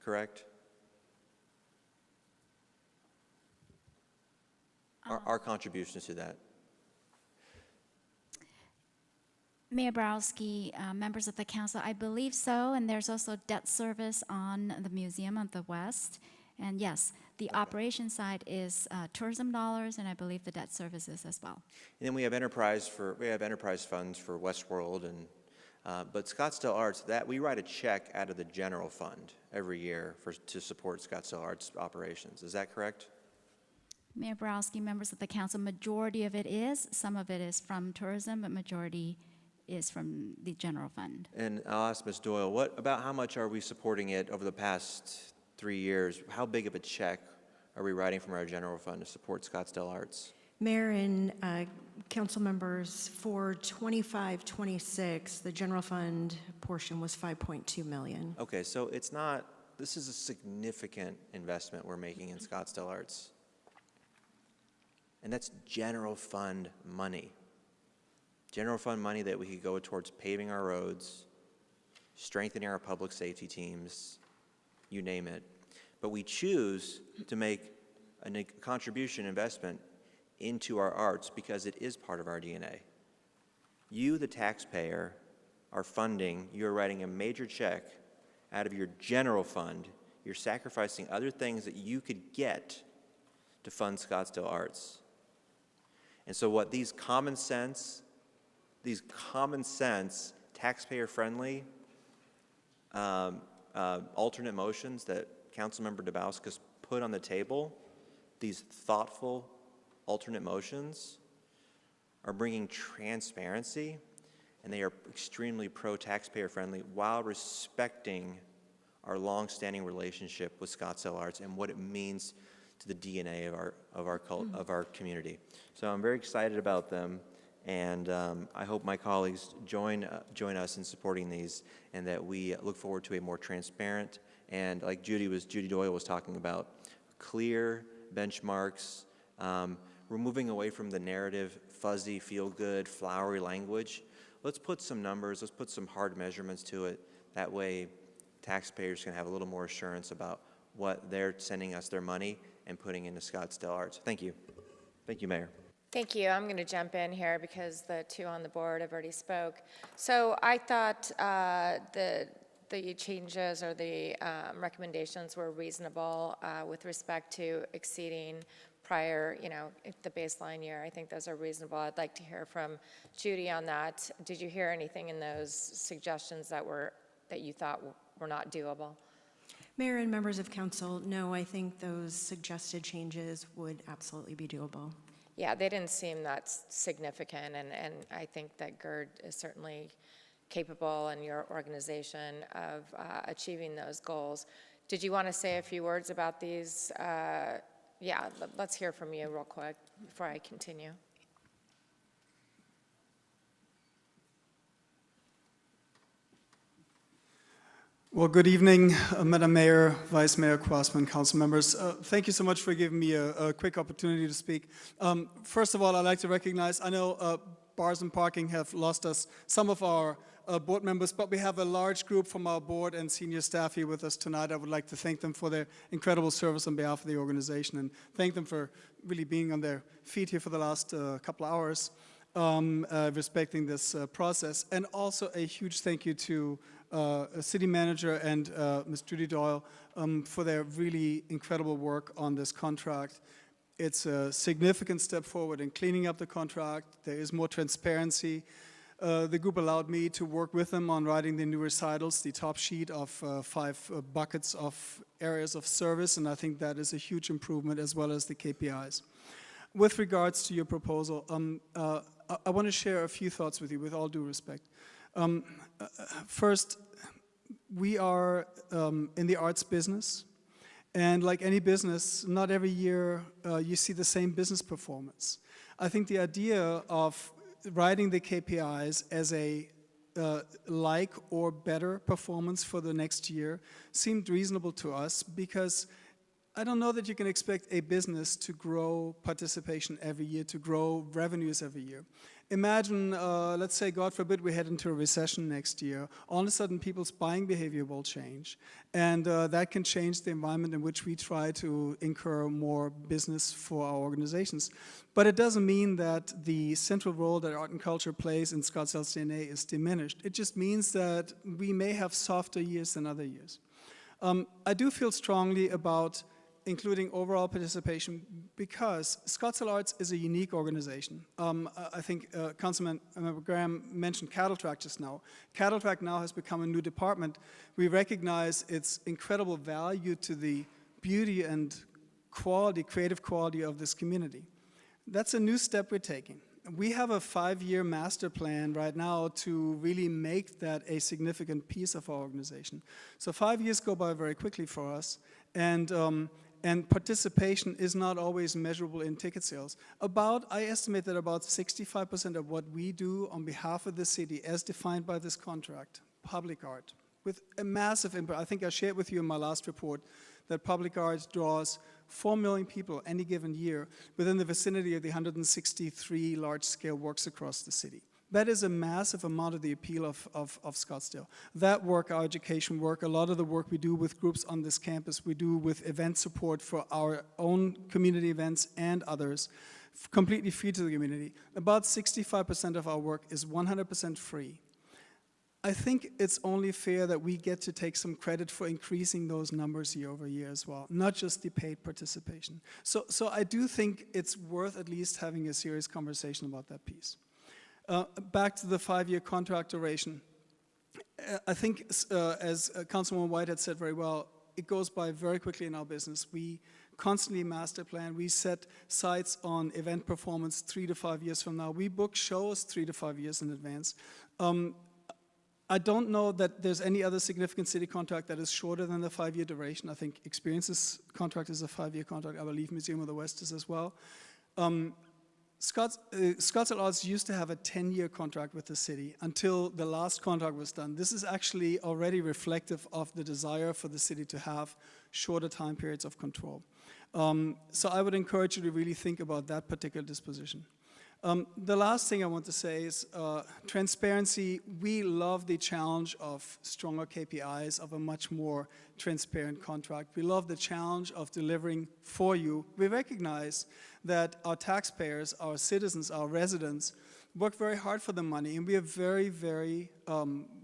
correct? Our contributions to that. Mayor Borowski, members of the council, I believe so, and there's also debt service on the Museum of the West. And yes, the operation side is tourism dollars, and I believe the debt services as well. And then we have enterprise funds for Westworld, and but Scottsdale Arts, that we write a check out of the general fund every year to support Scottsdale Arts operations. Is that correct? Mayor Borowski, members of the council, majority of it is. Some of it is from tourism, but majority is from the general fund. And I'll ask Ms. Doyle, about how much are we supporting it over the past 3 years? How big of a check are we writing from our general fund to support Scottsdale Arts? Mayor and council members, for 25-26, the general fund portion was $5.2 million. Okay, so this is a significant investment we're making in Scottsdale Arts. And that's general fund money. General fund money that we could go towards paving our roads, strengthening our public safety teams, you name it. But we choose to make a contribution investment into our arts because it is part of our DNA. You, the taxpayer, are funding, you're writing a major check out of your general fund. You're sacrificing other things that you could get to fund Scottsdale Arts. And so what these common sense, taxpayer-friendly alternate motions that Councilmember Dabowska's put on the table, these thoughtful alternate motions, are bringing transparency, and they are extremely pro-taxpayer friendly while respecting our long-standing relationship with Scottsdale Arts and what it means to the DNA of our community. So I'm very excited about them, and I hope my colleagues join us in supporting these, and that we look forward to a more transparent and, like Judy Doyle was talking about, clear benchmarks. We're moving away from the narrative, fuzzy, feel-good, flowery language. Let's put some numbers, let's put some hard measurements to it. That way, taxpayers can have a little more assurance about what they're sending us their money and putting into Scottsdale Arts. Thank you. Thank you, Mayor. Thank you. I'm going to jump in here because the two on the board have already spoke. So I thought the changes or the recommendations were reasonable with respect to exceeding prior, the baseline year. I think those are reasonable. I'd like to hear from Judy on that. Did you hear anything in those suggestions that you thought were not doable? Mayor and members of council, no, I think those suggested changes would absolutely be doable. Yeah, they didn't seem that significant, and I think that GERD is certainly capable in your organization of achieving those goals. Did you want to say a few words about these? Yeah, let's hear from you real quick before I continue. Well, good evening, Madam Mayor, Vice Mayor Crossman, council members. Thank you so much for giving me a quick opportunity to speak. First of all, I'd like to recognize, I know bars and parking have lost us some of our board members, but we have a large group from our board and senior staff here with us tonight. I would like to thank them for their incredible service on behalf of the organization and thank them for really being on their feet here for the last couple of hours, respecting this process. And also a huge thank you to City Manager and Ms. Judy Doyle for their really incredible work on this contract. It's a significant step forward in cleaning up the contract. There is more transparency. The group allowed me to work with them on writing the new recitals, the top sheet of 5 buckets of areas of service, and I think that is a huge improvement, as well as the KPIs. With regards to your proposal, I want to share a few thoughts with you, with all due respect. First, we are in the arts business, and like any business, not every year you see the same business performance. I think the idea of writing the KPIs as a like or better performance for the next year seemed reasonable to us, because I don't know that you can expect a business to grow participation every year, to grow revenues every year. Imagine, let's say, God forbid, we head into a recession next year. All of a sudden, people's buying behavior will change. And that can change the environment in which we try to incur more business for our organizations. But it doesn't mean that the central role that art and culture plays in Scottsdale's DNA is diminished. It just means that we may have softer years than other years. I do feel strongly about including overall participation, because Scottsdale Arts is a unique organization. I think Councilman Graham mentioned Cattle Track just now. Cattle Track now has become a new department. We recognize its incredible value to the beauty and quality, creative quality of this community. That's a new step we're taking. We have a 5-year master plan right now to really make that a significant piece of our organization. So 5 years go by very quickly for us, and participation is not always measurable in ticket sales. I estimate that about 65% of what we do on behalf of the city, as defined by this contract, public art, with a massive impact. I think I shared with you in my last report that public art draws 4 million people any given year within the vicinity of the 163 large-scale works across the city. That is a massive amount of the appeal of Scottsdale. That work, our education work, a lot of the work we do with groups on this campus, we do with event support for our own community events and others, completely free to the community. About 65% of our work is 100% free. I think it's only fair that we get to take some credit for increasing those numbers year over year as well, not just the paid participation. So I do think it's worth at least having a serious conversation about that piece. Back to the 5-year contract duration. I think, as Councilwoman White had said very well, it goes by very quickly in our business. We constantly master plan. We set sights on event performance 3 to 5 years from now. We book shows 3 to 5 years in advance. I don't know that there's any other significant city contract that is shorter than the 5-year duration. I think Experience's contract is a 5-year contract. I believe Museum of the West is as well. Scottsdale Arts used to have a 10-year contract with the city until the last contract was done. This is actually already reflective of the desire for the city to have shorter time periods of control. So I would encourage you to really think about that particular disposition. The last thing I want to say is transparency. We love the challenge of stronger KPIs, of a much more transparent contract. We love the challenge of delivering for you. We recognize that our taxpayers, our citizens, our residents work very hard for the money, and we are very, very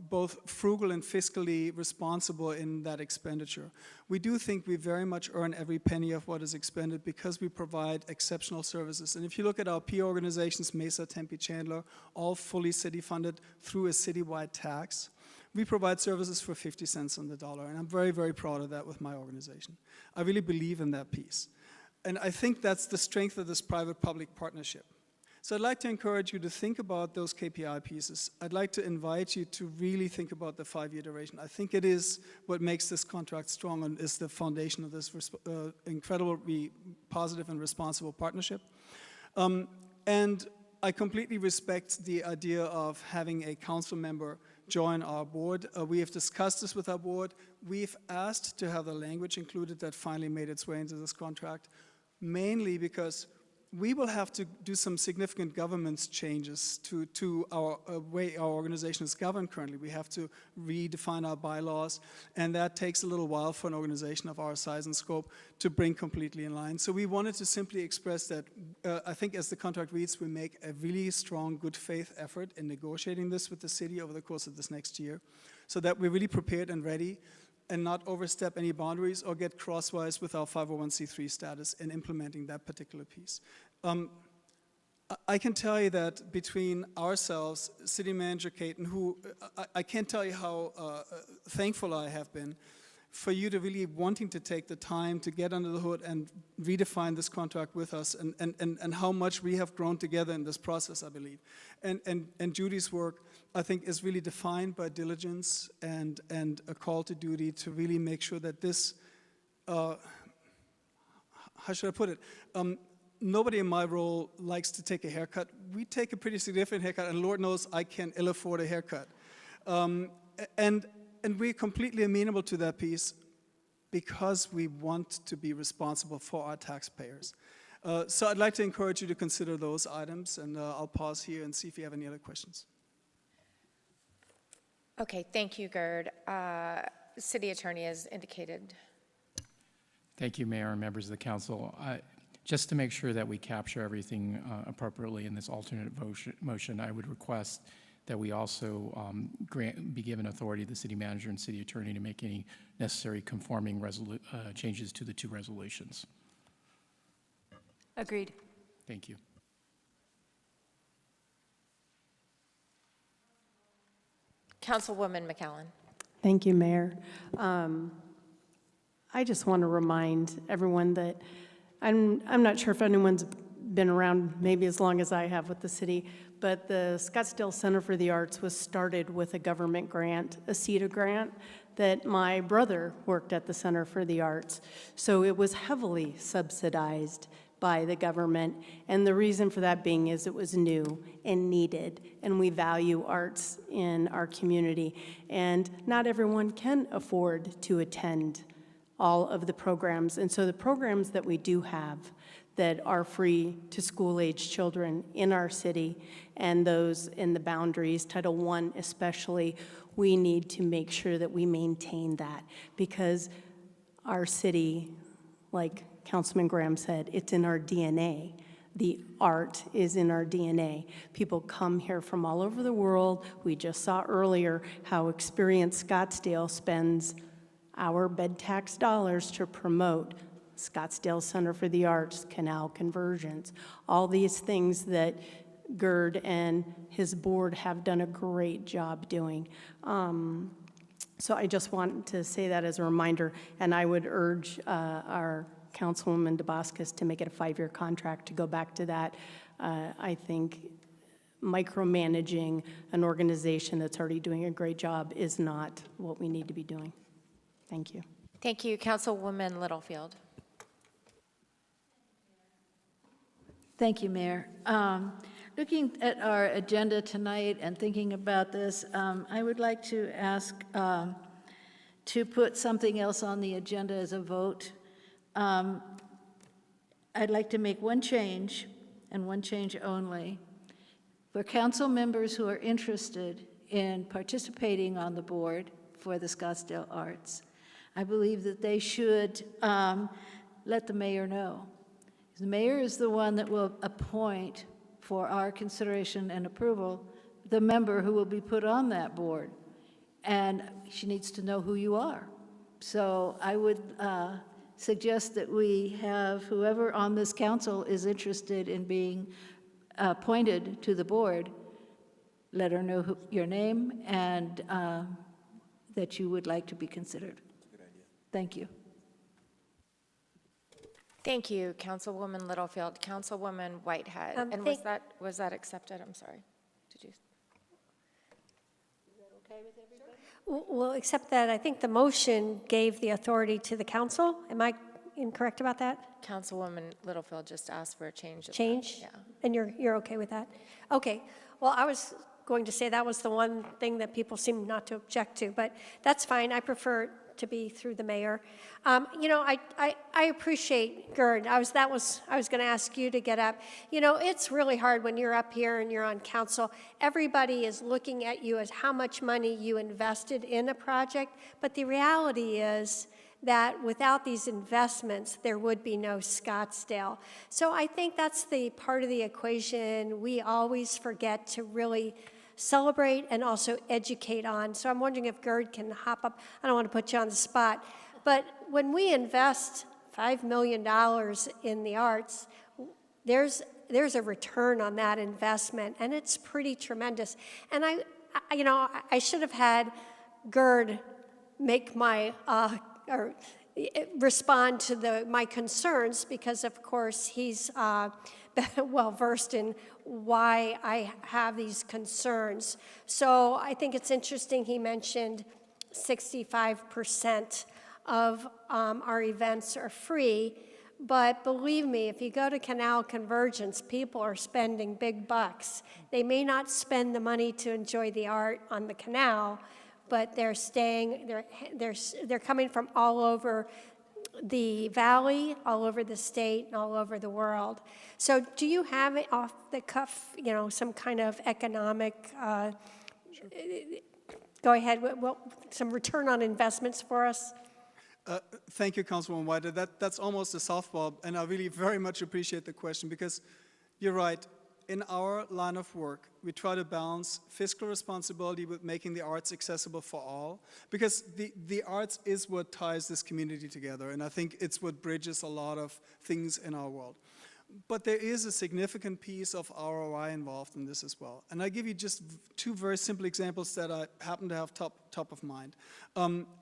both frugal and fiscally responsible in that expenditure. We do think we very much earn every penny of what is expended because we provide exceptional services. And if you look at our peer organizations, Mesa, Tempe, Chandler, all fully city-funded through a citywide tax, we provide services for 50 cents on the dollar, and I'm very, very proud of that with my organization. I really believe in that piece. And I think that's the strength of this private-public partnership. So I'd like to encourage you to think about those KPI pieces. I'd like to invite you to really think about the 5-year duration. I think it is what makes this contract strong and is the foundation of this incredibly positive and responsible partnership. And I completely respect the idea of having a council member join our board. We have discussed this with our board. We've asked to have the language included that finally made its way into this contract, mainly because we will have to do some significant governance changes to our way our organization is governed currently. We have to redefine our bylaws, and that takes a little while for an organization of our size and scope to bring completely in line. So we wanted to simply express that I think as the contract reads, we make a really strong good faith effort in negotiating this with the city over the course of this next year, so that we're really prepared and ready and not overstep any boundaries or get crosswise with our 501c3 status in implementing that particular piece. I can tell you that between ourselves, City Manager Caton, who I can't tell you how thankful I have been for you to really wanting to take the time to get under the hood and redefine this contract with us, and how much we have grown together in this process, I believe. And Judy's work, I think, is really defined by diligence and a call to duty to really make sure that this, how should I put it? Nobody in my role likes to take a haircut. We take a pretty significant haircut, and Lord knows I can ill afford a haircut. And we're completely amenable to that piece because we want to be responsible for our taxpayers. So I'd like to encourage you to consider those items, and I'll pause here and see if you have any other questions. Okay, thank you, Gerd. City Attorney has indicated. Thank you, Mayor and members of the council. Just to make sure that we capture everything appropriately in this alternate motion, I would request that we also be given authority to the city manager and city attorney to make any necessary conforming changes to the two resolutions. Agreed. Thank you. Councilwoman McAllen. Thank you, Mayor. I just want to remind everyone that I'm not sure if anyone's been around maybe as long as I have with the city, but the Scottsdale Center for the Arts was started with a government grant, a CETA grant, that my brother worked at the Center for the Arts. So it was heavily subsidized by the government, and the reason for that being is it was new and needed, and we value arts in our community, and not everyone can afford to attend all of the programs. And so the programs that we do have that are free to school-age children in our city and those in the boundaries, Title I especially, we need to make sure that we maintain that because our city, like Councilman Graham said, it's in our DNA. The art is in our DNA. People come here from all over the world. We just saw earlier how Experience Scottsdale spends our bed tax dollars to promote Scottsdale Center for the Arts, canal conversions, all these things that Gerd and his board have done a great job doing. So I just want to say that as a reminder, and I would urge our Councilwoman DeBoscus to make it a 5-year contract to go back to that. I think micromanaging an organization that's already doing a great job is not what we need to be doing. Thank you. Thank you, Councilwoman Littlefield. Thank you, Mayor. Looking at our agenda tonight and thinking about this, I would like to ask to put something else on the agenda as a vote. I'd like to make one change, and one change only. For council members who are interested in participating on the board for the Scottsdale Arts, I believe that they should let the mayor know. The mayor is the one that will appoint, for our consideration and approval, the member who will be put on that board. And she needs to know who you are. So I would suggest that we have whoever on this council is interested in being appointed to the board, let her know your name and that you would like to be considered. Thank you. Thank you, Councilwoman Littlefield. Councilwoman Whitehead. And was that accepted? I'm sorry. Did you? Well, except that I think the motion gave the authority to the council. Am I incorrect about that? Councilwoman Littlefield just asked for a change. Change? Yeah. And you're okay with that? Okay. Well, I was going to say that was the one thing that people seem not to object to, but that's fine. I prefer to be through the mayor. You know, I appreciate Gerd. I was going to ask you to get up. You know, it's really hard when you're up here and you're on council. Everybody is looking at you as how much money you invested in a project, but the reality is that without these investments, there would be no Scottsdale. So I think that's the part of the equation we always forget to really celebrate and also educate on. So I'm wondering if Gerd can hop up. I don't want to put you on the spot, but when we invest $5 million in the arts, there's a return on that investment, and it's pretty tremendous. And I should have had Gerd make my or respond to my concerns, because of course he's well versed in why I have these concerns. So I think it's interesting he mentioned 65% of our events are free, but believe me, if you go to Canal Convergence, people are spending big bucks. They may not spend the money to enjoy the art on the canal, but they're coming from all over the valley, all over the state, and all over the world. So do you have it off the cuff, you know, some kind of economic, go ahead, some return on investments for us? Thank you, Councilwoman White. That's almost a softball, and I really very much appreciate the question, because you're right. In our line of work, we try to balance fiscal responsibility with making the arts accessible for all, because the arts is what ties this community together, and I think it's what bridges a lot of things in our world. But there is a significant piece of ROI involved in this as well. And I give you just two very simple examples that I happen to have top of mind.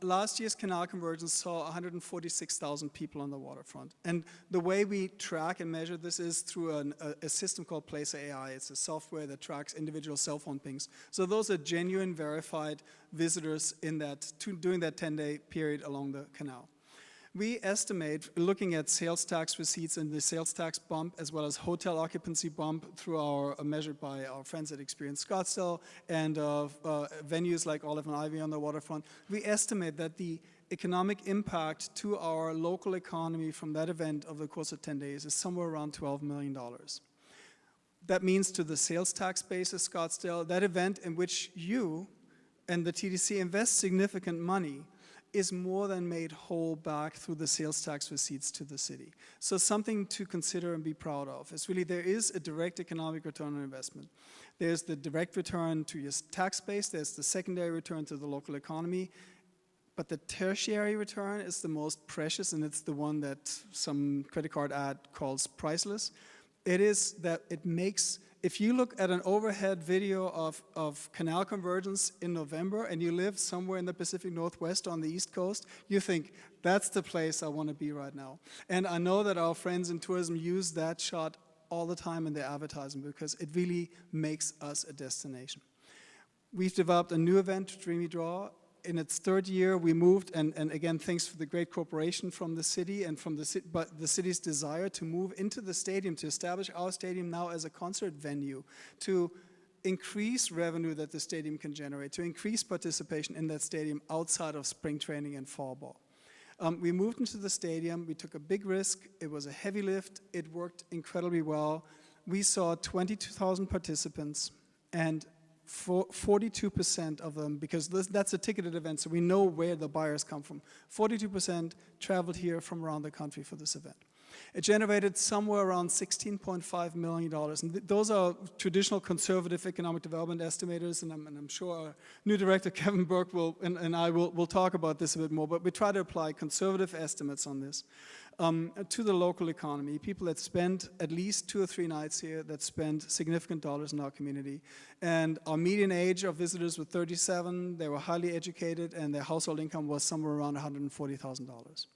Last year's Canal Convergence saw 146,000 people on the waterfront. And the way we track and measure this is through a system called Placer AI. It's a software that tracks individual cell phone pings. So those are genuine, verified visitors in during that 10-day period along the canal. We estimate, looking at sales tax receipts and the sales tax bump, as well as hotel occupancy bump measured by our friends at Experience Scottsdale and venues like Olive and Ivy on the waterfront, we estimate that the economic impact to our local economy from that event over the course of 10 days is somewhere around $12 million. That means to the sales tax base of Scottsdale, that event in which you and the TDC invest significant money is more than made whole back through the sales tax receipts to the city. So something to consider and be proud of is really there is a direct economic return on investment. There's the direct return to your tax base, there's the secondary return to the local economy, but the tertiary return is the most precious, and it's the one that some credit card ad calls priceless. It is that it makes, if you look at an overhead video of Canal Convergence in November and you live somewhere in the Pacific Northwest on the East Coast, you think, that's the place I want to be right now. And I know that our friends in tourism use that shot all the time in their advertising because it really makes us a destination. We've developed a new event, Dreamy Draw. In its third year, we moved, and again, thanks for the great cooperation from the city and from the city's desire to move into the stadium, to establish our stadium now as a concert venue, to increase revenue that the stadium can generate, to increase participation in that stadium outside of spring training and fall ball. We moved into the stadium, we took a big risk, it was a heavy lift, it worked incredibly well. We saw 22,000 participants, and 42% of them, because that's a ticketed event, so we know where the buyers come from, 42% traveled here from around the country for this event. It generated somewhere around $16.5 million, and those are traditional conservative economic development estimators, and I'm sure our new director, Kevin Burke, and I will talk about this a bit more, but we try to apply conservative estimates on this to the local economy, people that spend at least 2 or 3 nights here, that spend significant dollars in our community. And our median age of visitors was 37, they were highly educated, and their household income was somewhere around $140,000.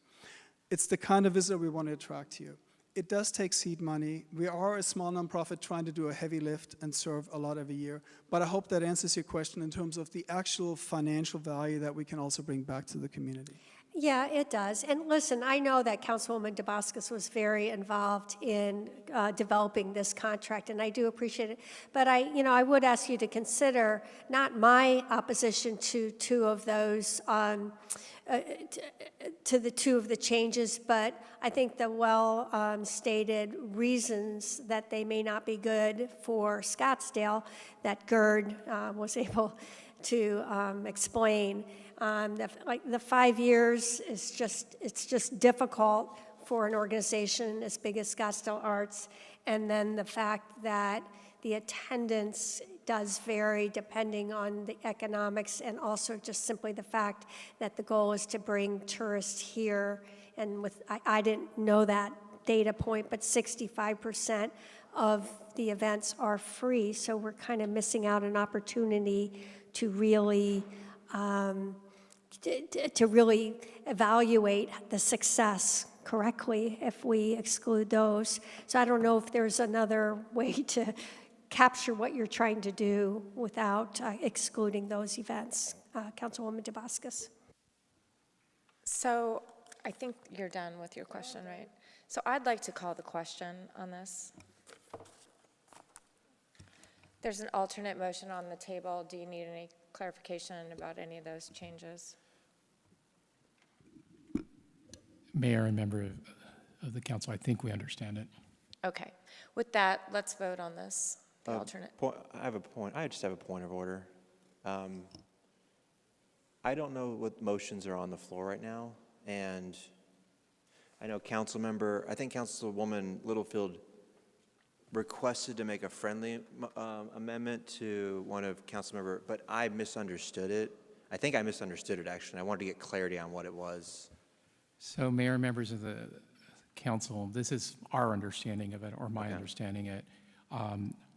It's the kind of visitor we want to attract here. It does take seed money. We are a small nonprofit trying to do a heavy lift and serve a lot every year, but I hope that answers your question in terms of the actual financial value that we can also bring back to the community. Yeah, it does. And listen, I know that Councilwoman DeBoscus was very involved in developing this contract, and I do appreciate it. But I would ask you to consider not my opposition to two of those, to the two of the changes, but I think the well-stated reasons that they may not be good for Scottsdale that Gerd was able to explain. The 5 years is just difficult for an organization as big as Scottsdale Arts, and then the fact that the attendance does vary depending on the economics, and also just simply the fact that the goal is to bring tourists here. And I didn't know that data point, but 65% of the events are free, so we're kind of missing out an opportunity to really evaluate the success correctly if we exclude those. So I don't know if there's another way to capture what you're trying to do without excluding those events. Councilwoman DeBoscus. So I think you're done with your question, right? So I'd like to call the question on this. There's an alternate motion on the table. Do you need any clarification about any of those changes? Mayor and member of the council, I think we understand it. Okay. With that, let's vote on this, the alternate. I just have a point of order. I don't know what motions are on the floor right now, and I know I think Councilwoman Littlefield requested to make a friendly amendment to one of Councilmember, but I misunderstood it. I think I misunderstood it, actually. I wanted to get clarity on what it was. So, Mayor and members of the council, this is our understanding of it, or my understanding of it.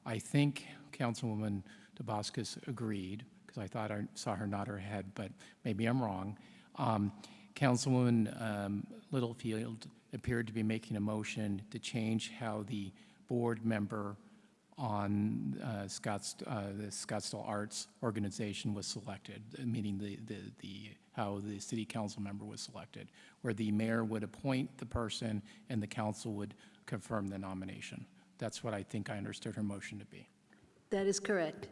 I think Councilwoman DeBoscus agreed, because I thought I saw her nod her head, but maybe I'm wrong. Councilwoman Littlefield appeared to be making a motion to change how the board member on the Scottsdale Arts organization was selected, meaning how the city council member was selected, where the mayor would appoint the person and the council would confirm the nomination. That's what I think I understood her motion to be. That is correct.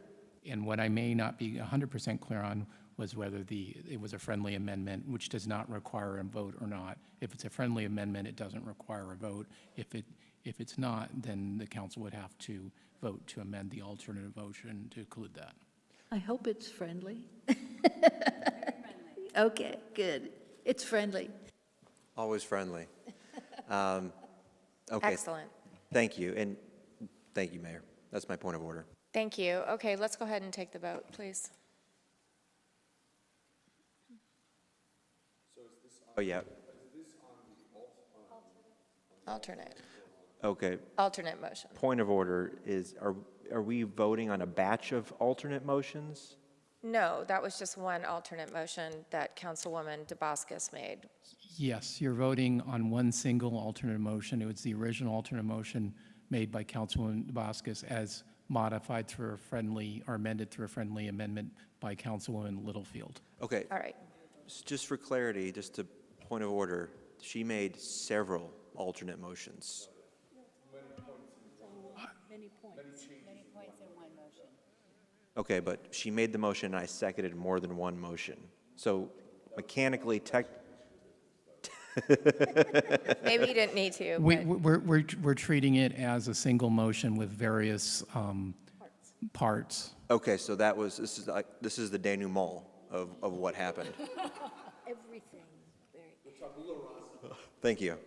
And what I may not be 100% clear on was whether it was a friendly amendment, which does not require a vote or not. If it's a friendly amendment, it doesn't require a vote. If it's not, then the council would have to vote to amend the alternative motion to include that. I hope it's friendly. Okay, good. It's friendly. Always friendly. Okay. Excellent. Thank you, and thank you, Mayor. That's my point of order. Thank you. Okay, let's go ahead and take the vote, please. Oh, yeah. Alternate. Okay. Alternate motion. Point of order is, are we voting on a batch of alternate motions? No, that was just one alternate motion that Councilwoman DeBoscus made. Yes, you're voting on one single alternate motion. It was the original alternate motion made by Councilwoman Vasquez as modified through a friendly, or amended through a friendly amendment by Councilwoman Littlefield. Okay. All right. Just for clarity, just a point of order, she made several alternate motions. Many points in one motion. Okay, but she made the motion, and I seconded more than one motion. So mechanically, Maybe you didn't need to, We're treating it as a single motion with various parts. Okay, so this is the denouement of what happened. Everything. Thank you.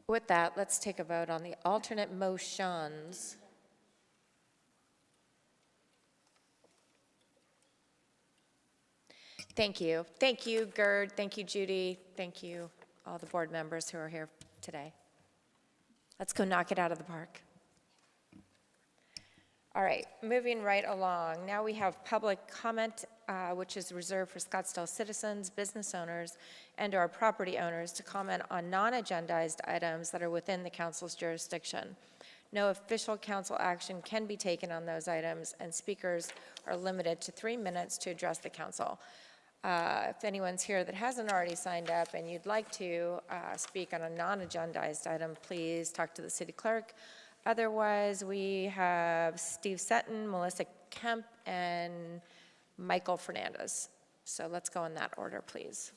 With that, let's take a vote on the alternate motions. Thank you. Thank you, Gerd. Thank you, Judy. Thank you, all the board members who are here today. Let's go knock it out of the park. All right, moving right along. Now we have public comment, which is reserved for Scottsdale citizens, business owners, and/or property owners to comment on non-agendized items that are within the council's jurisdiction. No official council action can be taken on those items, and speakers are limited to 3 minutes to address the council. If anyone's here that hasn't already signed up and you'd like to speak on a non-agendized item, please talk to the city clerk. Otherwise, we have Steve Sutton, Melissa Kemp, and Michael Fernandez. So let's go in that order, please.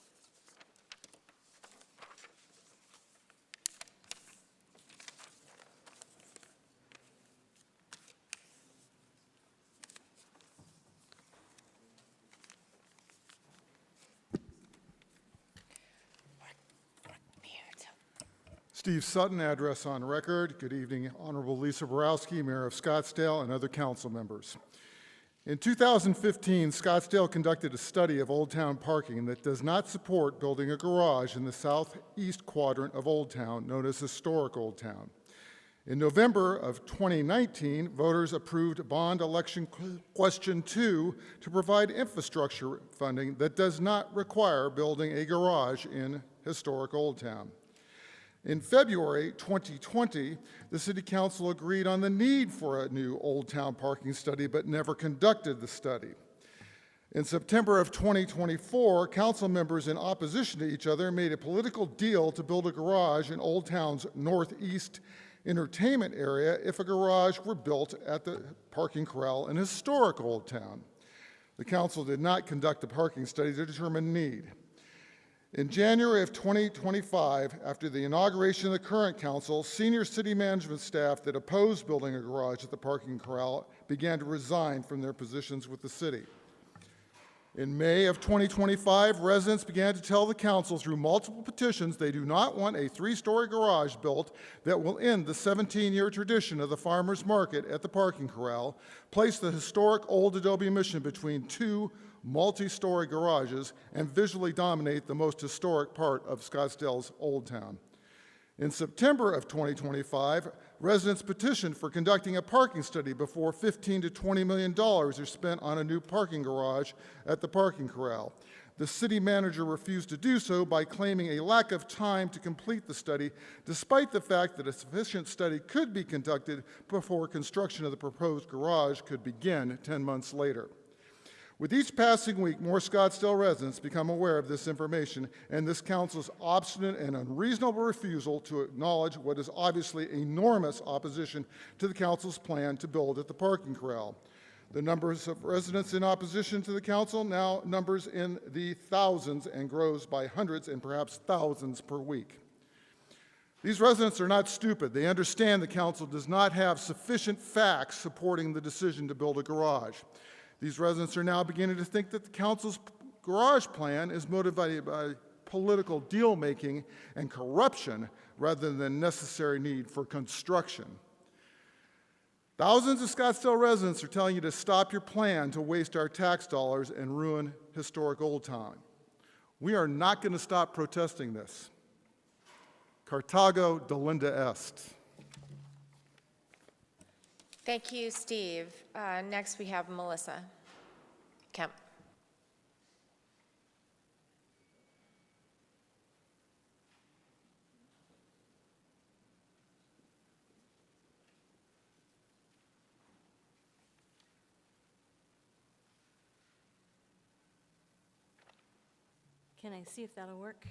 Steve Sutton, address on record. Good evening, Honorable Lisa Borowski, Mayor of Scottsdale, and other council members. In 2015, Scottsdale conducted a study of Old Town parking that does not support building a garage in the southeast quadrant of Old Town, known as Historic Old Town. In November of 2019, voters approved bond election question 2 to provide infrastructure funding that does not require building a garage in Historic Old Town. In February 2020, the City Council agreed on the need for a new Old Town parking study, but never conducted the study. In September of 2024, council members in opposition to each other made a political deal to build a garage in Old Town's northeast entertainment area if a garage were built at the parking corral in historic Old Town. The council did not conduct a parking study to determine need. In January of 2025, after the inauguration of the current council, senior city management staff that opposed building a garage at the parking corral began to resign from their positions with the city. In May of 2025, residents began to tell the council through multiple petitions they do not want a 3-story garage built that will end the 17-year tradition of the farmers market at the parking corral, place the historic old adobe mission between 2 multi-story garages, and visually dominate the most historic part of Scottsdale's Old Town. In September of 2025, residents petitioned for conducting a parking study before $15 to $20 million are spent on a new parking garage at the parking corral. The city manager refused to do so by claiming a lack of time to complete the study, despite the fact that a sufficient study could be conducted before construction of the proposed garage could begin 10 months later. With each passing week, more Scottsdale residents become aware of this information and this council's obstinate and unreasonable refusal to acknowledge what is obviously enormous opposition to the council's plan to build at the parking corral. The numbers of residents in opposition to the council now numbers in the thousands and grows by hundreds and perhaps thousands per week. These residents are not stupid. They understand the council does not have sufficient facts supporting the decision to build a garage. These residents are now beginning to think that the council's garage plan is motivated by political deal-making and corruption rather than necessary need for construction. Thousands of Scottsdale residents are telling you to stop your plan to waste our tax dollars and ruin historic Old Town. We are not going to stop protesting this. Carthago delenda est. Thank you, Steve. Next, we have Melissa Kemp. Can I see if that'll work?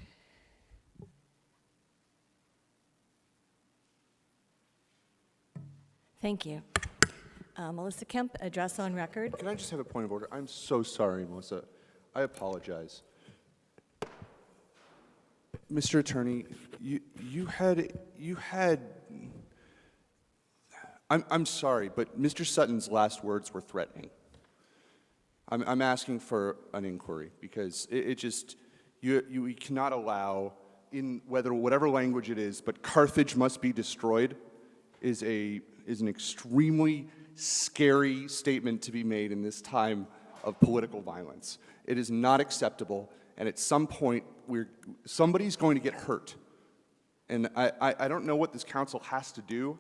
Thank you. Melissa Kemp, address on record. Can I just have a point of order? I'm so sorry, Melissa. I apologize. Mr. Attorney, you had, I'm sorry, but Mr. Sutton's last words were threatening. I'm asking for an inquiry because it just, you cannot allow, in whatever language it is, but Carthage must be destroyed is an extremely scary statement to be made in this time of political violence. It is not acceptable, and at some point, somebody's going to get hurt. And I don't know what this council has to do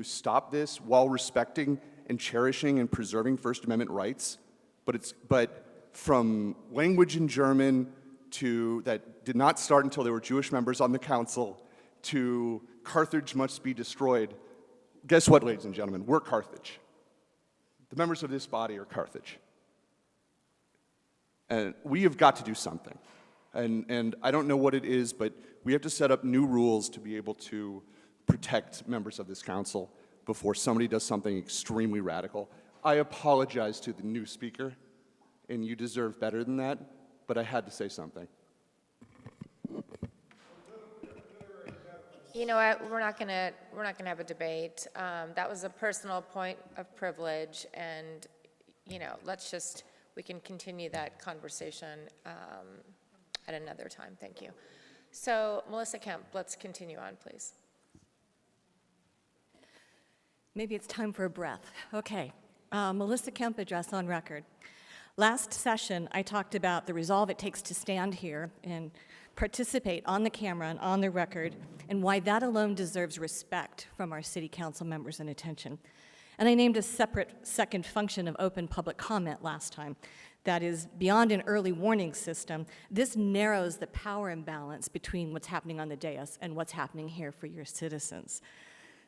stop this while respecting and cherishing and preserving First Amendment rights, but from language in German that did not start until there were Jewish members on the council to Carthage must be destroyed. Guess what, ladies and gentlemen? We're Carthage. The members of this body are Carthage. And we have got to do something. And I don't know what it is, but we have to set up new rules to be able to protect members of this council before somebody does something extremely radical. I apologize to the new speaker, and you deserve better than that, but I had to say something. You know what, we're not gonna have a debate. That was a personal point of privilege, and, you know, we can continue that conversation at another time, thank you. So, Melissa Kemp, let's continue on, please. Maybe it's time for a breath. Okay. Melissa Kemp, address on record. Last session, I talked about the resolve it takes to stand here and participate on the camera and on the record, and why that alone deserves respect from our city council members and attention. And I named a separate second function of open public comment last time. That is, beyond an early warning system, this narrows the power imbalance between what's happening on the dais and what's happening here for your citizens.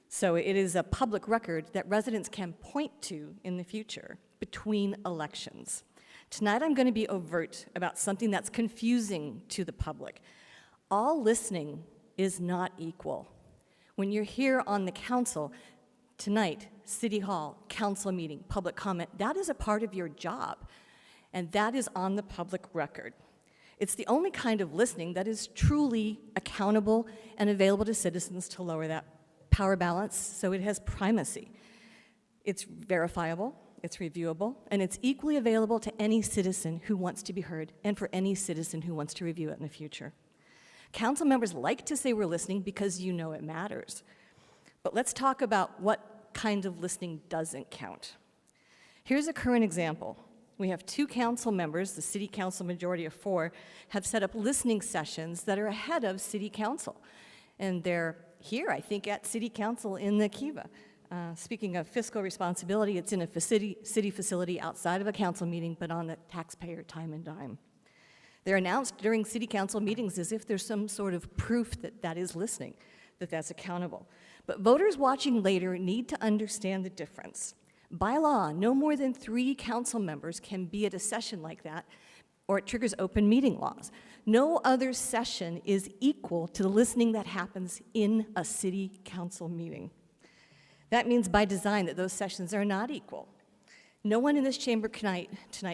So it is a public record that residents can point to in the future between elections. Tonight I'm going to be overt about something that's confusing to the public. All listening is not equal. When you're here on the council, tonight, City Hall, council meeting, public comment, that is a part of your job, and that is on the public record. It's the only kind of listening that is truly accountable and available to citizens to lower that power balance so it has primacy. It's verifiable, it's reviewable, and it's equally available to any citizen who wants to be heard and for any citizen who wants to review it in the future. Council members like to say we're listening because you know it matters. But let's talk about what kind of listening doesn't count. Here's a current example. We have 2 council members, the city council majority of 4, have set up listening sessions that are ahead of city council. And they're here, I think, at city council in the Kiva. Speaking of fiscal responsibility, it's in a city facility outside of a council meeting, but on the taxpayer time and dime. They're announced during city council meetings as if there's some sort of proof that that is listening, that that's accountable. But voters watching later need to understand the difference. By law, no more than 3 council members can be at a session like that, or it triggers open meeting laws. No other session is equal to the listening that happens in a city council meeting. That means by design that those sessions are not equal. No one in this chamber tonight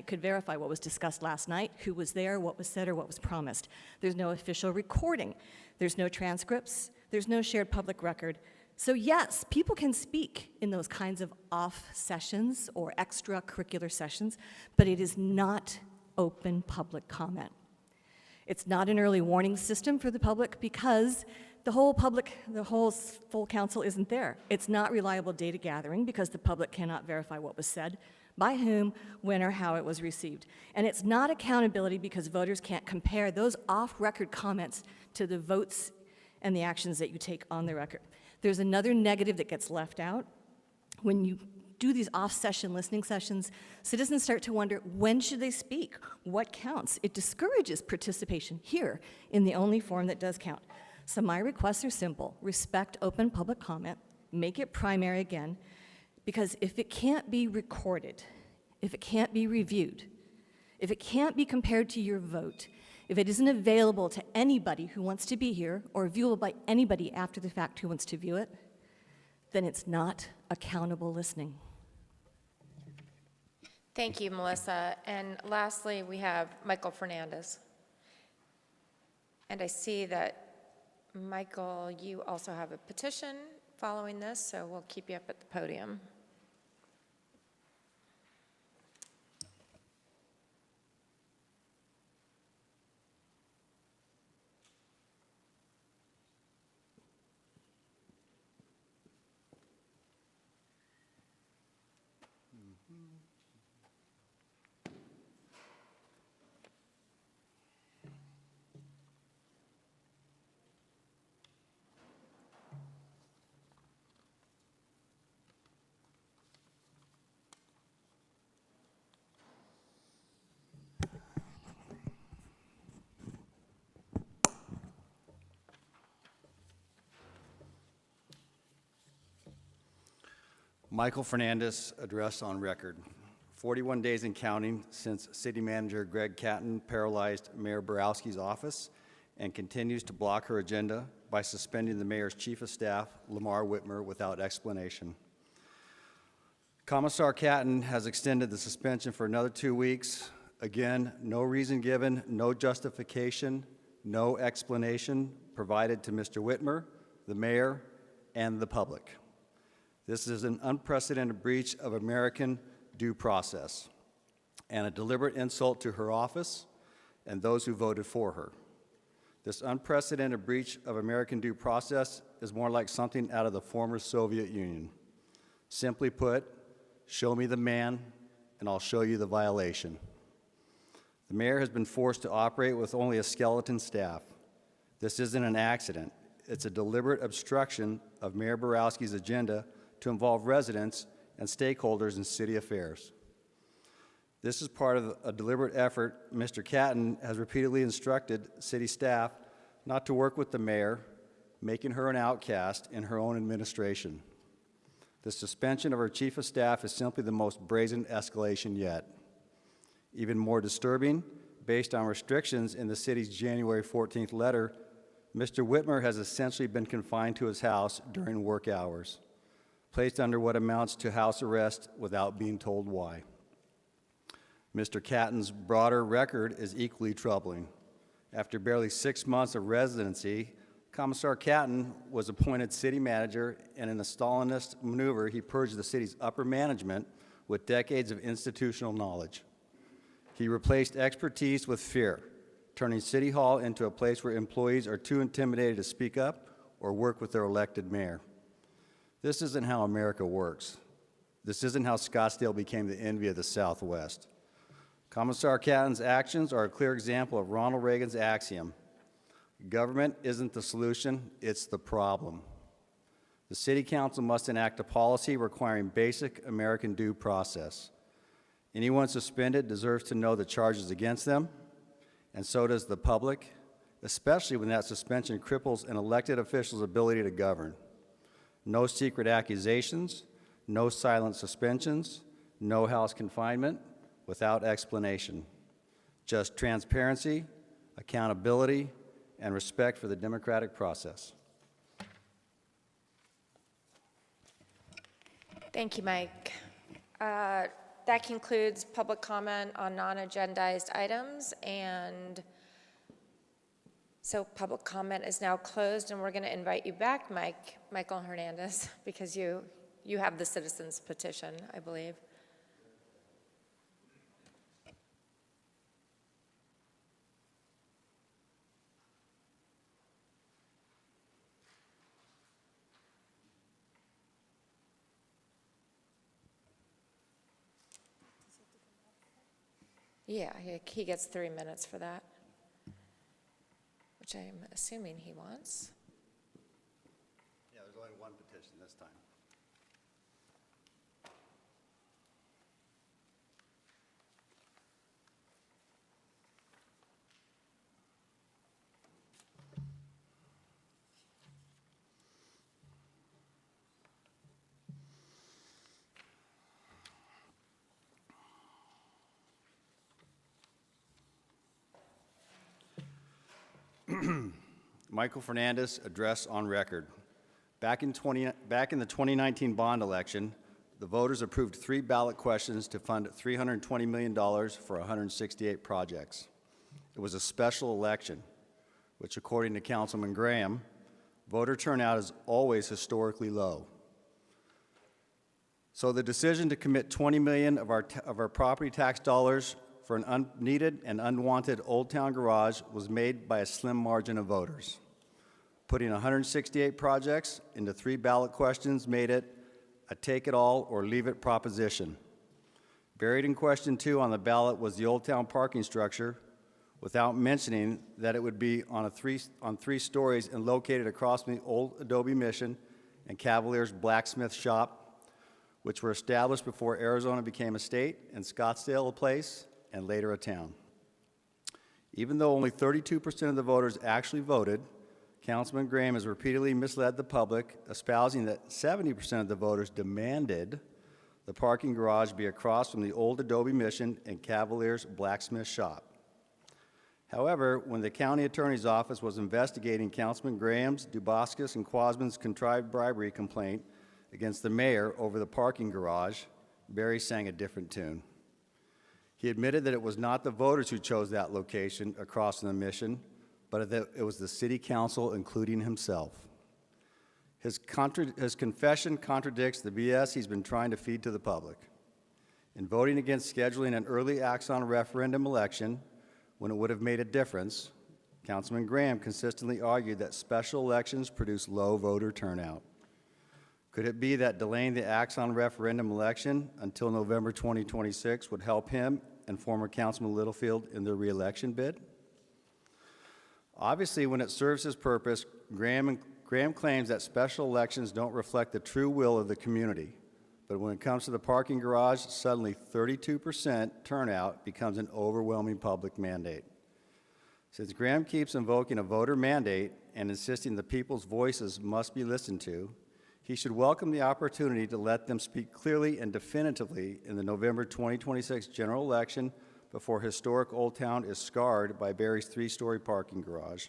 could verify what was discussed last night, who was there, what was said, or what was promised. There's no official recording. There's no transcripts. There's no shared public record. So yes, people can speak in those kinds of off sessions or extracurricular sessions, but it is not open public comment. It's not an early warning system for the public because the whole full council isn't there. It's not reliable data gathering because the public cannot verify what was said, by whom, when, or how it was received. And it's not accountability because voters can't compare those off-record comments to the votes and the actions that you take on the record. There's another negative that gets left out. When you do these off-session listening sessions, citizens start to wonder, when should they speak? What counts? It discourages participation here in the only forum that does count. So my requests are simple. Respect open public comment, make it primary again, because if it can't be recorded, if it can't be reviewed, if it can't be compared to your vote, If it isn't available to anybody who wants to be here or viewable by anybody after the fact who wants to view it, then it's not accountable listening. Thank you, Melissa. And lastly, we have Michael Fernandez. And I see that, Michael, you also have a petition following this, so we'll keep you up at the podium. Michael Fernandez, address on record. 41 days and counting since City Manager Greg Catton paralyzed Mayor Borowski's office and continues to block her agenda by suspending the mayor's chief of staff, Lamar Whitmer, without explanation. Commissar Catton has extended the suspension for another 2 weeks. Again, no reason given, no justification, no explanation provided to Mr. Whitmer, the mayor, and the public. This is an unprecedented breach of American due process and a deliberate insult to her office and those who voted for her. This unprecedented breach of American due process is more like something out of the former Soviet Union. Simply put, show me the man and I'll show you the violation. The mayor has been forced to operate with only a skeleton staff. This isn't an accident. It's a deliberate obstruction of Mayor Borowski's agenda to involve residents and stakeholders in city affairs. This is part of a deliberate effort. Mr. Catton has repeatedly instructed city staff not to work with the mayor, making her an outcast in her own administration. The suspension of her chief of staff is simply the most brazen escalation yet. Even more disturbing, based on restrictions in the city's January 14th letter, Mr. Whitmer has essentially been confined to his house during work hours, placed under what amounts to house arrest without being told why. Mr. Catton's broader record is equally troubling. After barely 6 months of residency, Commissar Catton was appointed city manager, and in a Stalinist maneuver, he purged the city's upper management with decades of institutional knowledge. He replaced expertise with fear, turning City Hall into a place where employees are too intimidated to speak up or work with their elected mayor. This isn't how America works. This isn't how Scottsdale became the envy of the Southwest. Commissar Catton's actions are a clear example of Ronald Reagan's axiom: government isn't the solution, it's the problem. The City Council must enact a policy requiring basic American due process. Anyone suspended deserves to know the charges against them, and so does the public, especially when that suspension cripples an elected official's ability to govern. No secret accusations, no silent suspensions, no house confinement without explanation. Just transparency, accountability, and respect for the democratic process. Thank you, Mike. That concludes public comment on non-agendized items, and so public comment is now closed, and we're going to invite you back, Michael Hernandez, because you have the citizens petition, I believe. Yeah, he gets 3 minutes for that, which I'm assuming he wants. Yeah, there's only one petition this time. Michael Fernandez, address on record. Back in the 2019 bond election, the voters approved 3 ballot questions to fund $320 million for 168 projects. It was a special election, which according to Councilman Graham, voter turnout is always historically low. So the decision to commit $20 million of our property tax dollars for an unneeded and unwanted Old Town garage was made by a slim margin of voters. Putting 168 projects into 3 ballot questions made it a take-it-all or leave-it proposition. Buried in question 2 on the ballot was the Old Town parking structure, without mentioning that it would be on 3 stories and located across from the old Adobe Mission and Cavalier's blacksmith shop, which were established before Arizona became a state and Scottsdale a place and later a town. Even though only 32% of the voters actually voted, Councilman Graham has repeatedly misled the public, espousing that 70% of the voters demanded the parking garage be across from the old Adobe Mission and Cavalier's blacksmith shop. However, when the county attorney's office was investigating Councilman Graham's, Duboskus, and Quasman's contrived bribery complaint against the mayor over the parking garage, Barry sang a different tune. He admitted that it was not the voters who chose that location across from the Mission, but that it was the city council, including himself. His confession contradicts the BS he's been trying to feed to the public. In voting against scheduling an early Axon referendum election when it would have made a difference, Councilman Graham consistently argued that special elections produce low voter turnout. Could it be that delaying the Axon referendum election until November 2026 would help him and former Councilman Littlefield in their re-election bid? Obviously, when it serves his purpose, Graham claims that special elections don't reflect the true will of the community. But when it comes to the parking garage, suddenly 32% turnout becomes an overwhelming public mandate. Since Graham keeps invoking a voter mandate and insisting the people's voices must be listened to, he should welcome the opportunity to let them speak clearly and definitively in the November 2026 general election before historic Old Town is scarred by Barry's 3-story parking garage.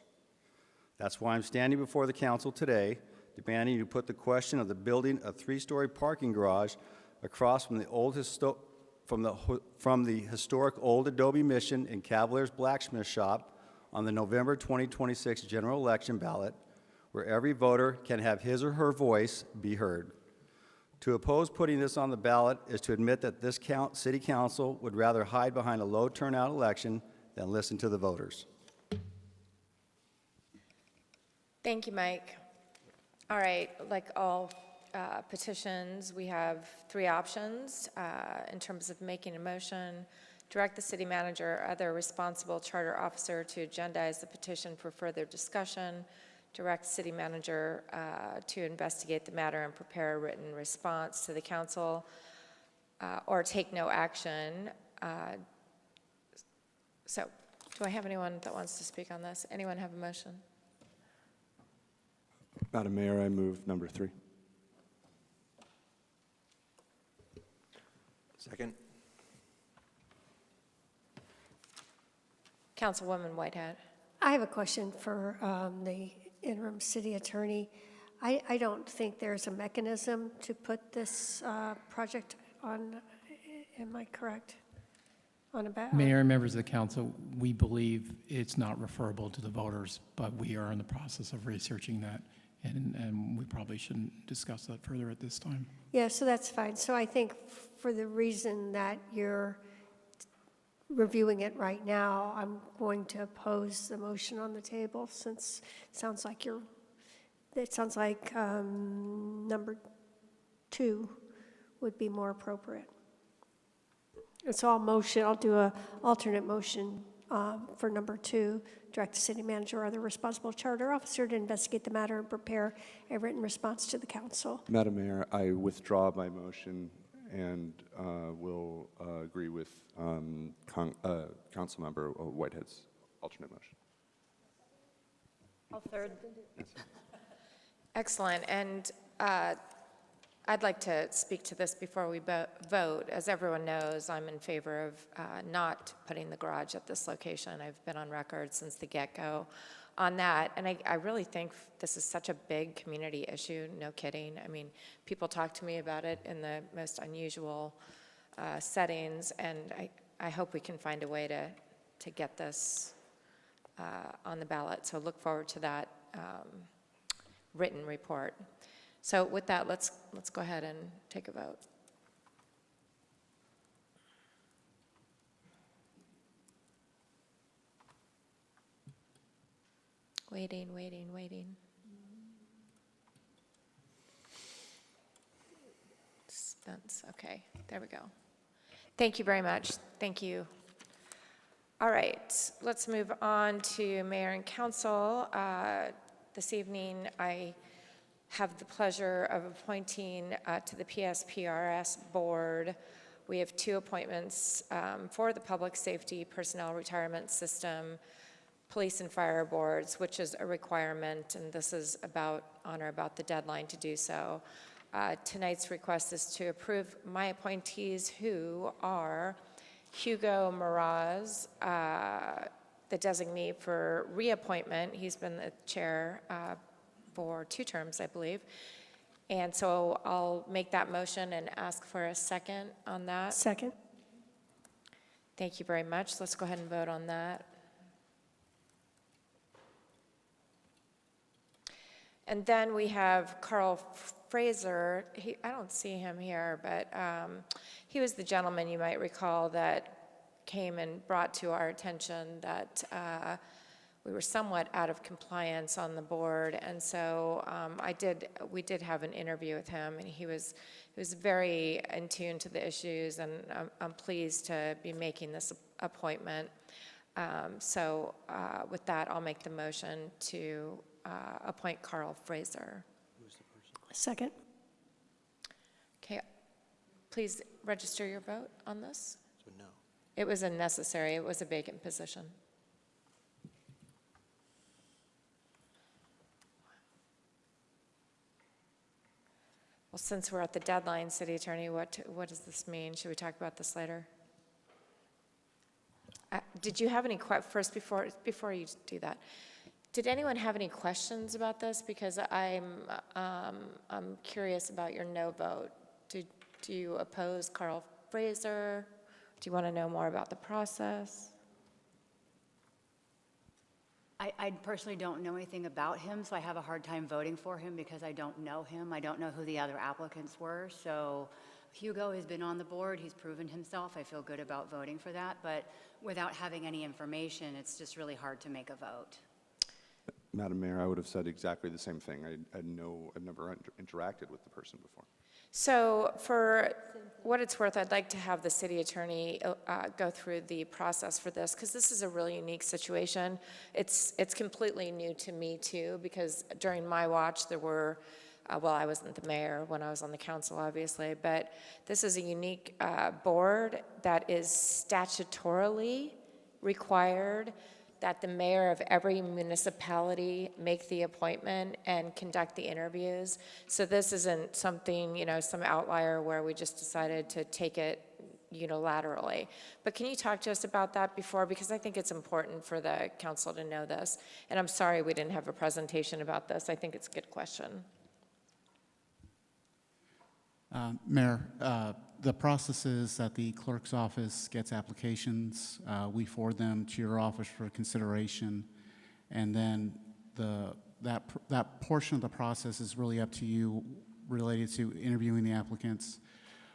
That's why I'm standing before the council today, demanding you put the question of the building a 3-story parking garage across from the historic old Adobe Mission and Cavalier's blacksmith shop on the November 2026 general election ballot, where every voter can have his or her voice be heard. To oppose putting this on the ballot is to admit that this city council would rather hide behind a low turnout election than listen to the voters. Thank you, Mike. All right, like all petitions, we have 3 options in terms of making a motion. Direct the city manager or other responsible charter officer to agendize the petition for further discussion. Direct city manager to investigate the matter and prepare a written response to the council, or take no action. So, do I have anyone that wants to speak on this? Anyone have a motion? Madam Mayor, I move number 3. Second. Councilwoman Whitehead. I have a question for the interim city attorney. I don't think there's a mechanism to put this project on, am I correct? On a ballot? Mayor and members of the council, we believe it's not referable to the voters, but we are in the process of researching that, and we probably shouldn't discuss that further at this time. Yeah, so that's fine. So I think for the reason that you're reviewing it right now, I'm going to oppose the motion on the table, since it sounds like number 2 would be more appropriate. It's all motion. I'll do a alternate motion for number 2, direct the city manager or other responsible charter officer to investigate the matter and prepare a written response to the council. Madam Mayor, I withdraw my motion and will agree with Councilmember Whitehead's alternate motion. I'll third. Excellent. And I'd like to speak to this before we vote. As everyone knows, I'm in favor of not putting the garage at this location. I've been on record since the get-go on that, and I really think this is such a big community issue, no kidding. I mean, people talk to me about it in the most unusual settings, and I hope we can find a way to get this on the ballot. So look forward to that written report. So with that, let's go ahead and take a vote. Waiting, waiting, waiting. Suspense. Okay, there we go. Thank you very much. Thank you. All right, let's move on to Mayor and Council. This evening, I have the pleasure of appointing to the PSPRS Board. We have 2 appointments for the Public Safety Personnel Retirement System, Police and Fire Boards, which is a requirement, and this is about the deadline to do so. Tonight's request is to approve my appointees, who are Hugo Meraz, the designee for reappointment. He's been the chair for 2 terms, I believe. And so I'll make that motion and ask for a second on that. Second. Thank you very much. Let's go ahead and vote on that. And then we have Carl Fraser. I don't see him here, but he was the gentleman, you might recall, that came and brought to our attention that we were somewhat out of compliance on the board. And so we did have an interview with him, and he was very in tune to the issues, and I'm pleased to be making this appointment. So with that, I'll make the motion to appoint Carl Fraser. Second. Okay, please register your vote on this. So no. It was unnecessary. It was a vacant position. Well, since we're at the deadline, City Attorney, what does this mean? Should we talk about this later? Did you have any first before you do that? Did anyone have any questions about this? Because I'm curious about your no vote. Do you oppose Carl Fraser? Do you want to know more about the process? I personally don't know anything about him, so I have a hard time voting for him because I don't know him. I don't know who the other applicants were. So Hugo has been on the board. He's proven himself. I feel good about voting for that. But without having any information, it's just really hard to make a vote. Madam Mayor, I would have said exactly the same thing. I've never interacted with the person before. So for what it's worth, I'd like to have the city attorney go through the process for this, because this is a really unique situation. It's completely new to me too, because during my watch there were, well, I wasn't the mayor when I was on the council, obviously, but this is a unique board that is statutorily required that the mayor of every municipality make the appointment and conduct the interviews. So this isn't something, some outlier where we just decided to take it unilaterally. But can you talk to us about that before? Because I think it's important for the council to know this. And I'm sorry we didn't have a presentation about this. I think it's a good question. Mayor, the process is that the clerk's office gets applications. We forward them to your office for consideration, and then that portion of the process is really up to you, related to interviewing the applicants.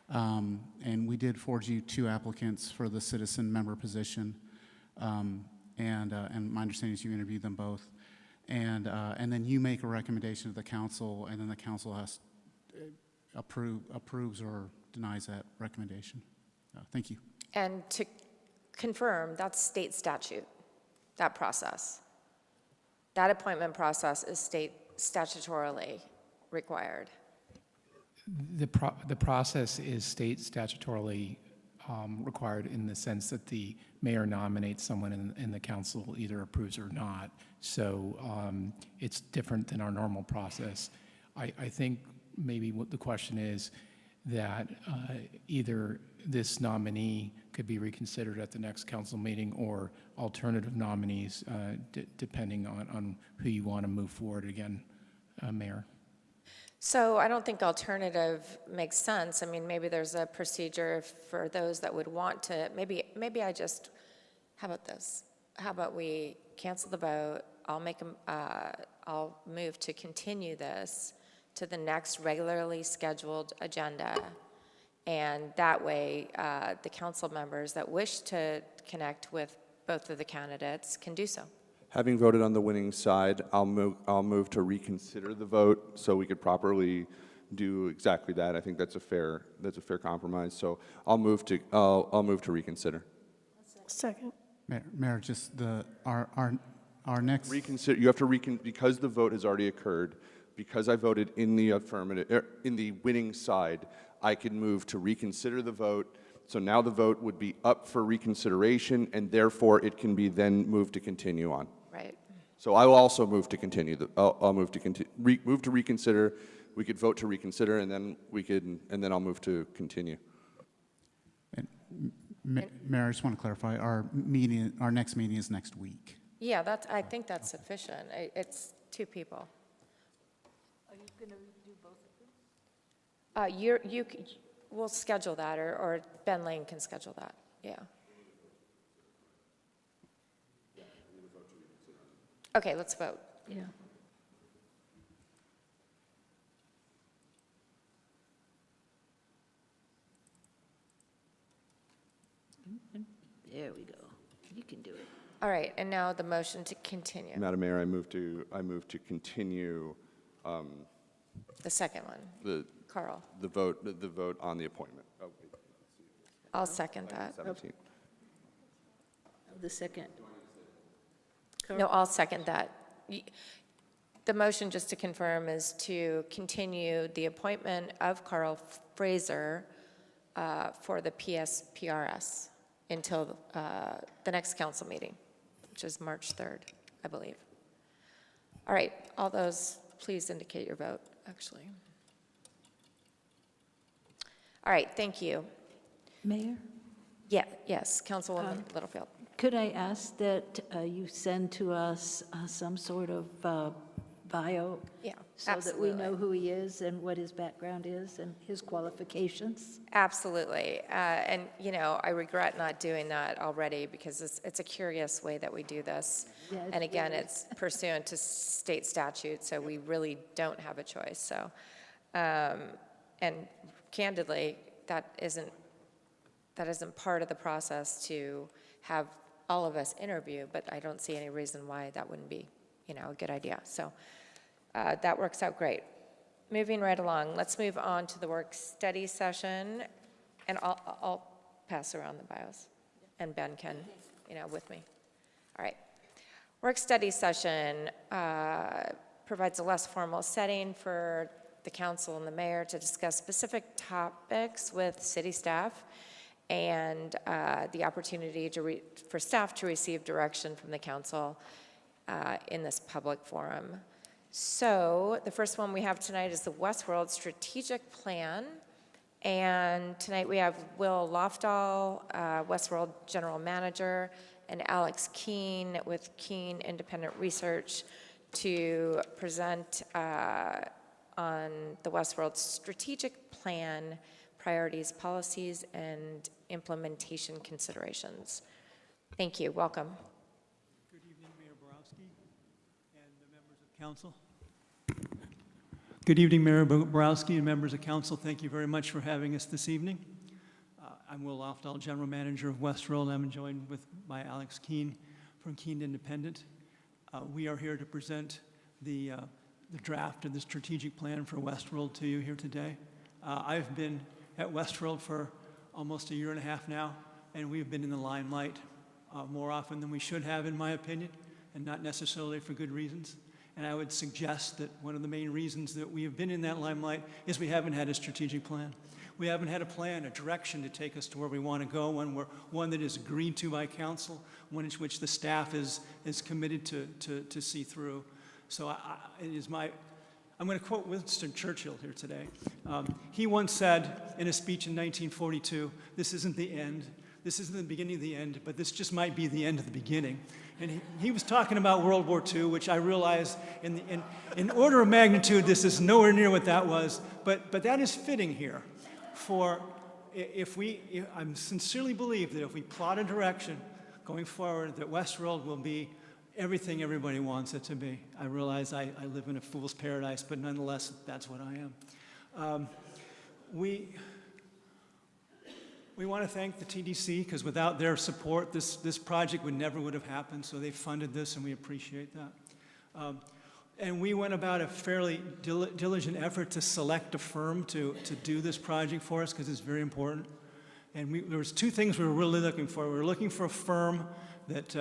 And we did forward you 2 applicants for the citizen member position, and my understanding is you interviewed them both, and then you make a recommendation to the council, and then the council has approves or denies that recommendation. Thank you. And to confirm, that's state statute, that process. That appointment process is state statutorily required. The process is state statutorily required in the sense that the mayor nominates someone and the council either approves or not. So it's different than our normal process. I think maybe what the question is that either this nominee could be reconsidered at the next council meeting or alternative nominees, depending on who you want to move forward again, Mayor. So I don't think alternative makes sense. I mean, maybe there's a procedure for those that would want to, maybe how about this? How about we cancel the vote? I'll move to continue this to the next regularly scheduled agenda. And that way, the council members that wish to connect with both of the candidates can do so. Having voted on the winning side, I'll move to reconsider the vote so we could properly do exactly that. I think that's a fair compromise. So I'll move to reconsider. Second. Mayor, just our next. Reconsider. You have to because the vote has already occurred. Because I voted in the affirmative, in the winning side, I can move to reconsider the vote. So now the vote would be up for reconsideration, and therefore it can be then moved to continue on. Right. So I will also move to continue. I'll move to move to reconsider. We could vote to reconsider, and then I'll move to continue. And Mayor, I just want to clarify. Our next meeting is next week. Yeah, I think that's sufficient. It's 2 people. Are you going to do both of them? We'll schedule that, or Ben Lane can schedule that, yeah. Okay, let's vote. Yeah. There we go. You can do it. All right, and now the motion to continue. Madam Mayor, I move to continue. The second one. Carl. The vote on the appointment. Oh, wait. I'll second that. 17. The second. No, I'll second that. The motion, just to confirm, is to continue the appointment of Carl Fraser for the PSPRS until the next council meeting, which is March 3rd, I believe. All right, all those, please indicate your vote, actually. All right, thank you. Mayor? Yeah, yes, Councilwoman Littlefield. Could I ask that you send to us some sort of bio? Yeah, so absolutely. that we know who he is and what his background is and his qualifications? Absolutely. And, I regret not doing that already because it's a curious way that we do this. Yeah, and again, really it's pursuant to state statute, so we really don't have a choice. So, and candidly, that isn't part of the process to have all of us interview, but I don't see any reason why that wouldn't be, a good idea. So that works out great. Moving right along, let's move on to the work study session, and I'll pass around the bios, and Ben can, with me. All right. Work study session provides a less formal setting for the council and the mayor to discuss specific topics with city staff and the opportunity for staff to receive direction from the council in this public forum. So the first one we have tonight is the Westworld Strategic Plan. And tonight we have Will Lofdahl, Westworld General Manager, and Alex Keene with Keene Independent Research to present on the Westworld Strategic Plan, priorities, policies, and implementation considerations. Thank you. Welcome. Good evening, Mayor Borowski and the members of council. Good evening, Mayor Borowski and members of council. Thank you very much for having us this evening. I'm Will Lofdahl, General Manager of Westworld. I'm joined by Alex Keene from Keene Independent. We are here to present the draft of the strategic plan for Westworld to you here today. I've been at Westworld for almost a year and a half now, and we've been in the limelight more often than we should have, in my opinion, and not necessarily for good reasons. And I would suggest that one of the main reasons that we have been in that limelight is we haven't had a strategic plan. We haven't had a plan, a direction to take us to where we want to go, one that is agreed to by council, one in which the staff is committed to see through. So it is my I'm going to quote Winston Churchill here today. He once said in a speech in 1942, "This isn't the end. This isn't the beginning of the end, but this just might be the end of the beginning." And he was talking about World War II, which I realize in order of magnitude, this is nowhere near what that was, but that is fitting here. For I sincerely believe that if we plot a direction going forward, that Westworld will be everything everybody wants it to be. I realize I live in a fool's paradise, but nonetheless, that's what I am. We want to thank the TDC, because without their support, this project would have happened, so they funded this, and we appreciate that. And we went about a fairly diligent effort to select a firm to do this project for us, because it's very important. And there was two things we were really looking for. We were looking for a firm that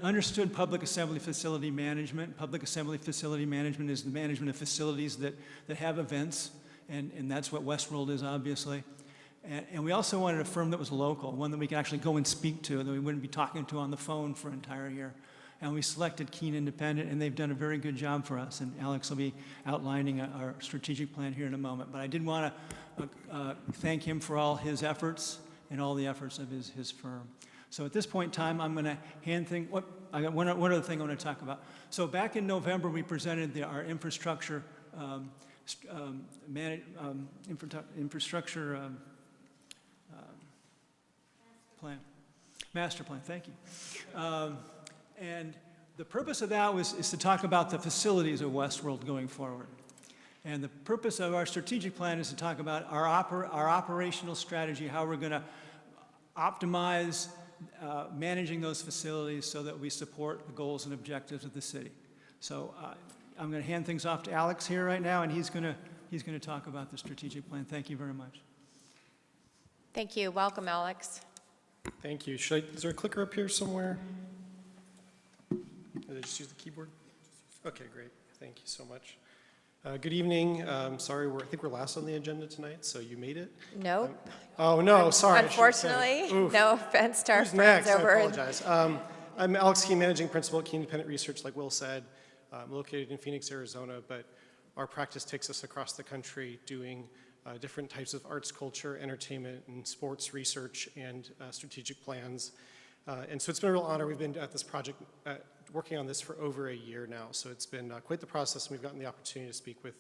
understood public assembly facility management. Public assembly facility management is the management of facilities that have events, and that's what Westworld is, obviously. And we also wanted a firm that was local, one that we could actually go and speak to, that we wouldn't be talking to on the phone for an entire year. And we selected Keene Independent, and they've done a very good job for us. And Alex will be outlining our strategic plan here in a moment. But I did want to thank him for all his efforts and all the efforts of his firm. So at this point in time, I'm going to I got one other thing I want to talk about. So back in November, we presented our infrastructure master plan, thank you. And the purpose of that is to talk about the facilities of Westworld going forward. And the purpose of our strategic plan is to talk about our operational strategy, how we're going to optimize managing those facilities so that we support the goals and objectives of the city. So I'm going to hand things off to Alex here right now, and he's going to talk about the strategic plan. Thank you very much. Thank you. Welcome, Alex. Thank you. Is there a clicker up here somewhere? Did I just use the keyboard? Okay, great. Thank you so much. Good evening. Sorry, I think we're last on the agenda tonight, so you made it? Nope. Oh, no, sorry. Unfortunately, no offense to our friends over. I apologize. I'm Alex Keene, Managing Principal at Keene Independent Research, like Will said. I'm located in Phoenix, Arizona, but our practice takes us across the country doing different types of arts, culture, entertainment, and sports research and strategic plans. And so it's been a real honor. We've been at this project, working on this for over a year now. So it's been quite the process, and we've gotten the opportunity to speak with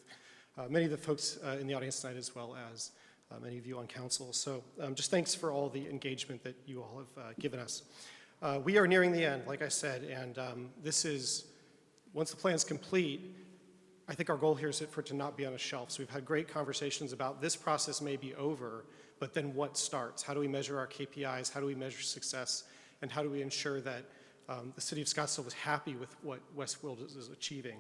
many of the folks in the audience tonight, as well as many of you on council. So just thanks for all the engagement that you all have given us. We are nearing the end, like I said, and this is, once the plan's complete, I think our goal here is for it to not be on a shelf. So we've had great conversations about this process may be over, but then what starts? How do we measure our KPIs? How do we measure success? And how do we ensure that the city of Scottsdale was happy with what Westworld is achieving?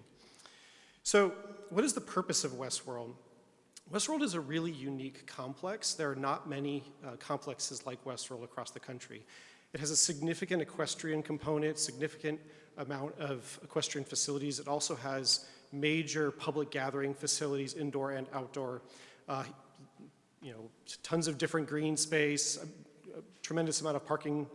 So what is the purpose of Westworld? Westworld is a really unique complex. There are not many complexes like Westworld across the country. It has a significant equestrian component, significant amount of equestrian facilities. It also has major public gathering facilities, indoor and outdoor, tons of different green space, a tremendous amount of parking,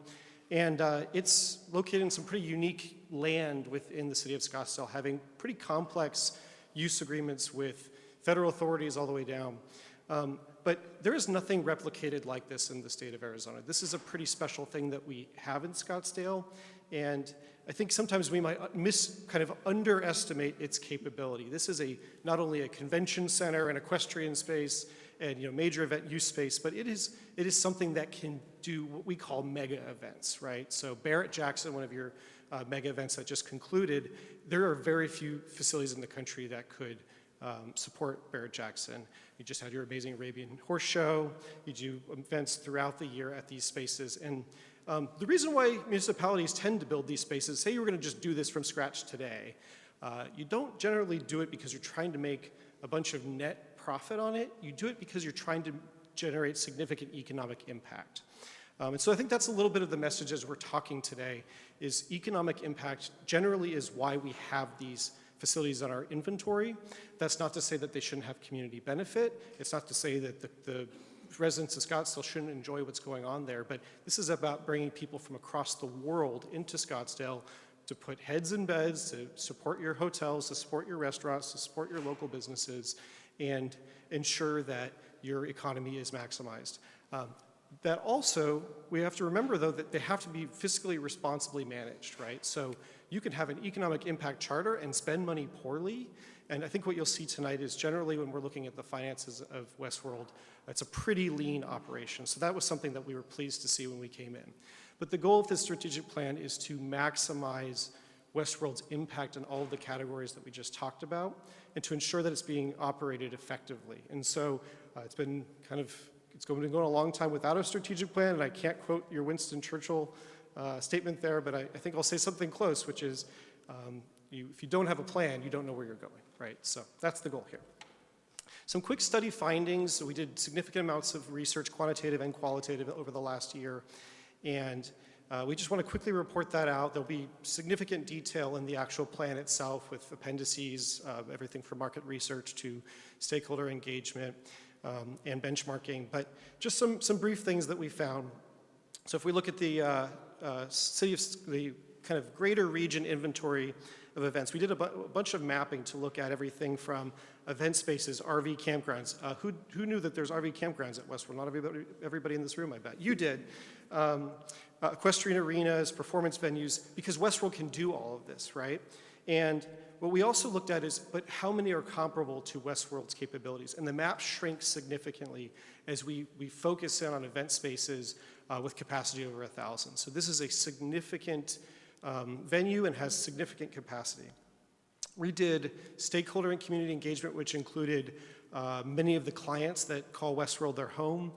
and it's located in some pretty unique land within the city of Scottsdale, having pretty complex use agreements with federal authorities all the way down. But there is nothing replicated like this in the state of Arizona. This is a pretty special thing that we have in Scottsdale, and I think sometimes we might kind of underestimate its capability. This is not only a convention center and equestrian space and major event use space, but it is something that can do what we call mega events, right? So Barrett-Jackson, one of your mega events that just concluded, there are very few facilities in the country that could support Barrett-Jackson. You just had your amazing Arabian Horse Show. You do events throughout the year at these spaces. And the reason why municipalities tend to build these spaces, say you were going to just do this from scratch today, you don't generally do it because you're trying to make a bunch of net profit on it. You do it because you're trying to generate significant economic impact. And so I think that's a little bit of the message as we're talking today, is economic impact generally is why we have these facilities on our inventory. That's not to say that they shouldn't have community benefit. It's not to say that the residents of Scottsdale shouldn't enjoy what's going on there, but this is about bringing people from across the world into Scottsdale to put heads in beds, to support your hotels, to support your restaurants, to support your local businesses, and ensure that your economy is maximized. That also, we have to remember though that they have to be fiscally responsibly managed, right? So you can have an economic impact charter and spend money poorly, and I think what you'll see tonight is generally when we're looking at the finances of Westworld, it's a pretty lean operation. So that was something that we were pleased to see when we came in. But the goal of this strategic plan is to maximize Westworld's impact in all of the categories that we just talked about, and to ensure that it's being operated effectively. And so it's been going a long time without a strategic plan, and I can't quote your Winston Churchill statement there, but I think I'll say something close, which is if you don't have a plan, you don't know where you're going, right? So that's the goal here. Some quick study findings. So we did significant amounts of research, quantitative and qualitative, over the last year, and we just want to quickly report that out. There'll be significant detail in the actual plan itself with appendices, everything from market research to stakeholder engagement and benchmarking, but just some brief things that we found. So if we look at the the kind of greater region inventory of events, we did a bunch of mapping to look at everything from event spaces, RV campgrounds. Who knew that there's RV campgrounds at Westworld? Not everybody in this room, I bet. You did. Equestrian arenas, performance venues, because Westworld can do all of this, right? And what we also looked at is, but how many are comparable to Westworld's capabilities? And the map shrinks significantly as we focus in on event spaces with capacity over 1,000. So this is a significant venue and has significant capacity. We did stakeholder and community engagement, which included many of the clients that call Westworld their home,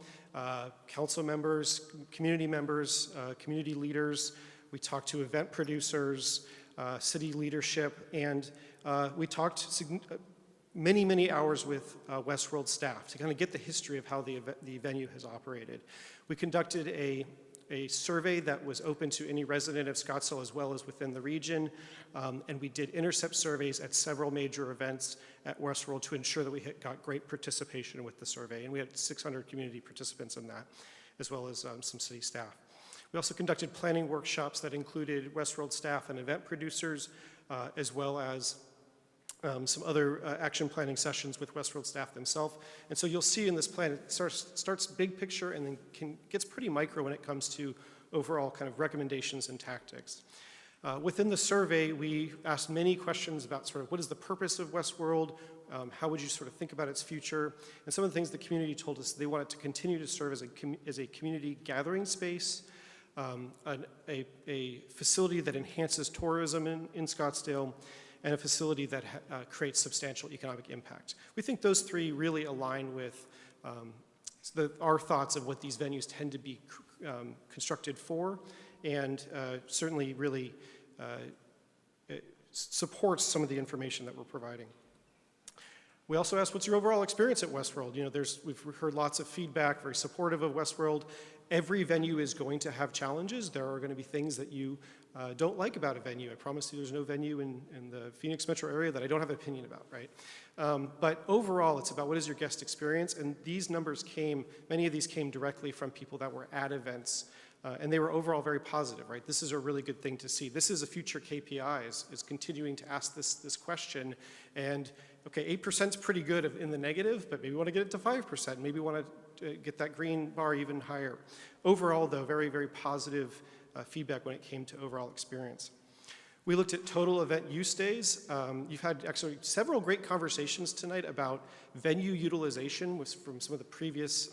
council members, community leaders. We talked to event producers, city leadership, and we talked many hours with Westworld staff to kind of get the history of how the venue has operated. We conducted a survey that was open to any resident of Scottsdale as well as within the region, and we did intercept surveys at several major events at Westworld to ensure that we got great participation with the survey, and we had 600 community participants in that, as well as some city staff. We also conducted planning workshops that included Westworld staff and event producers, as well as some other action planning sessions with Westworld staff themselves. And so you'll see in this plan, it starts big picture and then gets pretty micro when it comes to overall kind of recommendations and tactics. Within the survey, we asked many questions about sort of what is the purpose of Westworld, how would you sort of think about its future, and some of the things the community told us they want it to continue to serve as a community gathering space, a facility that enhances tourism in Scottsdale, and a facility that creates substantial economic impact. We think those three really align with our thoughts of what these venues tend to be constructed for, and certainly really supports some of the information that we're providing. We also asked, what's your overall experience at Westworld? You know, we've heard lots of feedback, very supportive of Westworld. Every venue is going to have challenges. There are going to be things that you don't like about a venue. I promise you there's no venue in the Phoenix metro area that I don't have an opinion about, right? But overall, it's about what is your guest experience, and these numbers many of these came directly from people that were at events, and they were overall very positive, right? This is a really good thing to see. This is a future KPI, is continuing to ask this question, and okay, 8% is pretty good in the negative, but maybe we want to get it to 5%, maybe we want to get that green bar even higher. Overall, though, very, very positive feedback when it came to overall experience. We looked at total event use days. You've had actually several great conversations tonight about venue utilization from some of the previous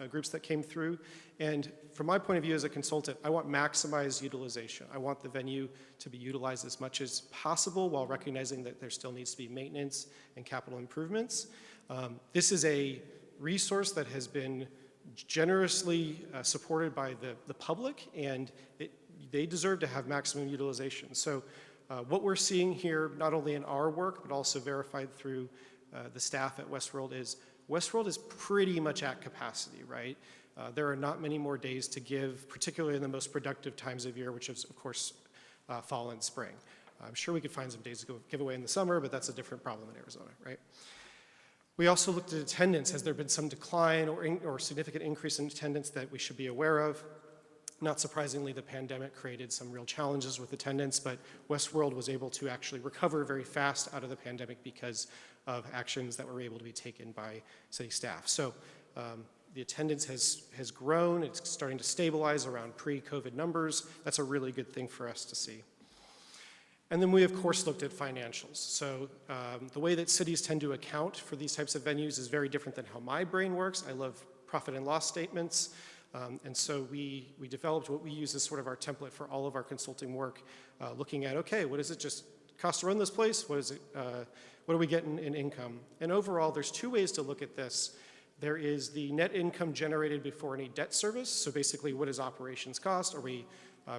groups that came through. And from my point of view as a consultant, I want maximized utilization. I want the venue to be utilized as much as possible while recognizing that there still needs to be maintenance and capital improvements. This is a resource that has been generously supported by the public, and they deserve to have maximum utilization. So what we're seeing here, not only in our work, but also verified through the staff at Westworld is pretty much at capacity, right? There are not many more days to give, particularly in the most productive times of year, which is, of course, fall and spring. I'm sure we could find some days to give away in the summer, but that's a different problem in Arizona, right? We also looked at attendance. Has there been some decline or significant increase in attendance that we should be aware of? Not surprisingly, the pandemic created some real challenges with attendance, but Westworld was able to actually recover very fast out of the pandemic because of actions that were able to be taken by city staff. So the attendance has grown. It's starting to stabilize around pre-COVID numbers. That's a really good thing for us to see. And then we, of course, looked at financials. So the way that cities tend to account for these types of venues is very different than how my brain works. I love profit and loss statements. And so we developed what we use as sort of our template for all of our consulting work, looking at, okay, what does it just cost to run this place? What are we getting in income? And overall, there's two ways to look at this. There is the net income generated before any debt service. So basically, what does operations cost? Are we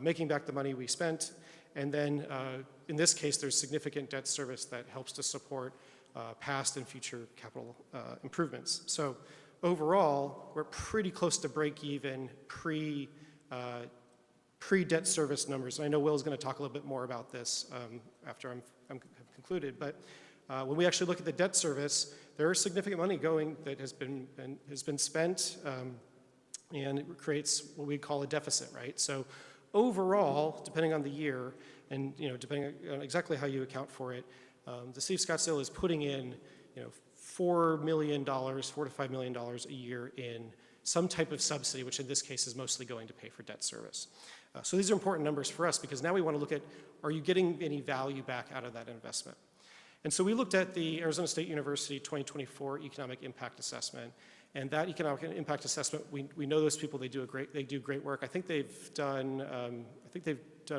making back the money we spent? And then in this case, there's significant debt service that helps to support past and future capital improvements. So overall, we're pretty close to break even pre-debt service numbers. And I know Will's going to talk a little bit more about this after I'm concluded. But when we actually look at the debt service, there is significant money going that has been spent, and it creates what we call a deficit, right? So overall, depending on the year, and depending on exactly how you account for it, the city of Scottsdale is putting in $4 to $5 million a year in some type of subsidy, which in this case is mostly going to pay for debt service. So these are important numbers for us because now we want to look at, are you getting any value back out of that investment? And so we looked at the Arizona State University 2024 Economic Impact Assessment. And that economic impact assessment, we know those people. They do great work. I think they've done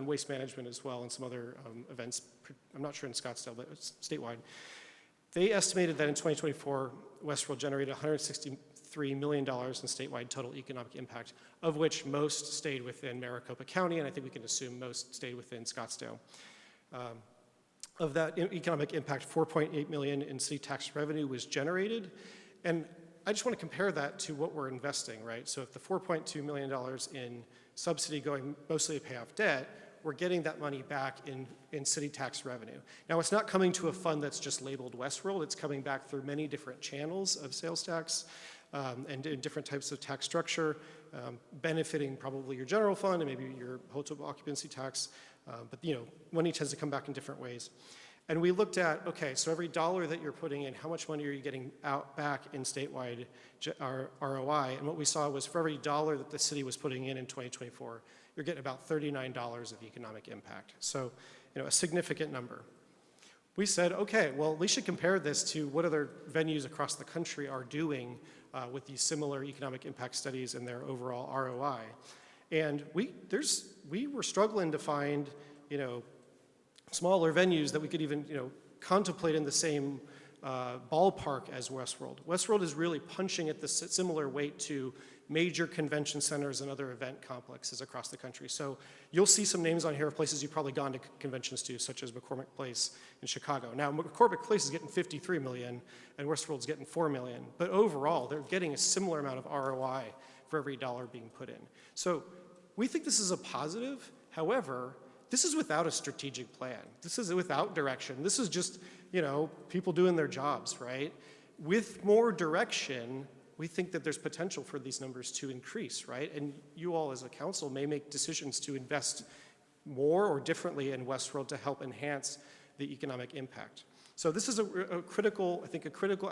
waste management as well and some other events. I'm not sure in Scottsdale, but it's statewide. They estimated that in 2024, Westworld generated $163 million in statewide total economic impact, of which most stayed within Maricopa County, and I think we can assume most stayed within Scottsdale. Of that economic impact, $4.8 million in city tax revenue was generated, and I just want to compare that to what we're investing, right? So if the $4.2 million in subsidy going mostly to pay off debt, we're getting that money back in city tax revenue. Now, it's not coming to a fund that's just labeled Westworld. It's coming back through many different channels of sales tax and in different types of tax structure, benefiting probably your general fund and maybe your hotel occupancy tax. But money tends to come back in different ways. And we looked at, okay, so every dollar that you're putting in, how much money are you getting back in statewide ROI? And what we saw was for every dollar that the city was putting in 2024, you're getting about $39 of economic impact. So, a significant number. We said, okay, well, we should compare this to what other venues across the country are doing with these similar economic impact studies and their overall ROI. And we were struggling to find, smaller venues that we could even, contemplate in the same ballpark as Westworld. Westworld is really punching at the similar weight to major convention centers and other event complexes across the country. So you'll see some names on here of places you've probably gone to conventions to, such as McCormick Place in Chicago. Now, McCormick Place is getting $53 million, and Westworld's getting $4 million. But overall, they're getting a similar amount of ROI for every dollar being put in. So we think this is a positive. However, this is without a strategic plan. This is without direction. This is just, people doing their jobs, right? With more direction, we think that there's potential for these numbers to increase, right? And you all as a council may make decisions to invest more or differently in Westworld to help enhance the economic impact. So this is a critical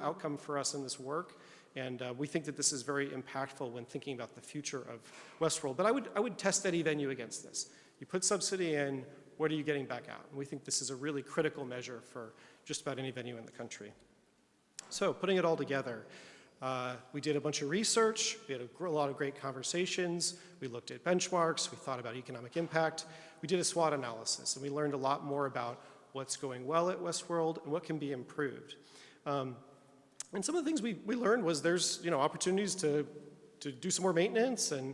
outcome for us in this work. And we think that this is very impactful when thinking about the future of Westworld. But I would test any venue against this. You put subsidy in, what are you getting back out? And we think this is a really critical measure for just about any venue in the country. So putting it all together, we did a bunch of research. We had a lot of great conversations. We looked at benchmarks. We thought about economic impact. We did a SWOT analysis, and we learned a lot more about what's going well at Westworld and what can be improved. And some of the things we learned was there's opportunities to do some more maintenance, and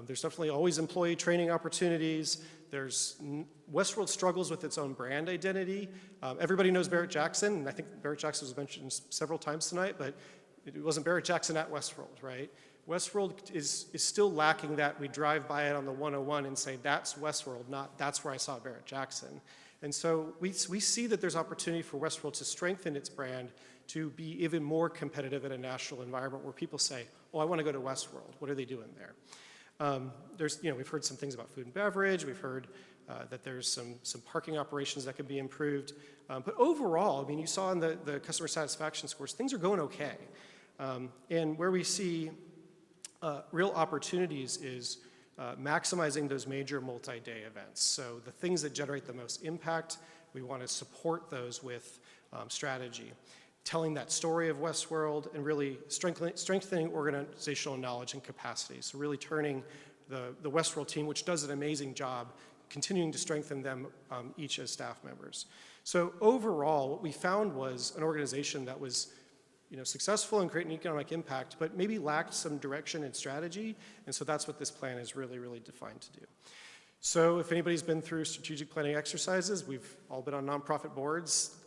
there's definitely always employee training opportunities. Westworld struggles with its own brand identity. Everybody knows Barrett Jackson, and I think Barrett Jackson was mentioned several times tonight, but it wasn't Barrett Jackson at Westworld, right? Westworld is still lacking that. We drive by it on the 101 and say, that's Westworld, not that's where I saw Barrett Jackson. And so we see that there's opportunity for Westworld to strengthen its brand, to be even more competitive in a national environment where people say, oh, I want to go to Westworld. What are they doing there? We've heard some things about food and beverage. We've heard that there's some parking operations that could be improved. But overall, I mean, you saw in the customer satisfaction scores, things are going okay. And where we see real opportunities is maximizing those major multi-day events. So the things that generate the most impact, we want to support those with strategy. Telling that story of Westworld and really strengthening organizational knowledge and capacity. So really turning the Westworld team, which does an amazing job, continuing to strengthen them each as staff members. So overall, what we found was an organization that was successful in creating economic impact, but maybe lacked some direction and strategy. And so that's what this plan is really, really defined to do. So if anybody's been through strategic planning exercises, we've all been on nonprofit boards.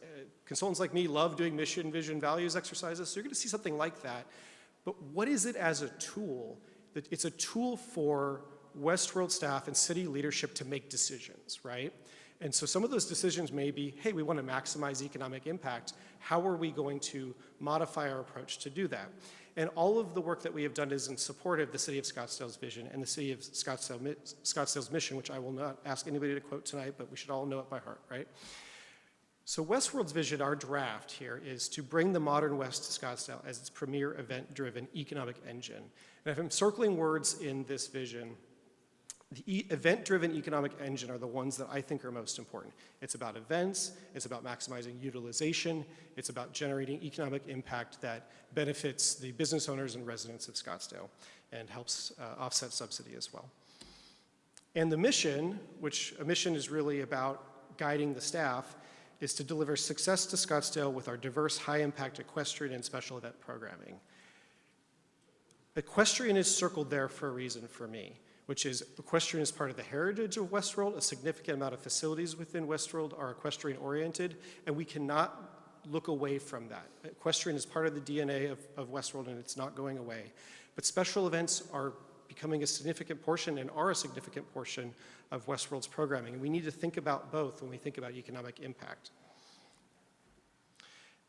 Consultants like me love doing mission, vision, values exercises. So you're going to see something like that. But what is it as a tool? It's a tool for Westworld staff and city leadership to make decisions, right? And so some of those decisions may be, hey, we want to maximize economic impact. How are we going to modify our approach to do that? And all of the work that we have done is in support of the City of Scottsdale's vision and the City of Scottsdale's mission, which I will not ask anybody to quote tonight, but we should all know it by heart, right? So Westworld's vision, our draft here, is to bring the modern West to Scottsdale as its premier event-driven economic engine. And if I'm circling words in this vision, the event-driven economic engine are the ones that I think are most important. It's about events, it's about maximizing utilization, it's about generating economic impact that benefits the business owners and residents of Scottsdale and helps offset subsidy as well. And the mission, which a mission is really about guiding the staff, is to deliver success to Scottsdale with our diverse, high-impact equestrian and special event programming. Equestrian is circled there for a reason for me, which is equestrian is part of the heritage of Westworld. A significant amount of facilities within Westworld are equestrian-oriented, and we cannot look away from that. Equestrian is part of the DNA of Westworld, and it's not going away. But special events are becoming a significant portion and are a significant portion of Westworld's programming, and we need to think about both when we think about economic impact.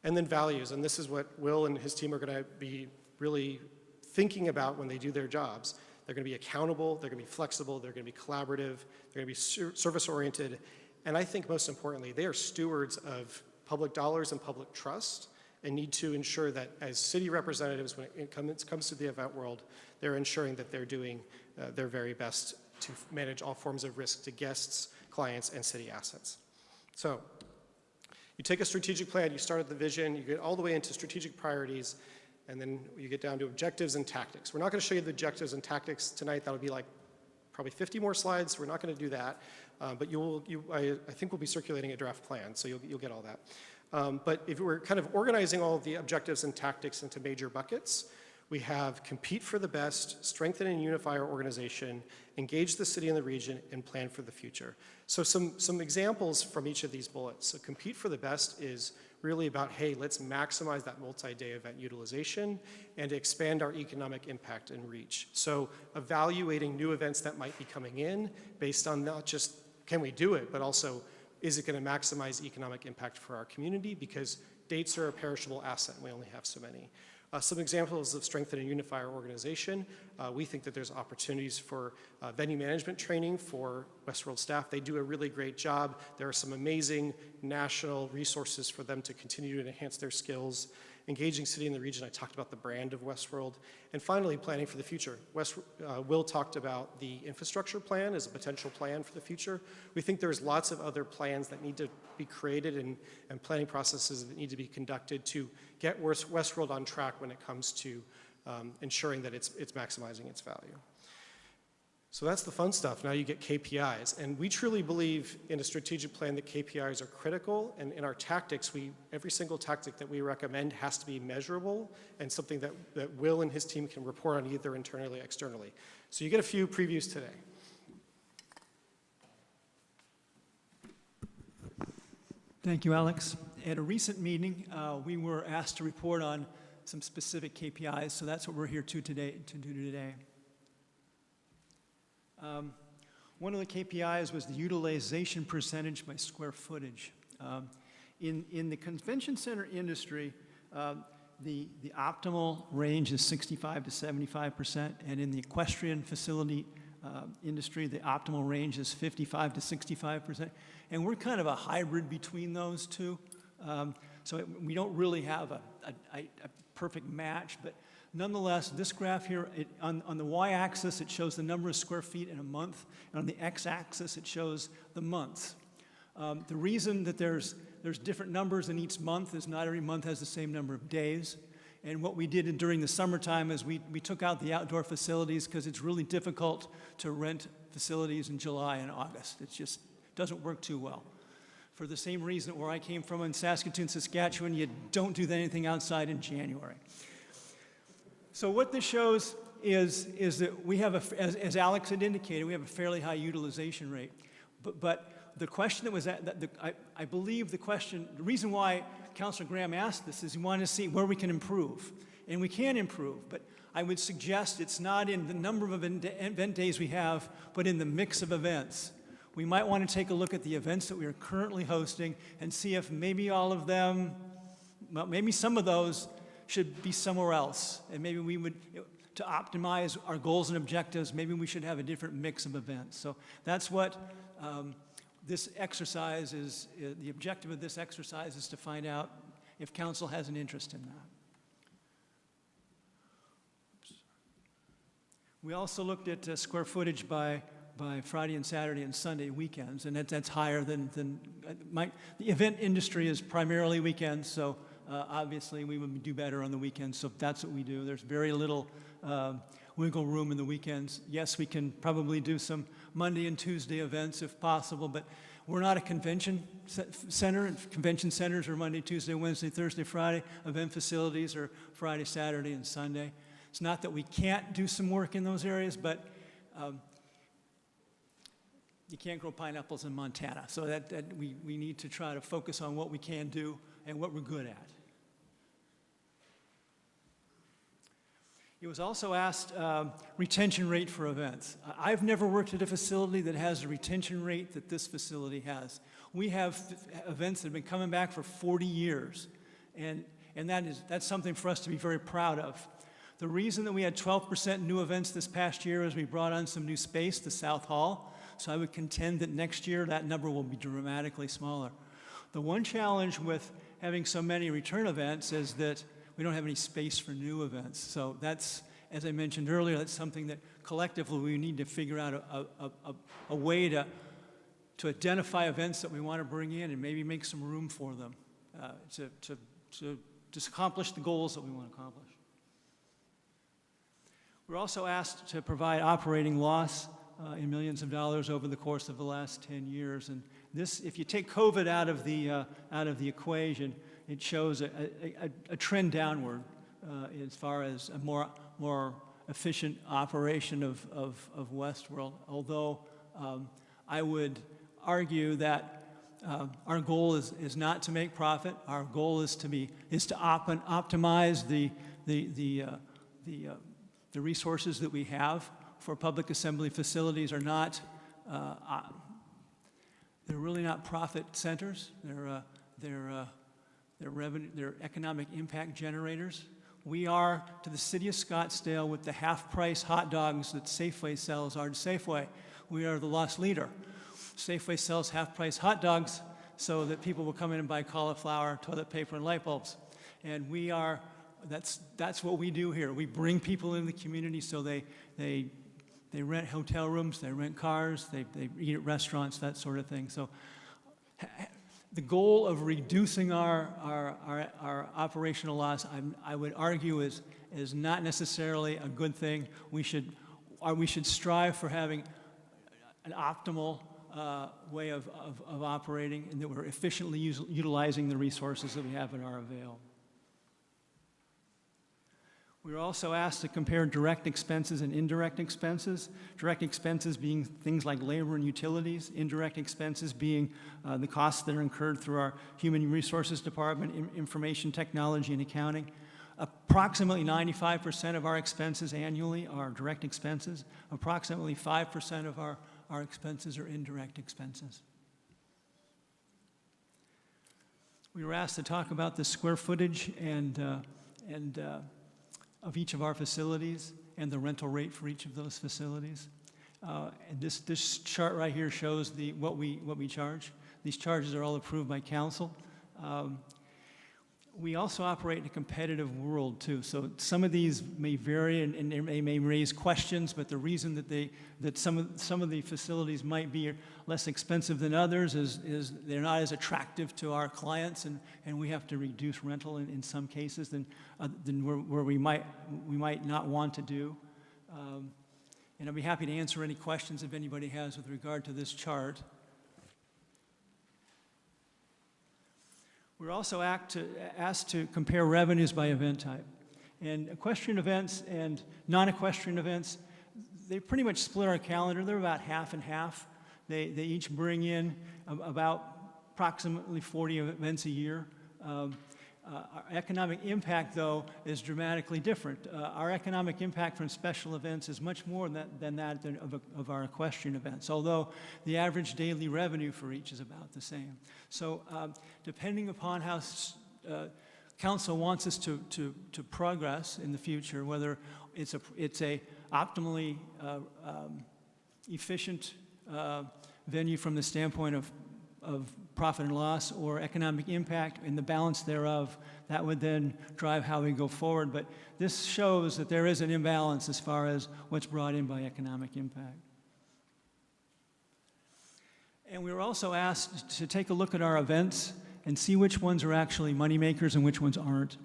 And then values, and this is what Will and his team are going to be really thinking about when they do their jobs. They're going to be accountable, they're going to be flexible, they're going to be collaborative, they're going to be service-oriented, and I think most importantly, they are stewards of public dollars and public trust and need to ensure that as city representatives, when it comes to the event world, they're ensuring that they're doing their very best to manage all forms of risk to guests, clients, and city assets. So you take a strategic plan, you start at the vision, you get all the way into strategic priorities, and then you get down to objectives and tactics. We're not going to show you the objectives and tactics tonight. That'll be like probably 50 more slides. We're not going to do that. But I think we'll be circulating a draft plan, so you'll get all that. But if we're kind of organizing all of the objectives and tactics into major buckets, we have compete for the best, strengthen and unify our organization, engage the city and the region, and plan for the future. So some examples from each of these bullets. So compete for the best is really about, hey, let's maximize that multi-day event utilization and expand our economic impact and reach. So evaluating new events that might be coming in based on not just can we do it, but also is it going to maximize economic impact for our community, because dates are a perishable asset and we only have so many. Some examples of strengthen and unify our organization. We think that there's opportunities for venue management training for Westworld staff. They do a really great job. There are some amazing national resources for them to continue to enhance their skills. Engaging city and the region, I talked about the brand of Westworld. And finally, planning for the future. Will talked about the infrastructure plan as a potential plan for the future. We think there's lots of other plans that need to be created and planning processes that need to be conducted to get Westworld on track when it comes to ensuring that it's maximizing its value. So that's the fun stuff. Now you get KPIs. And we truly believe in a strategic plan that KPIs are critical. And in our tactics, every single tactic that we recommend has to be measurable and something that Will and his team can report on either internally or externally. So you get a few previews today. Thank you, Alex. At a recent meeting, we were asked to report on some specific KPIs, so that's what we're here to do today. One of the KPIs was the utilization percentage by square footage. In the convention center industry, the optimal range is 65 to 75%, and in the equestrian facility industry, the optimal range is 55 to 65%. And we're kind of a hybrid between those two. So we don't really have a perfect match, but nonetheless, this graph here, on the y-axis, it shows the number of square feet in a month, and on the x-axis, it shows the months. The reason that there's different numbers in each month is not every month has the same number of days. And what we did during the summertime is we took out the outdoor facilities because it's really difficult to rent facilities in July and August. It just doesn't work too well. For the same reason where I came from in Saskatoon, Saskatchewan, you don't do anything outside in January. So what this shows is that we have, as Alex had indicated, we have a fairly high utilization rate. But the question that was, I believe the reason why Councilor Graham asked this is he wanted to see where we can improve. And we can improve, but I would suggest it's not in the number of event days we have, but in the mix of events. We might want to take a look at the events that we are currently hosting and see if maybe all of them, well, maybe some of those should be somewhere else. And maybe we would, to optimize our goals and objectives, maybe we should have a different mix of events. So that's what this exercise is, the objective of this exercise is to find out if council has an interest in that. We also looked at square footage by Friday and Saturday and Sunday weekends, and that's higher than the event industry is primarily weekends, so obviously we would do better on the weekends, so that's what we do. There's very little wiggle room in the weekends. Yes, we can probably do some Monday and Tuesday events if possible, but we're not a convention center. Convention centers are Monday, Tuesday, Wednesday, Thursday, Friday. Event facilities are Friday, Saturday, and Sunday. It's not that we can't do some work in those areas, but you can't grow pineapples in Montana. So that we need to try to focus on what we can do and what we're good at. It was also asked retention rate for events. I've never worked at a facility that has the retention rate that this facility has. We have events that have been coming back for 40 years, and that's something for us to be very proud of. The reason that we had 12% new events this past year is we brought on some new space, the South Hall, so I would contend that next year that number will be dramatically smaller. The one challenge with having so many return events is that we don't have any space for new events. So that's, as I mentioned earlier, that's something that collectively we need to figure out a way to identify events that we want to bring in and maybe make some room for them to accomplish the goals that we want to accomplish. We're also asked to provide operating loss in millions of dollars over the course of the last 10 years. And this, if you take COVID out of the equation, it shows a trend downward as far as a more efficient operation of Westworld. Although I would argue that our goal is not to make profit. Our goal is to optimize the resources that we have for public assembly facilities are not. They're really not profit centers. They're economic impact generators. We are, to the city of Scottsdale, with the half-price hot dogs that Safeway sells are to Safeway, we are the loss leader. Safeway sells half-price hot dogs so that people will come in and buy cauliflower, toilet paper, and light bulbs. And we are, that's what we do here. We bring people into the community so they rent hotel rooms, they rent cars, they eat at restaurants, that sort of thing. So the goal of reducing our operational loss, I would argue, is not necessarily a good thing. We should strive for having an optimal way of operating, and that we're efficiently utilizing the resources that we have at our avail. We were also asked to compare direct expenses and indirect expenses. Direct expenses being things like labor and utilities, indirect expenses being the costs that are incurred through our Human Resources Department, Information Technology and Accounting. Approximately 95% of our expenses annually are direct expenses. Approximately 5% of our expenses are indirect expenses. We were asked to talk about the square footage and of each of our facilities and the rental rate for each of those facilities. And this chart right here shows what we charge. These charges are all approved by council. We also operate in a competitive world too, so some of these may vary and they may raise questions, but the reason that some of the facilities might be less expensive than others is they're not as attractive to our clients, and we have to reduce rental in some cases than where we might not want to do. And I'll be happy to answer any questions if anybody has with regard to this chart. We're also asked to compare revenues by event type. And equestrian events and non-equestrian events, they pretty much split our calendar. They're about half and half. They each bring in about approximately 40 events a year. Our economic impact, though, is dramatically different. Our economic impact from special events is much more than that of our equestrian events, although the average daily revenue for each is about the same. So depending upon how council wants us to progress in the future, whether it's a optimally efficient venue from the standpoint of profit and loss or economic impact and the balance thereof, that would then drive how we go forward. But this shows that there is an imbalance as far as what's brought in by economic impact. And we were also asked to take a look at our events and see which ones are actually moneymakers and which ones aren't.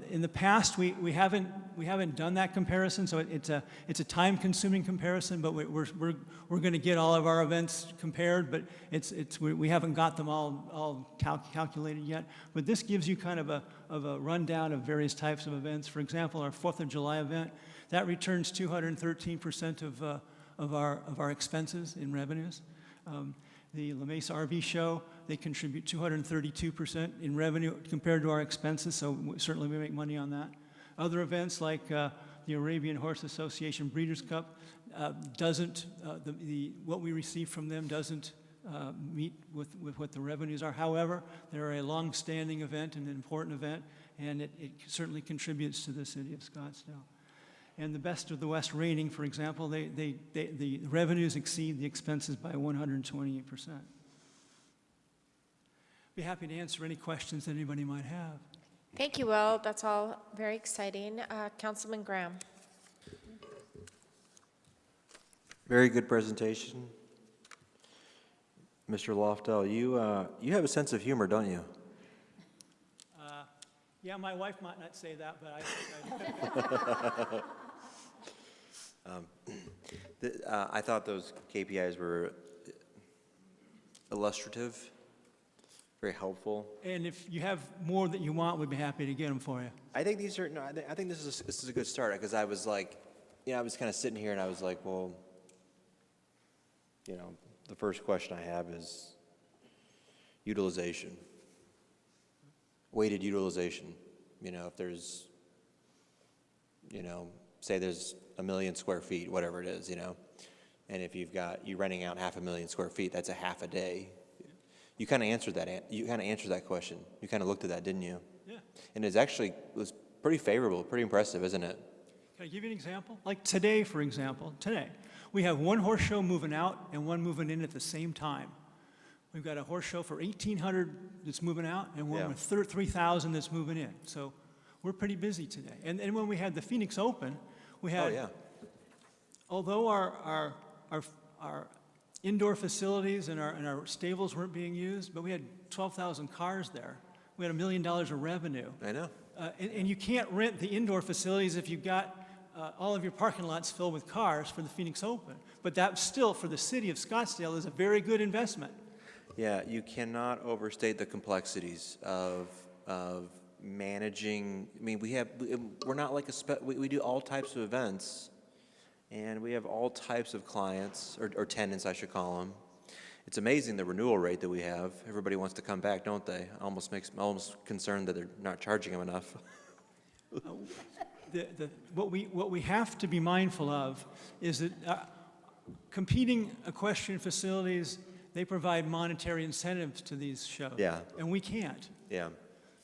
In the past, we haven't done that comparison, so it's a time-consuming comparison. But we're going to get all of our events compared, but we haven't got them all calculated yet. But this gives you kind of a rundown of various types of events. For example, our 4th of July event that returns 213% of our expenses in revenues. The La Mesa RV Show, they contribute 232% in revenue compared to our expenses, so certainly we make money on that. Other events like the Arabian Horse Association Breeders' Cup what we receive from them doesn't meet with what the revenues are. However, they're a long-standing event and an important event, and it certainly contributes to the city of Scottsdale. And the Best of the West rating, for example, the revenues exceed the expenses by 128%. Be happy to answer any questions that anybody might have. Thank you, Will. That's all very exciting. Councilman Graham. Very good presentation. Mr. Loftel, you have a sense of humor, don't you? Yeah, my wife might not say that, but I think I do. I thought those KPIs were illustrative, very helpful. And if you have more that you want, we'd be happy to get them for you. I think these are. No, I think this is a good start, because I was like, I was kind of sitting here and I was like, well, the first question I have is utilization, weighted utilization. If there's, say there's 1 million square feet, whatever it is, and if you're renting out 500,000 square feet, that's a half a day. You kind of answered that. You kind of answered that question. You kind of looked at that, didn't you? Yeah. And it was pretty favorable, pretty impressive, isn't it? Can I give you an example? Like today, for example, we have one horse show moving out and one moving in at the same time. We've got a horse show for 1,800 that's moving out and one with 3,000 that's moving in. So we're pretty busy today. And when we had the Phoenix Open, we had, although our indoor facilities and our stables weren't being used, but we had 12,000 cars there. We had $1 million of revenue. I know. And you can't rent the indoor facilities if you've got all of your parking lots filled with cars for the Phoenix Open. But that still, for the city of Scottsdale, is a very good investment. Yeah, you cannot overstate the complexities of managing. I mean, we're not like we do all types of events, and we have all types of clients, or tenants, I should call them. It's amazing the renewal rate that we have. Everybody wants to come back, don't they? Almost concerned that they're not charging them enough. What we have to be mindful of is that competing equestrian facilities, they provide monetary incentives to these shows. Yeah. And we can't. Yeah.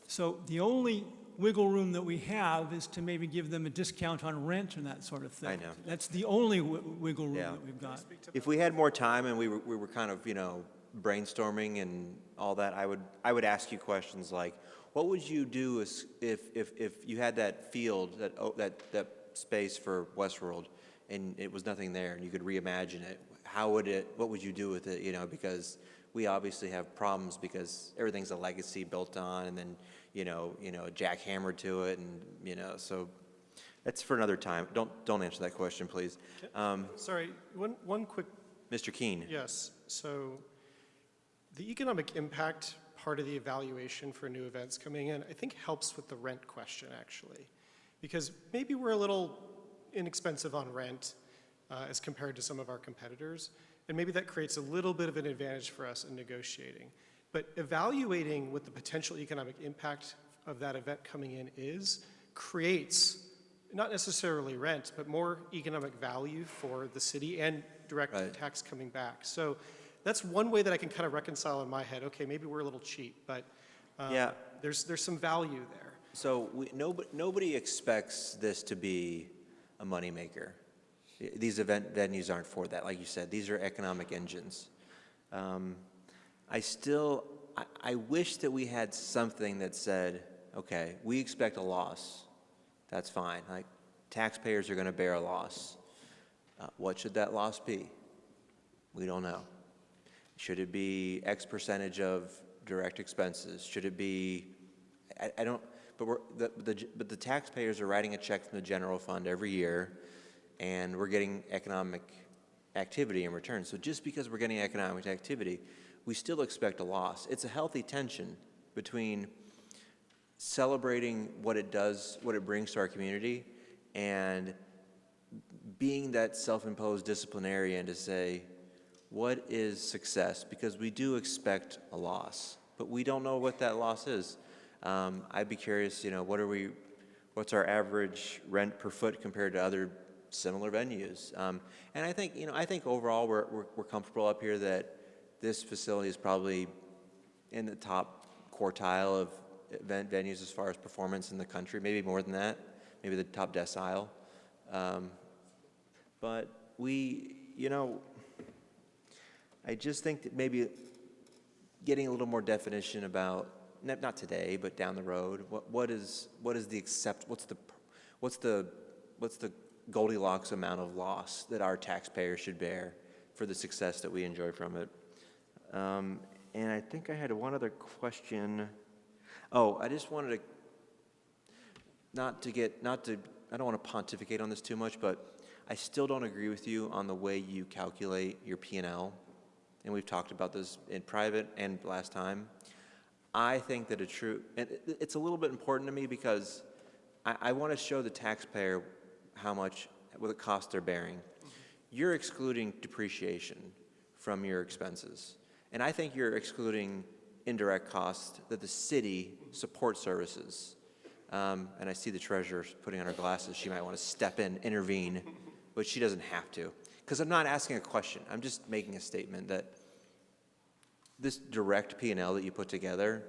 So the only wiggle room that we have is to maybe give them a discount on rent and that sort of thing. I know. That's the only wiggle room Yeah. that we've got. If we had more time and we were kind of, brainstorming and all that, I would ask you questions like, what would you do if you had that field, that space for Westworld, and it was nothing there, and you could reimagine it? What would you do with it? Because we obviously have problems because everything's a legacy built on, and then jackhammered to it, and so that's for another time. Don't answer that question, please. Sorry, one quick. Mr. Keene. Yes. So the economic impact part of the evaluation for new events coming in, I think helps with the rent question, actually. Because maybe we're a little inexpensive on rent as compared to some of our competitors, and maybe that creates a little bit of an advantage for us in negotiating. But evaluating what the potential economic impact of that event coming in creates not necessarily rent, but more economic value for the city and direct tax coming back. So that's one way that I can kind of reconcile in my head. Okay, maybe we're a little cheap, but Yeah. there's some value there. So nobody expects this to be a moneymaker. These event venues aren't for that. Like you said, these are economic engines. I wish that we had something that said, okay, we expect a loss. That's fine. Like, taxpayers are going to bear a loss. What should that loss be? We don't know. Should it be X percentage of direct expenses? Should it be, I don't, but the taxpayers are writing a check from the general fund every year, and we're getting economic activity in return. So just because we're getting economic activity, we still expect a loss. It's a healthy tension between celebrating what it does, what it brings to our community, and being that self-imposed disciplinarian to say, what is success? Because we do expect a loss, but we don't know what that loss is. I'd be curious, what's our average rent per foot compared to other similar venues? And I think overall we're comfortable up here that this facility is probably in the top quartile of event venues as far as performance in the country, maybe more than that, maybe the top decile. But I just think that maybe getting a little more definition about, not today, but down the road, what's the Goldilocks amount of loss that our taxpayers should bear for the success that we enjoy from it? And I think I had one other question. Oh, I just wanted to, I don't want to pontificate on this too much, but I still don't agree with you on the way you calculate your P&L. And we've talked about this in private and last time. I think that it's a little bit important to me because I want to show the taxpayer what it costs they're bearing. You're excluding depreciation from your expenses. And I think you're excluding indirect costs that the city support services. And I see the treasurer putting on her glasses. She might want to step in, intervene, but she doesn't have to. Because I'm not asking a question. I'm just making a statement that this direct P&L that you put together,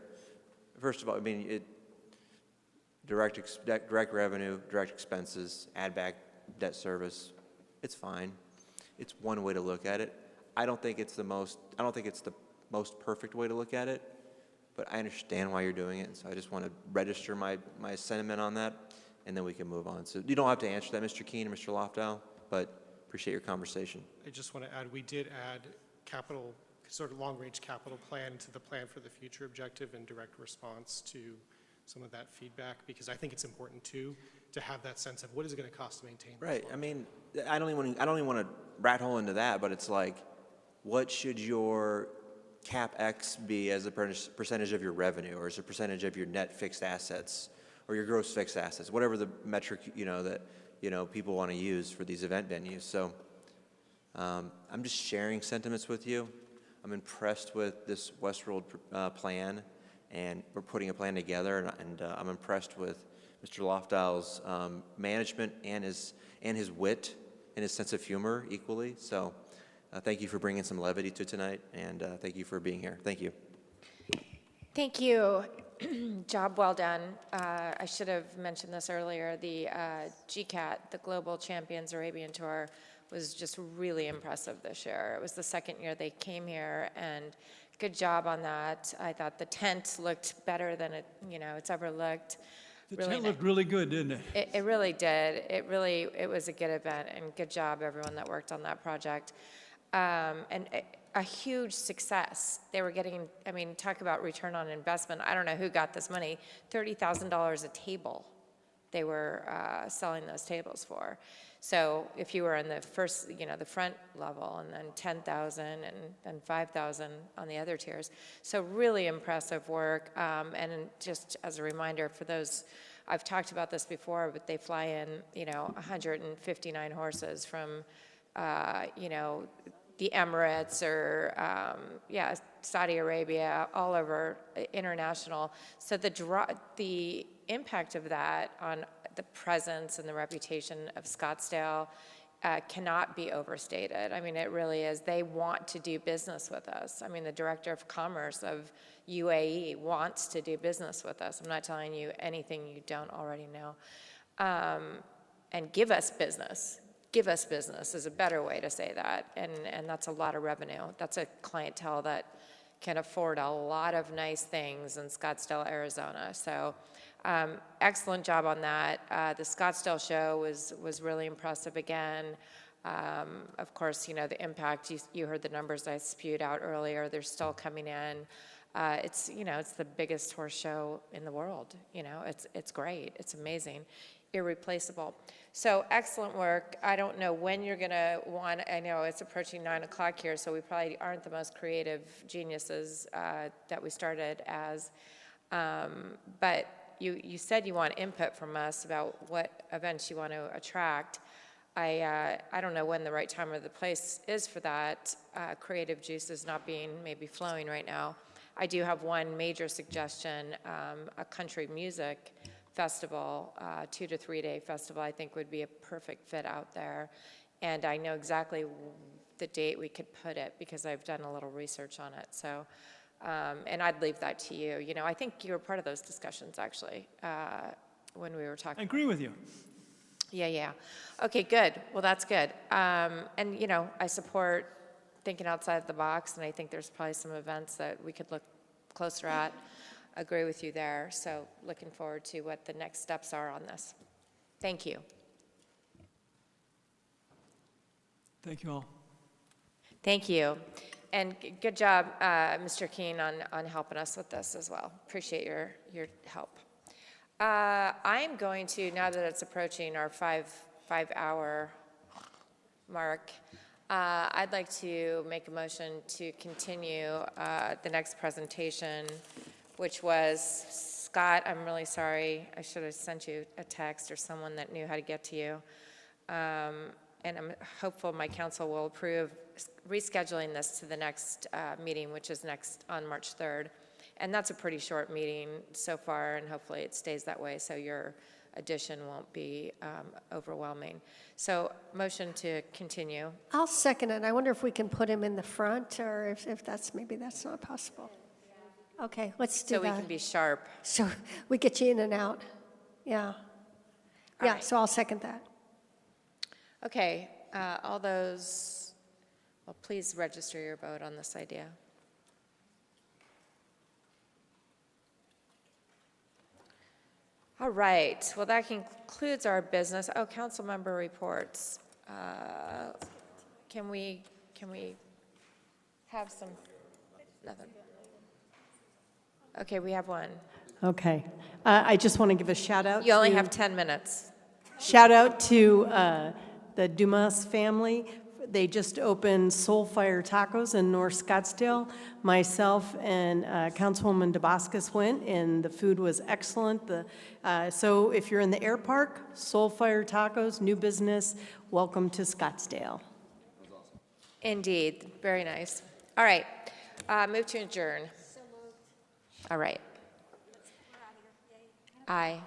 first of all, direct revenue, direct expenses, add back debt service, it's fine. It's one way to look at it. I don't think it's the most perfect way to look at it, but I understand why you're doing it, and so I just want to register my sentiment on that, and then we can move on. So you don't have to answer that, Mr. Keene or Mr. Loftow, but appreciate your conversation. I just want to add, we did add capital, sort of long-range capital plan to the plan for the future objective in direct response to some of that feedback, because I think it's important too to have that sense of what is it going to cost to maintain. Right. I mean, I don't even want to rat hole into that, but it's like, what should your CapEx be as a percentage of your revenue, or as a percentage of your net fixed assets, or your gross fixed assets, whatever the metric that people want to use for these event venues. So I'm just sharing sentiments with you. I'm impressed with this Westworld plan, and we're putting a plan together, and I'm impressed with Mr. Loftow's management and his wit and his sense of humor equally. So thank you for bringing some levity to tonight, and thank you for being here. Thank you. Thank you. job well done. I should have mentioned this earlier. The GCAT, the Global Champions Arabian Tour, was just really impressive this year. It was the second year they came here, and good job on that. I thought the tent looked better than it's ever looked. The tent looked really good, didn't it? It really did. It was a good event, and good job everyone that worked on that project. And a huge success. They were getting, talk about return on investment. I don't know who got this money, $30,000 a table they were selling those tables for. So if you were in the first, the front level, and then 10,000 and then 5,000 on the other tiers. So really impressive work. And just as a reminder for those, I've talked about this before, but they fly in, 159 horses from, the Emirates or, Saudi Arabia, all over international. So the impact of that on the presence and the reputation of Scottsdale cannot be overstated. It really is. They want to do business with us. The Director of Commerce of UAE wants to do business with us. I'm not telling you anything you don't already know. And give us business. Give us business is a better way to say that. And that's a lot of revenue. That's a clientele that can afford a lot of nice things in Scottsdale, Arizona. So excellent job on that. The Scottsdale show was really impressive again. Of course, the impact, you heard the numbers I spewed out earlier. They're still coming in. It's the biggest horse show in the world. It's great. It's amazing. Irreplaceable. So excellent work. I don't know when you're going to want, I know it's approaching 9 o'clock here, so we probably aren't the most creative geniuses that we started as. But you said you want input from us about what events you want to attract. I don't know when the right time or the place is for that. Creative juice is not being maybe flowing right now. I do have one major suggestion, a country music festival, 2 to 3 day festival, I think would be a perfect fit out there. And I know exactly the date we could put it because I've done a little research on it. So, and I'd leave that to you. I think you were part of those discussions actually when we were talking. I agree with you. Yeah. Okay, good. Well, that's good. And I support thinking outside the box, and I think there's probably some events that we could look closer at. Agree with you there. So looking forward to what the next steps are on this. Thank you. Thank you all. Thank you. And good job, Mr. Keene, on helping us with this as well. Appreciate your help. I'm going to, now that it's approaching our five-hour mark, I'd like to make a motion to continue the next presentation, which was, Scott, I'm really sorry. I should have sent you a text or someone that knew how to get to you. And I'm hopeful my council will approve rescheduling this to the next meeting, which is next on March 3rd. And that's a pretty short meeting so far, and hopefully it stays that way so your addition won't be overwhelming. So motion to continue. I'll second it. I wonder if we can put him in the front, or if maybe that's not possible. Okay, let's do that. So we can be sharp. So we get you in and out. Yeah. Yeah, right. so I'll second that. Okay, all those, well, please register your vote on this idea. All right, well, that concludes our business. Oh, council member reports. Can we have some, nothing? Okay, we have one. Okay. I just want to give a shout out. You only have 10 minutes. Shout out to the Dumas family. They just opened Soul Fire Tacos in North Scottsdale. Myself and Councilwoman DeBascus went, and the food was excellent. So if you're in the air park, Soul Fire Tacos, new business, welcome to Scottsdale. Indeed, very nice. All right, move to adjourn. All right. Aye.